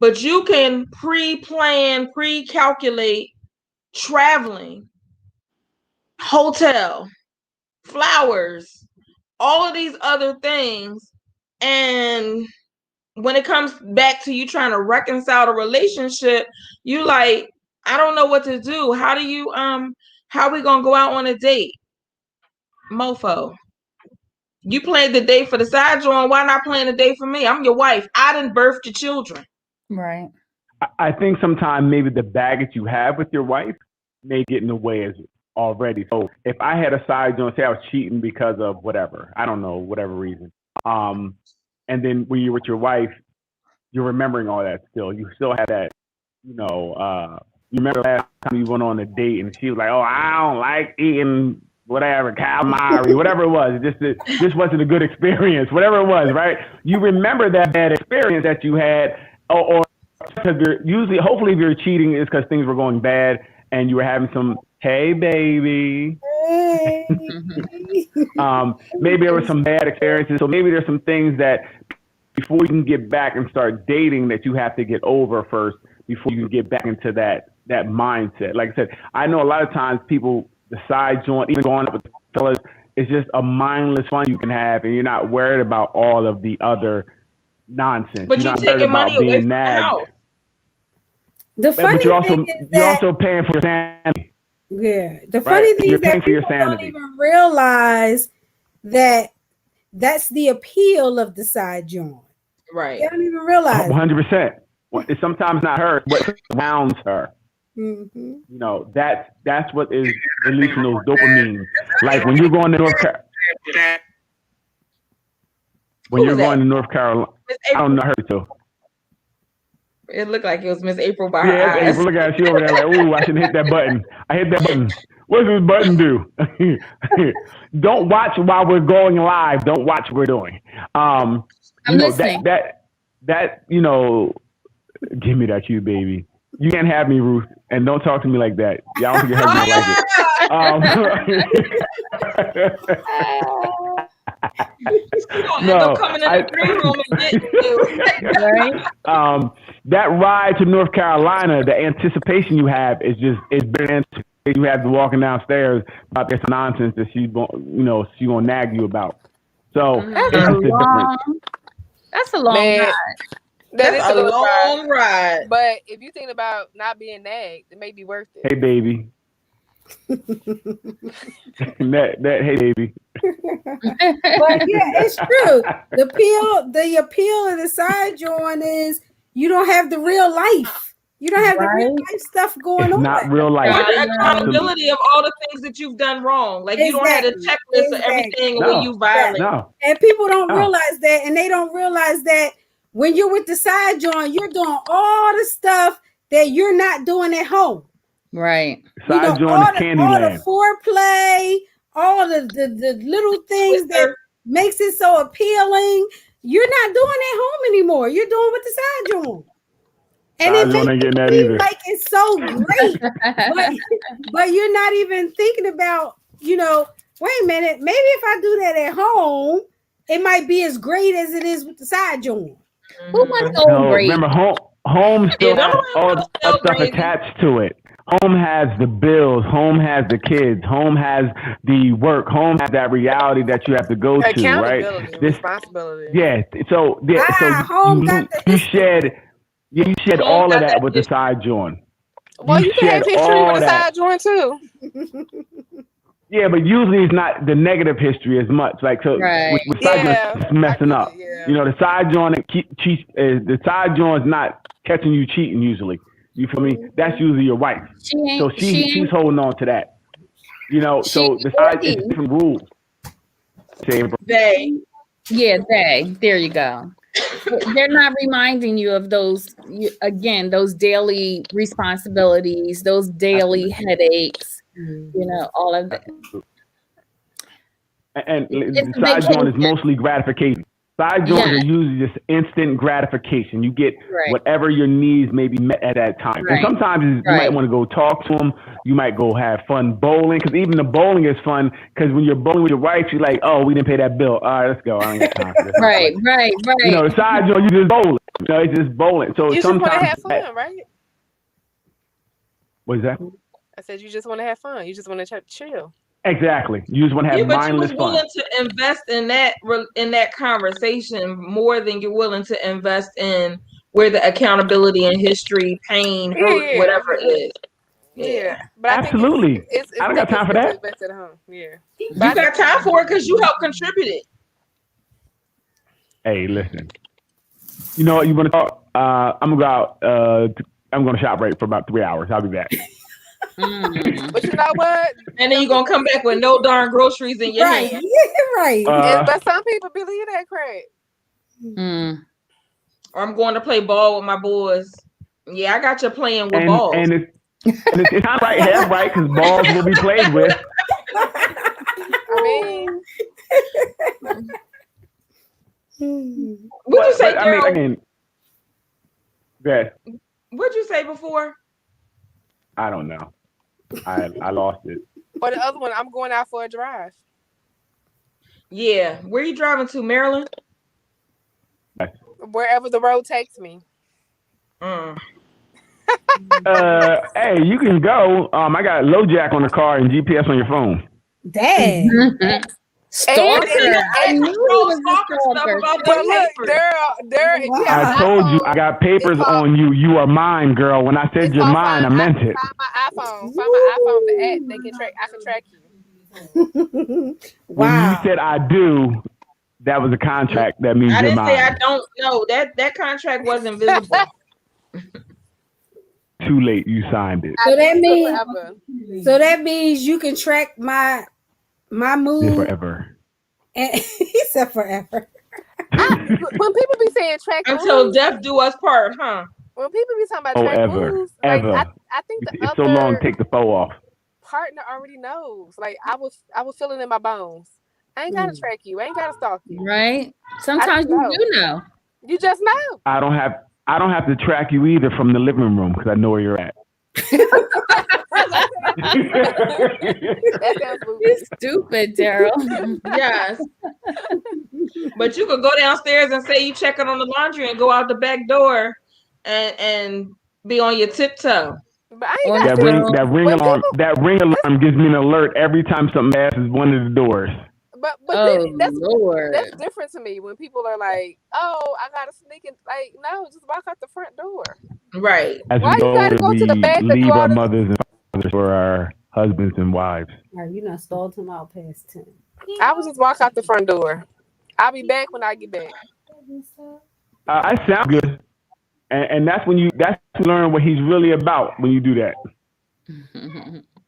But you can pre-plan, pre-calculate traveling, hotel, flowers, all of these other things. And when it comes back to you trying to reconcile the relationship, you like, I don't know what to do. How do you how we gonna go out on a date? Mofo. You planned the date for the side joint. Why not plan the date for me? I'm your wife. I done birthed your children. Right. I think sometimes maybe the baggage you have with your wife may get in the way as already. So if I had a side joint, say I was cheating because of whatever, I don't know, whatever reason. And then when you're with your wife, you're remembering all that still. You still have that, you remember last time you went on a date and she was like, oh, I don't like eating whatever, calamari, whatever it was. This wasn't a good experience, whatever it was, right? You remember that bad experience that you had, or because hopefully if you're cheating, it's because things were going bad and you were having some, hey, baby. Hey. Maybe there were some bad experiences. So maybe there's some things that before you can get back and start dating that you have to get over first before you can get back into that mindset. Like I said, I know a lot of times people, the side joint, even going up with fellas, it's just a mindless fun you can have, and you're not worried about all of the other nonsense. But you're not taking worried money about away being from the nagged. house. The funny But you're thing is you're that, also paying for your sanity. yeah, the funny thing You're is that paying for your people don't sanity. even realize that that's the appeal of the side joint. Right. They don't even realize. 100%. It's sometimes not her, what surrounds her. Mm-hmm. That's what is releasing those dopamine. Like when you're going to North Carolina. When you're going to North Carolina, I don't know her too. It looked like it was Miss April by her Yeah, eyes. April, look at her. She over there like, ooh, I shouldn't hit that button. I hit that button. What does this button do? Don't watch while we're going live. Don't watch what we're doing. I'm listening. That give me that cue, baby. You can't have me, Ruth, and don't talk to me like that. Yeah, I don't think your husband like it. No, coming in the green room and getting you. Right? That ride to North Carolina, the anticipation you have is better anticipation you have to walking downstairs about this nonsense that she gonna nag you about. So that's a long ride. That's a long ride. But if you think about not being nagged, it may be worth it. Hey, baby. Hey, baby. But yeah, it's true. The appeal of the side joint is you don't have the real life. You don't have the real life stuff going on. Not real life. The accountability of all the things that you've done wrong. Like you don't have a checklist of everything when you violate. No. And people don't realize that, and they don't realize that when you're with the side joint, you're doing all the stuff that you're not doing at home. Right. Side joint is Candyland. All the foreplay, all the little things that makes it so appealing. You're not doing at home anymore. You're doing with the side joint. And it makes it seem like it's so great. but you're not even thinking about, wait a minute, maybe if I do that at home, it might be as great as it is with the side joint. Who wants so great? Remember, home still has all that stuff attached to it. Home has the bills. Home has the kids. Home has the work. Home has that reality that you have to go to, right? Responsibility. Yeah. So you shed all of that with the side joint. Well, you can have history with the side joint too. Yeah, but usually it's not the negative history as much. Like with side joint, it's messing up. Yeah. The side joint the side joint is not catching you cheating usually. You feel me? That's usually your wife. So she's holding on to that. You know, so besides it's different rules. They. Yeah, they. There you go. They're not reminding you of those those daily responsibilities, those daily headaches, all of that. And the side joint is mostly gratification. Side joints are usually just instant gratification. You get whatever your needs may be met at that time. And sometimes you might want to go talk to them. You might go have fun bowling, because even the bowling is fun, because when you're bowling with your wife, you're like, oh, we didn't pay that bill. All right, let's go. I ain't got time for this. Right. You know, the side joint, you just bowling. You know, it's just bowling. So you sometimes just want to have fun, right? What is that? I said you just want to have fun. You just want to chill. Exactly. You just want to have mindless fun. But you was willing to invest in that conversation more than you're willing to invest in where the accountability and history, pain, hurt, whatever it is. Yeah. But absolutely. I don't got time for that. At home. Yeah. You got time for it because you helped contribute it. Hey, listen. You know what? You want to talk? I'm going to go out. I'm going to shop right for about 3 hours. I'll be back. But you know what? And then you're going to come back with no darn groceries in your hand. Yeah, right. But some people believe that crap. Or I'm going to play ball with my boys. Yeah, I got you playing with balls. And it's not right, half right, because balls will be played with. I mean... What'd you say, Gerald? I mean, good. What'd you say before? I don't know. I lost it. Or the other one, I'm going out for a drive. Yeah. Where are you driving to, Maryland? Wherever the road takes me. Hey, you can go. I got low jack on the car and GPS on your phone. Dang. Stalker. I knew he was a stalker. I told you I got papers on you. You are mine, girl. When I said you're mine, I meant it. Find my iPhone. The app. I can track you. Wow. When you said I do, that was a contract. That means you're mine. I didn't say I don't know. That contract wasn't visible. Too late. You signed it. So that means you can track my mood forever. And he said forever. When people be saying track until moves, death do us part, huh? When people be talking about track moves, like, I think it's so long. Take the foe off. Partner already knows. Like I was feeling in my bones. I ain't gotta track you. I ain't gotta stalk you. Right. Sometimes you do know. You just know. I don't have to track you either from the living room because I know where you're at. That sounds stupid, Daryl. Yes. But you could go downstairs and say you checking on the laundry and go out the back door and be on your tiptoe. But that ring alarm gives me an alert every time something passes one of the doors. But that's different to me when people are like, "Oh, I gotta sneak in." Like, no, just walk out the front door. Right. As why you gotta go to the back? Leave our mothers and fathers for our husbands and wives. You done stalled him out past 10. I would just walk out the front door. I'll be back when I get back. I sound good, and that's when you learn what he's really about when you do that.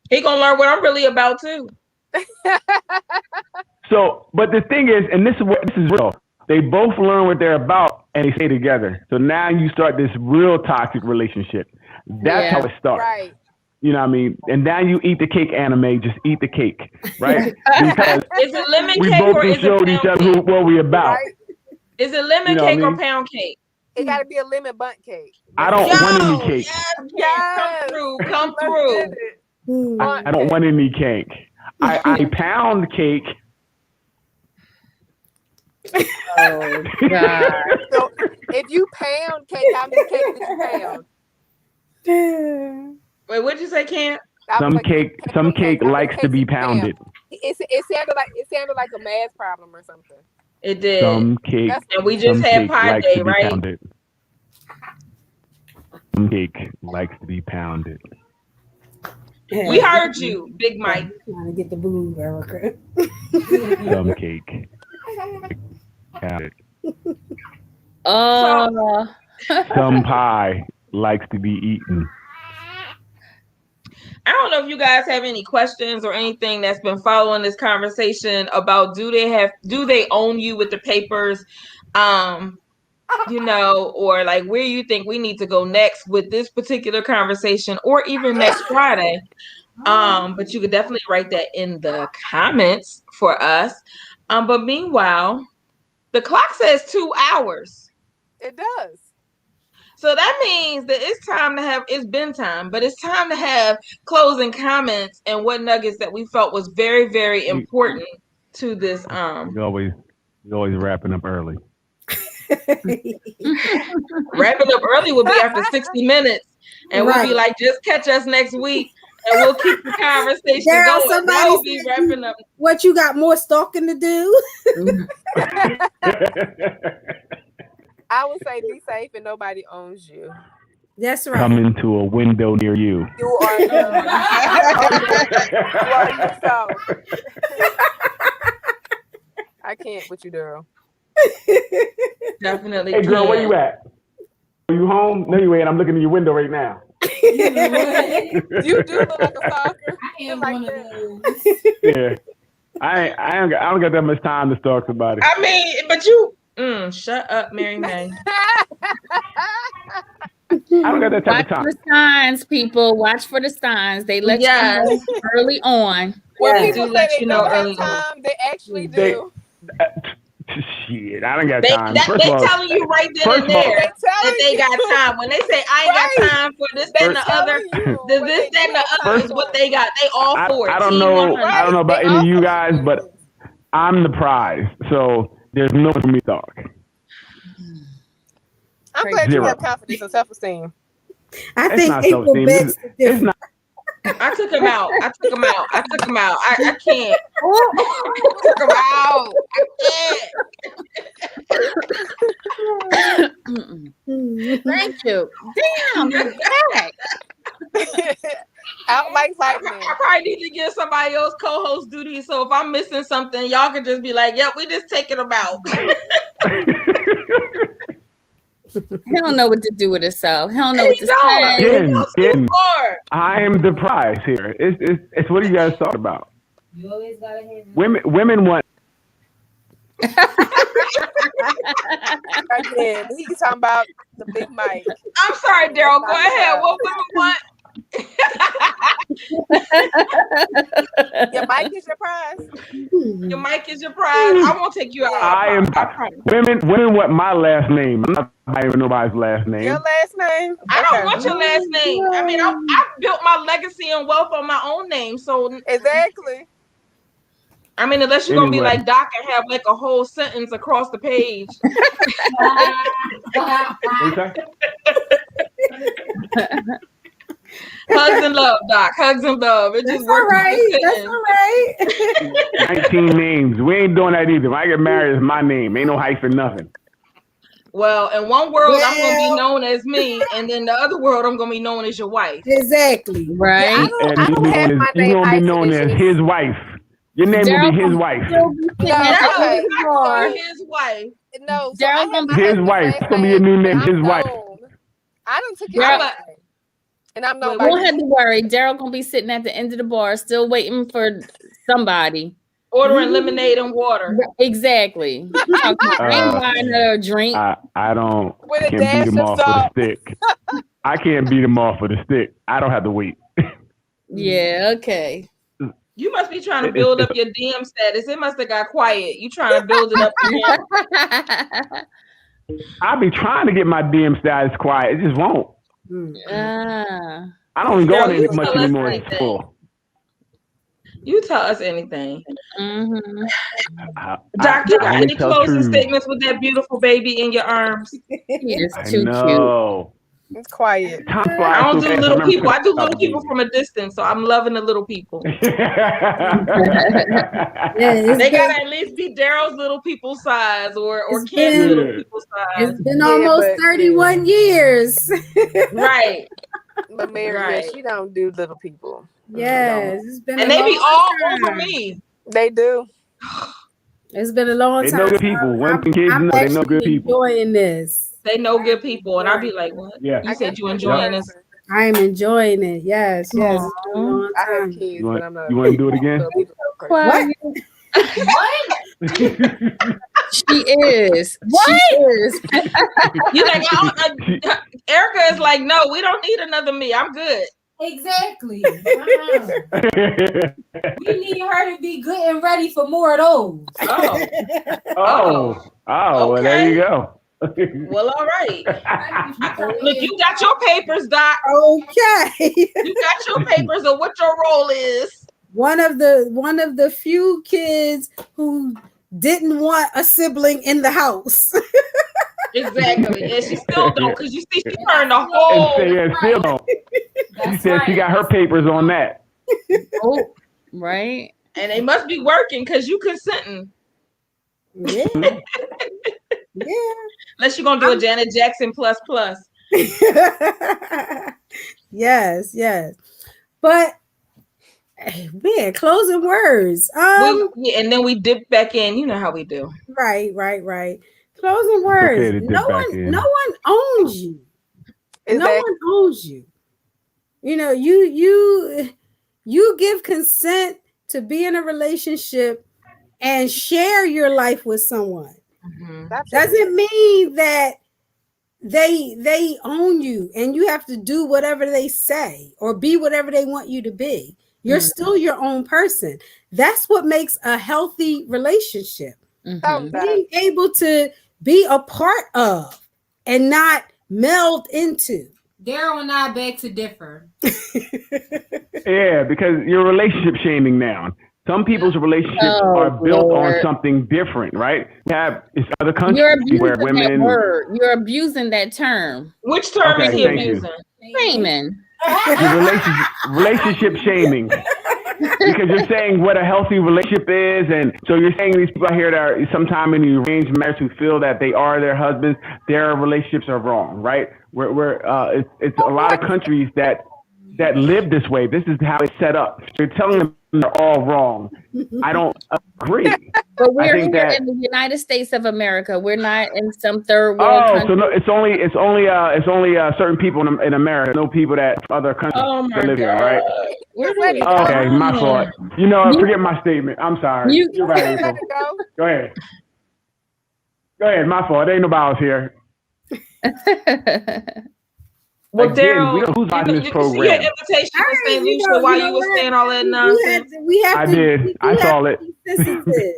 He gonna learn what I'm really about too. So, but the thing is, and this is real. They both learn what they're about and they stay together. So now you start this real toxic relationship. That's how it starts. Right. You know what I mean? And now you eat the cake, anime. Just eat the cake, right? Because is it lemon we cake both or is it showed each other what we about. Right. Is it lemon cake or pound cake? It got to be a lemon bundt cake. I don't want any cake. Yes. Come through. I don't want any cake. I pound cake. Oh God! So if you pound cake, how many cakes did you pound? Wait, what'd you say, Cam? Some cake likes to be pounded. It sounded like a math problem or something. It did. Some cake, and we just had pie day, right? Pounded. Some cake likes to be pounded. We heard you, Big Mike. Trying to get the boo, Erica. Some cake. Pounded. Oh. Some pie likes to be eaten. I don't know if you guys have any questions or anything that's been following this conversation about do they own you with the papers, or like where you think we need to go next with this particular conversation, or even next Friday. But you could definitely write that in the comments for us. But meanwhile, the clock says 2 hours. It does. So that means that it's been time, but it's time to have closing comments and what nuggets that we felt was very, very important to this. You're always wrapping up early. Wrapping up early will be after 60 minutes. And we'll be like, just catch us next week. And we'll keep the conversation going. Somebody be wrapping up. What, you got more stalking to do? I would say be safe and nobody owns you. That's right. Come into a window near you. You are yourself. I can't with you, Daryl. Definitely. Hey, girl, where you at? Are you home? No, you ain't. I'm looking in your window right now. You do look like a stalker. I am like one of those. Yeah. I don't got that much time to stalk somebody. I mean, but you shut up, Mary May. I don't got that type of time. Watch for the signs, people. Watch for the signs. They let you know early on. When people say they don't have time, they actually do. Shit, I don't got time. They telling you right then and there that they got time. When they say I ain't got time for this, that, and the other, this, that, and the other is what they got. They all for it. I don't know about any of you guys, but I'm the prize, so there's no for me to talk. I'm glad you have confidence and self-esteem. I think April begs to differ. I took him out. I can't. I took him out. I can't. Thank you. Damn, you're back. Out like lightning. I probably need to give somebody else co-host duty. So if I'm missing something, y'all can just be like, "Yep, we just taking him out." He don't know what to do with himself. He don't know what to say. Again, I am the prize here. It's what are you guys talking about? You always gotta have women want. Again, he's talking about the big mic. I'm sorry, Daryl. Go ahead. What women want? Your mic is your prize. Your mic is your prize. I won't take you out. Women want my last name. I'm not buying nobody's last name. Your last name? I don't want your last name. I mean, I built my legacy and wealth on my own name. So exactly. I mean, unless you're gonna be like Doc and have like a whole sentence across the page. Hugs and love, Doc. Hugs and love. It just works. That's all right. 19 names. We ain't doing that either. When I get married, it's my name. Ain't no hyphen, nothing. Well, in one world, I'm going to be known as me, and then the other world, I'm going to be known as your wife. Exactly. Right. Yeah, and you're going to be known as his wife. Your name will be his wife. His wife. No, his wife. It's going to be a new name. His wife. I done took your name. And I'm nobody. Won't have to worry. Daryl gonna be sitting at the end of the bar, still waiting for somebody. Ordering lemonade and water. Exactly. I ain't buying her a drink. I can't beat him off for the stick. I can't beat him off for the stick. I don't have to wait. Yeah. Okay. You must be trying to build up your DM status. It must have got quiet. You trying to build it up again. I be trying to get my DM status quiet. It just won't. I don't go on it much anymore. It's full. You tell us anything. Mm-hmm. Doc, you got any closing statements with that beautiful baby in your arms? It's too cute. It's quiet. I don't do little people. I do little people from a distance, so I'm loving the little people. They gotta at least be Daryl's little people size or Ken's little people size. It's been almost 31 years. Right. But Mary, she don't do little people. Yes, it's been. And they be all over me. They do. It's been a long time. They know good people. One thing kids know, they know good people. Enjoying this. They know good people, and I'll be like, "What? Yeah. You said you enjoying this?" I am enjoying it. Yes, yes. It's been a Aw. long I have time. kids, You but want I'm not. you want to do it again? Quiet. What? She is. What? She is. You like, Erica is like, no, we don't need another me. I'm good. Exactly. We need her to be good and ready for more of those. Oh, Oh, well, there you okay. go. Well, all right. Look, You you got your papers, Doc. Okay. You got your papers of what your role is. One of the few kids who didn't want a sibling in the house. Exactly. And she still don't, because you see, she turned the And whole. say, yeah, still don't. She That's said she right. got her papers on that. Oh, right. And they must be working because you consenting. Yeah. Yeah. Unless you're going to do a Janet Jackson plus. Yes, yes. But man, closing words. And then we dip back in. You know how we do. Right. Closing words. okay to dip back in. No one owns you. No Exactly. one owns you. You know, you give consent to be in a relationship and share your life with someone. Mhm. Doesn't mean that they own you and you have to do whatever they say or be whatever they want you to be. You're still your own person. That's what makes a healthy relationship. Mhm. Being able to be a part of and not meld into. Daryl and I beg to differ. Yeah, because you're relationship shaming now. Some people's relationships Oh, are built Lord. on something different, right? We have it's other You're countries where abusing that women. word. You're abusing that term. Which term is Okay, he thank you. abusing? Raymond. The relationship shaming. Because you're saying what a healthy relationship is, and so you're saying these people out here that are sometime in the arranged marriage who feel that they are their husbands, their relationships are wrong, right? It's a lot of countries that live this way. This is how it's set up. You're telling them they're all wrong. I don't agree. But we're think here that- in the United States of America. We're not in some third world Oh, country. so no, it's only certain people in America, no people that other countries Oh that my live here, God. right? Where do we Okay, go? my fault. You know, what, forget my statement. I'm sorry. You- You're right, April. Let it go. Go ahead. Go ahead. My fault. There ain't nobody else here. Well, Again, Daryl, we don't who's watching this you see your program. invitation to All St. right, Lucia while you were saying all that nonsense. We have I to, did. we I have saw to it. be sensitive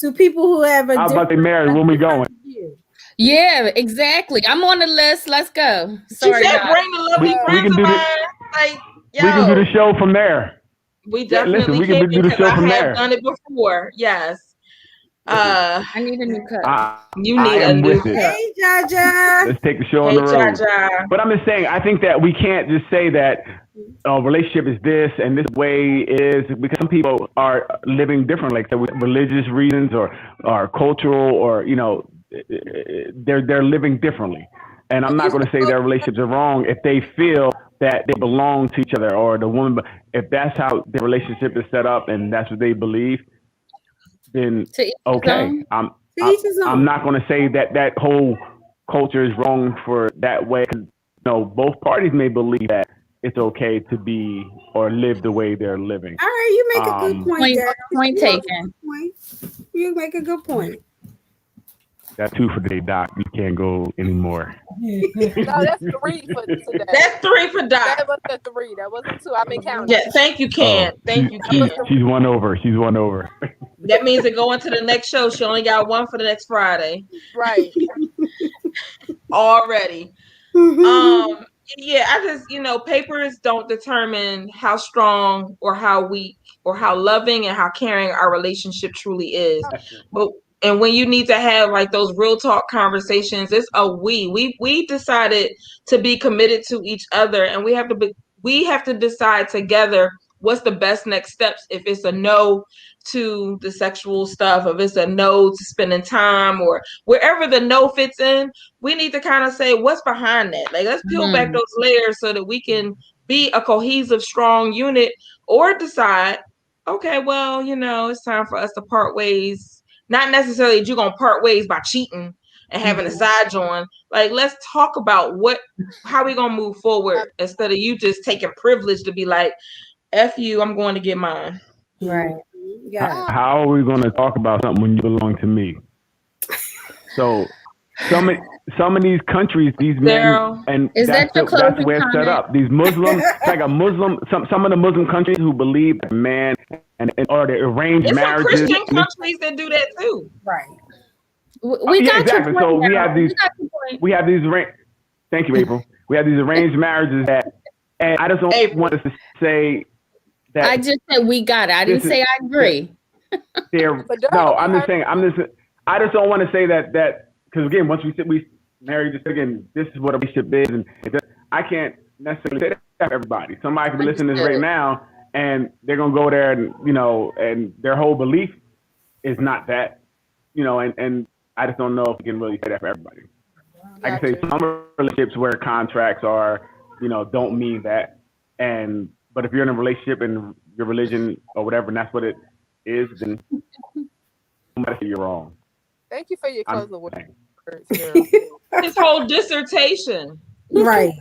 to people who have a I was about to different, marry. When we going? view. Yeah, exactly. I'm on the list. Let's go. She Sorry, said, guys. bring the lovely We friends can of do mine. the- Like, yo, We can do the show from there. we Yeah, listen, definitely we can can do the because show I from have there. done it before. Yes. I need a new cut. You I need a am new with it. cut. Hey, Jaja. Let's take the show on Hey, the road. Jaja. But I'm just saying, I think that we can't just say that relationship is this and this way is because some people are living differently, like with religious reasons or cultural or they're living differently. And I'm not going to say their relationships are wrong if they feel that they belong to each other or the woman. If that's how their relationship is set up and that's what they believe, then To each his okay. own. To each his own. I'm not going to say that whole culture is wrong for that way. 'Cause, both parties may believe that it's okay to be or live the way they're living. All right, you make a good point, Point- Daryl. point You make a taken. good point. You make a good point. That's 2 for today, Doc. You can't go anymore. No, that's 3 for today. That's 3 for That Doc. was the 3. That wasn't 2. I've been counting. Yeah, thank you, Ken. Thank you, Ken. She's won over. She's won over. That means that going to the next show, she only got 1 for the next Friday Right. already. Yeah, I just, papers don't determine how strong or how weak or how loving and how caring our relationship truly is. And when you need to have like those real talk conversations, it's a we decided to be committed to each other, and we have to decide together what's the best next steps. If it's a no to the sexual stuff, if it's a no to spending time, or wherever the no fits in, we need to kind of say what's behind that. Like, let's peel back those layers so that we can be a cohesive, strong unit, or decide, okay, well, it's time for us to part ways. Not necessarily that you're going to part ways by cheating, and having a side joint. Like, let's talk about how we gonna move forward instead of you just taking privilege to be like, F you, I'm going to get mine. Right. Yeah. How are we going to talk about something when you belong to me? So some of these countries, these men, and that's where it's set up. These Muslims, it's like a Muslim. Some of the Muslim countries who believe that man or the arranged marriages. There's some Christian countries that do that too. Right. We got exactly. So we have these. Thank you, April. We have these arranged marriages that, and I just don't want us to say that. I just said we got it. I didn't say I agree. No, I'm just saying. I just don't want to say that because again, once we marry, just again, this is what a relationship is, and I can't necessarily say that for everybody. Somebody could be listening to this right now, and they're gonna go there, and and their whole belief is not that, and I just don't know if we can really say that for everybody. I can say some relationships where contracts are, don't mean that, but if you're in a relationship and your religion or whatever, and that's what it is, then somebody say you're wrong. Thank you for your closing words. His whole dissertation. Right.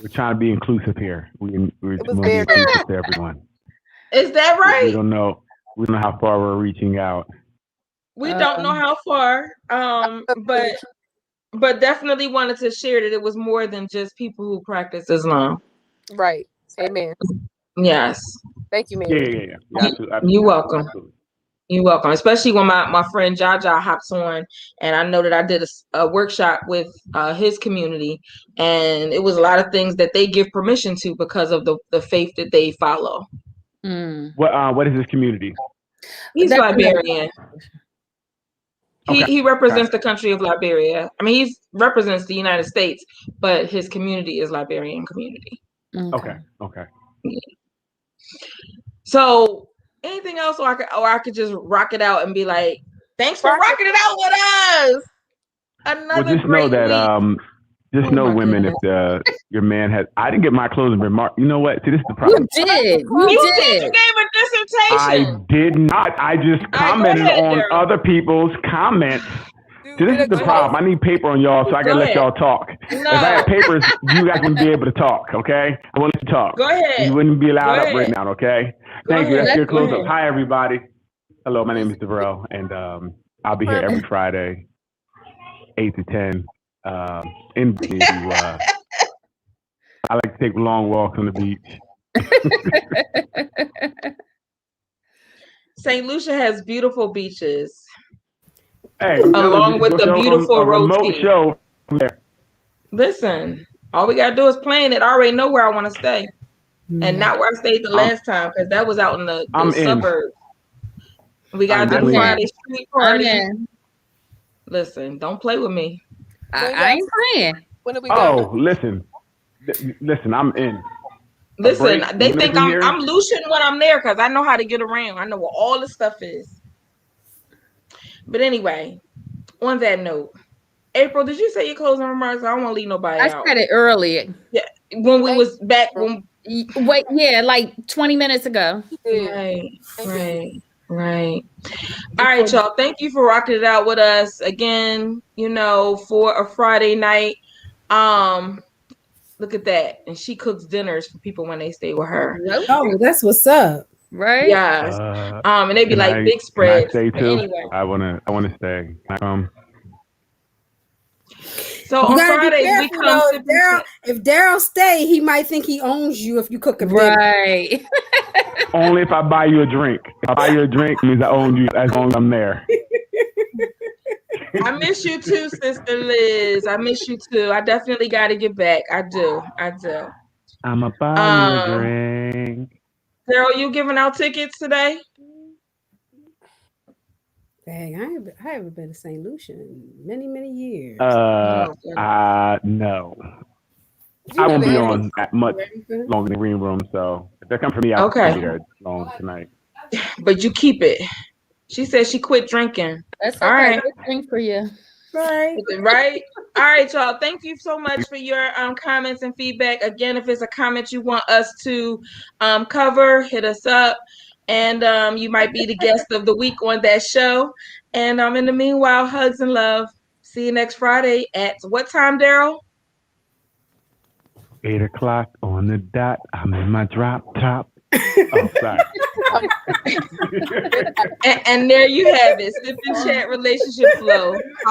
We're trying to be inclusive here. We're inclusive to everyone. Is that right? We don't know how far we're reaching out. We don't know how far, but definitely wanted to share that it was more than just people who practice Islam. Right. Amen. Yes. Thank you, man. Yeah. Absolutely. You're welcome. Absolutely. You're welcome. Especially when my friend Jaja hops on, and I know that I did a workshop with his community, and it was a lot of things that they give permission to because of the faith that they follow. What is his community? He's Liberian. He represents the country of Liberia. I mean, he represents the United States, but his community is Liberian community. Okay. So, anything else, or I could just rock it out and be like, "Thanks for rocking it out with us." Another just great know that week. Just know, women, if your man has, I didn't get my closing remark. You know what? See, this is the problem. You did. You did. You gave a dissertation. I did not. I just commented on other people's comments. See, this is the problem. I need paper on y'all, so I gotta let y'all talk. No. If I had papers, you guys wouldn't be able to talk. Okay, I want to talk. Go ahead. You wouldn't be allowed up right now. Okay. Thank you. That's your close up. Hi, everybody. Hello, my name is Deverell, and I'll be here every Friday, 8 to 10. I like to take long walks on the beach. St. Lucia has beautiful beaches. Hey, along with the beautiful remote show there. Listen, all we gotta do is plan it. I already know where I want to stay, and not where I stayed the last time, because that was out in the suburbs. We gotta do the Friday street party. Listen, don't play with me. I ain't playing. When are we going? Oh, listen, I'm in. Listen, they think I'm Lucian when I'm there because I know how to get around. I know where all the stuff is. But anyway, on that note, April, did you say your closing remarks? I don't want to leave nobody out. I said it early. Yeah, when we was back. Like 20 minutes ago. Right. All right, y'all. Thank you for rocking it out with us again. For a Friday night. Look at that, and she cooks dinners for people when they stay with her. Oh, that's what's up, right? Yes. And they be like big spreads. Can I stay too? Anyway. I wanna stay. So on Fridays we come. If Daryl stay, he might think he owns you if you cook a dinner. Right. Only if I buy you a drink. If I buy you a drink, means I own you as long as I'm there. I miss you too, Sister Liz. I miss you too. I definitely got to get back. I do. I'm a buy you a drink. Daryl, you giving out tickets today? Dang, I haven't been to St. Lucia in many, many years. No. I won't be on much longer than Green Room, so if they come for me, I'll be there long tonight. But you keep it. She said she quit drinking. That's okay. All right. Good thing for you. Right. All right, y'all. Thank you so much for your comments and feedback. Again, if it's a comment you want us to cover, hit us up. and you might be the guest of the week on that show. And in the meanwhile, hugs and love. See you next Friday at what time, Daryl? 8 o'clock on the dot. I'm in my drop top. Oh, sorry. And there you have it. Sip and Chat Relationship Flow.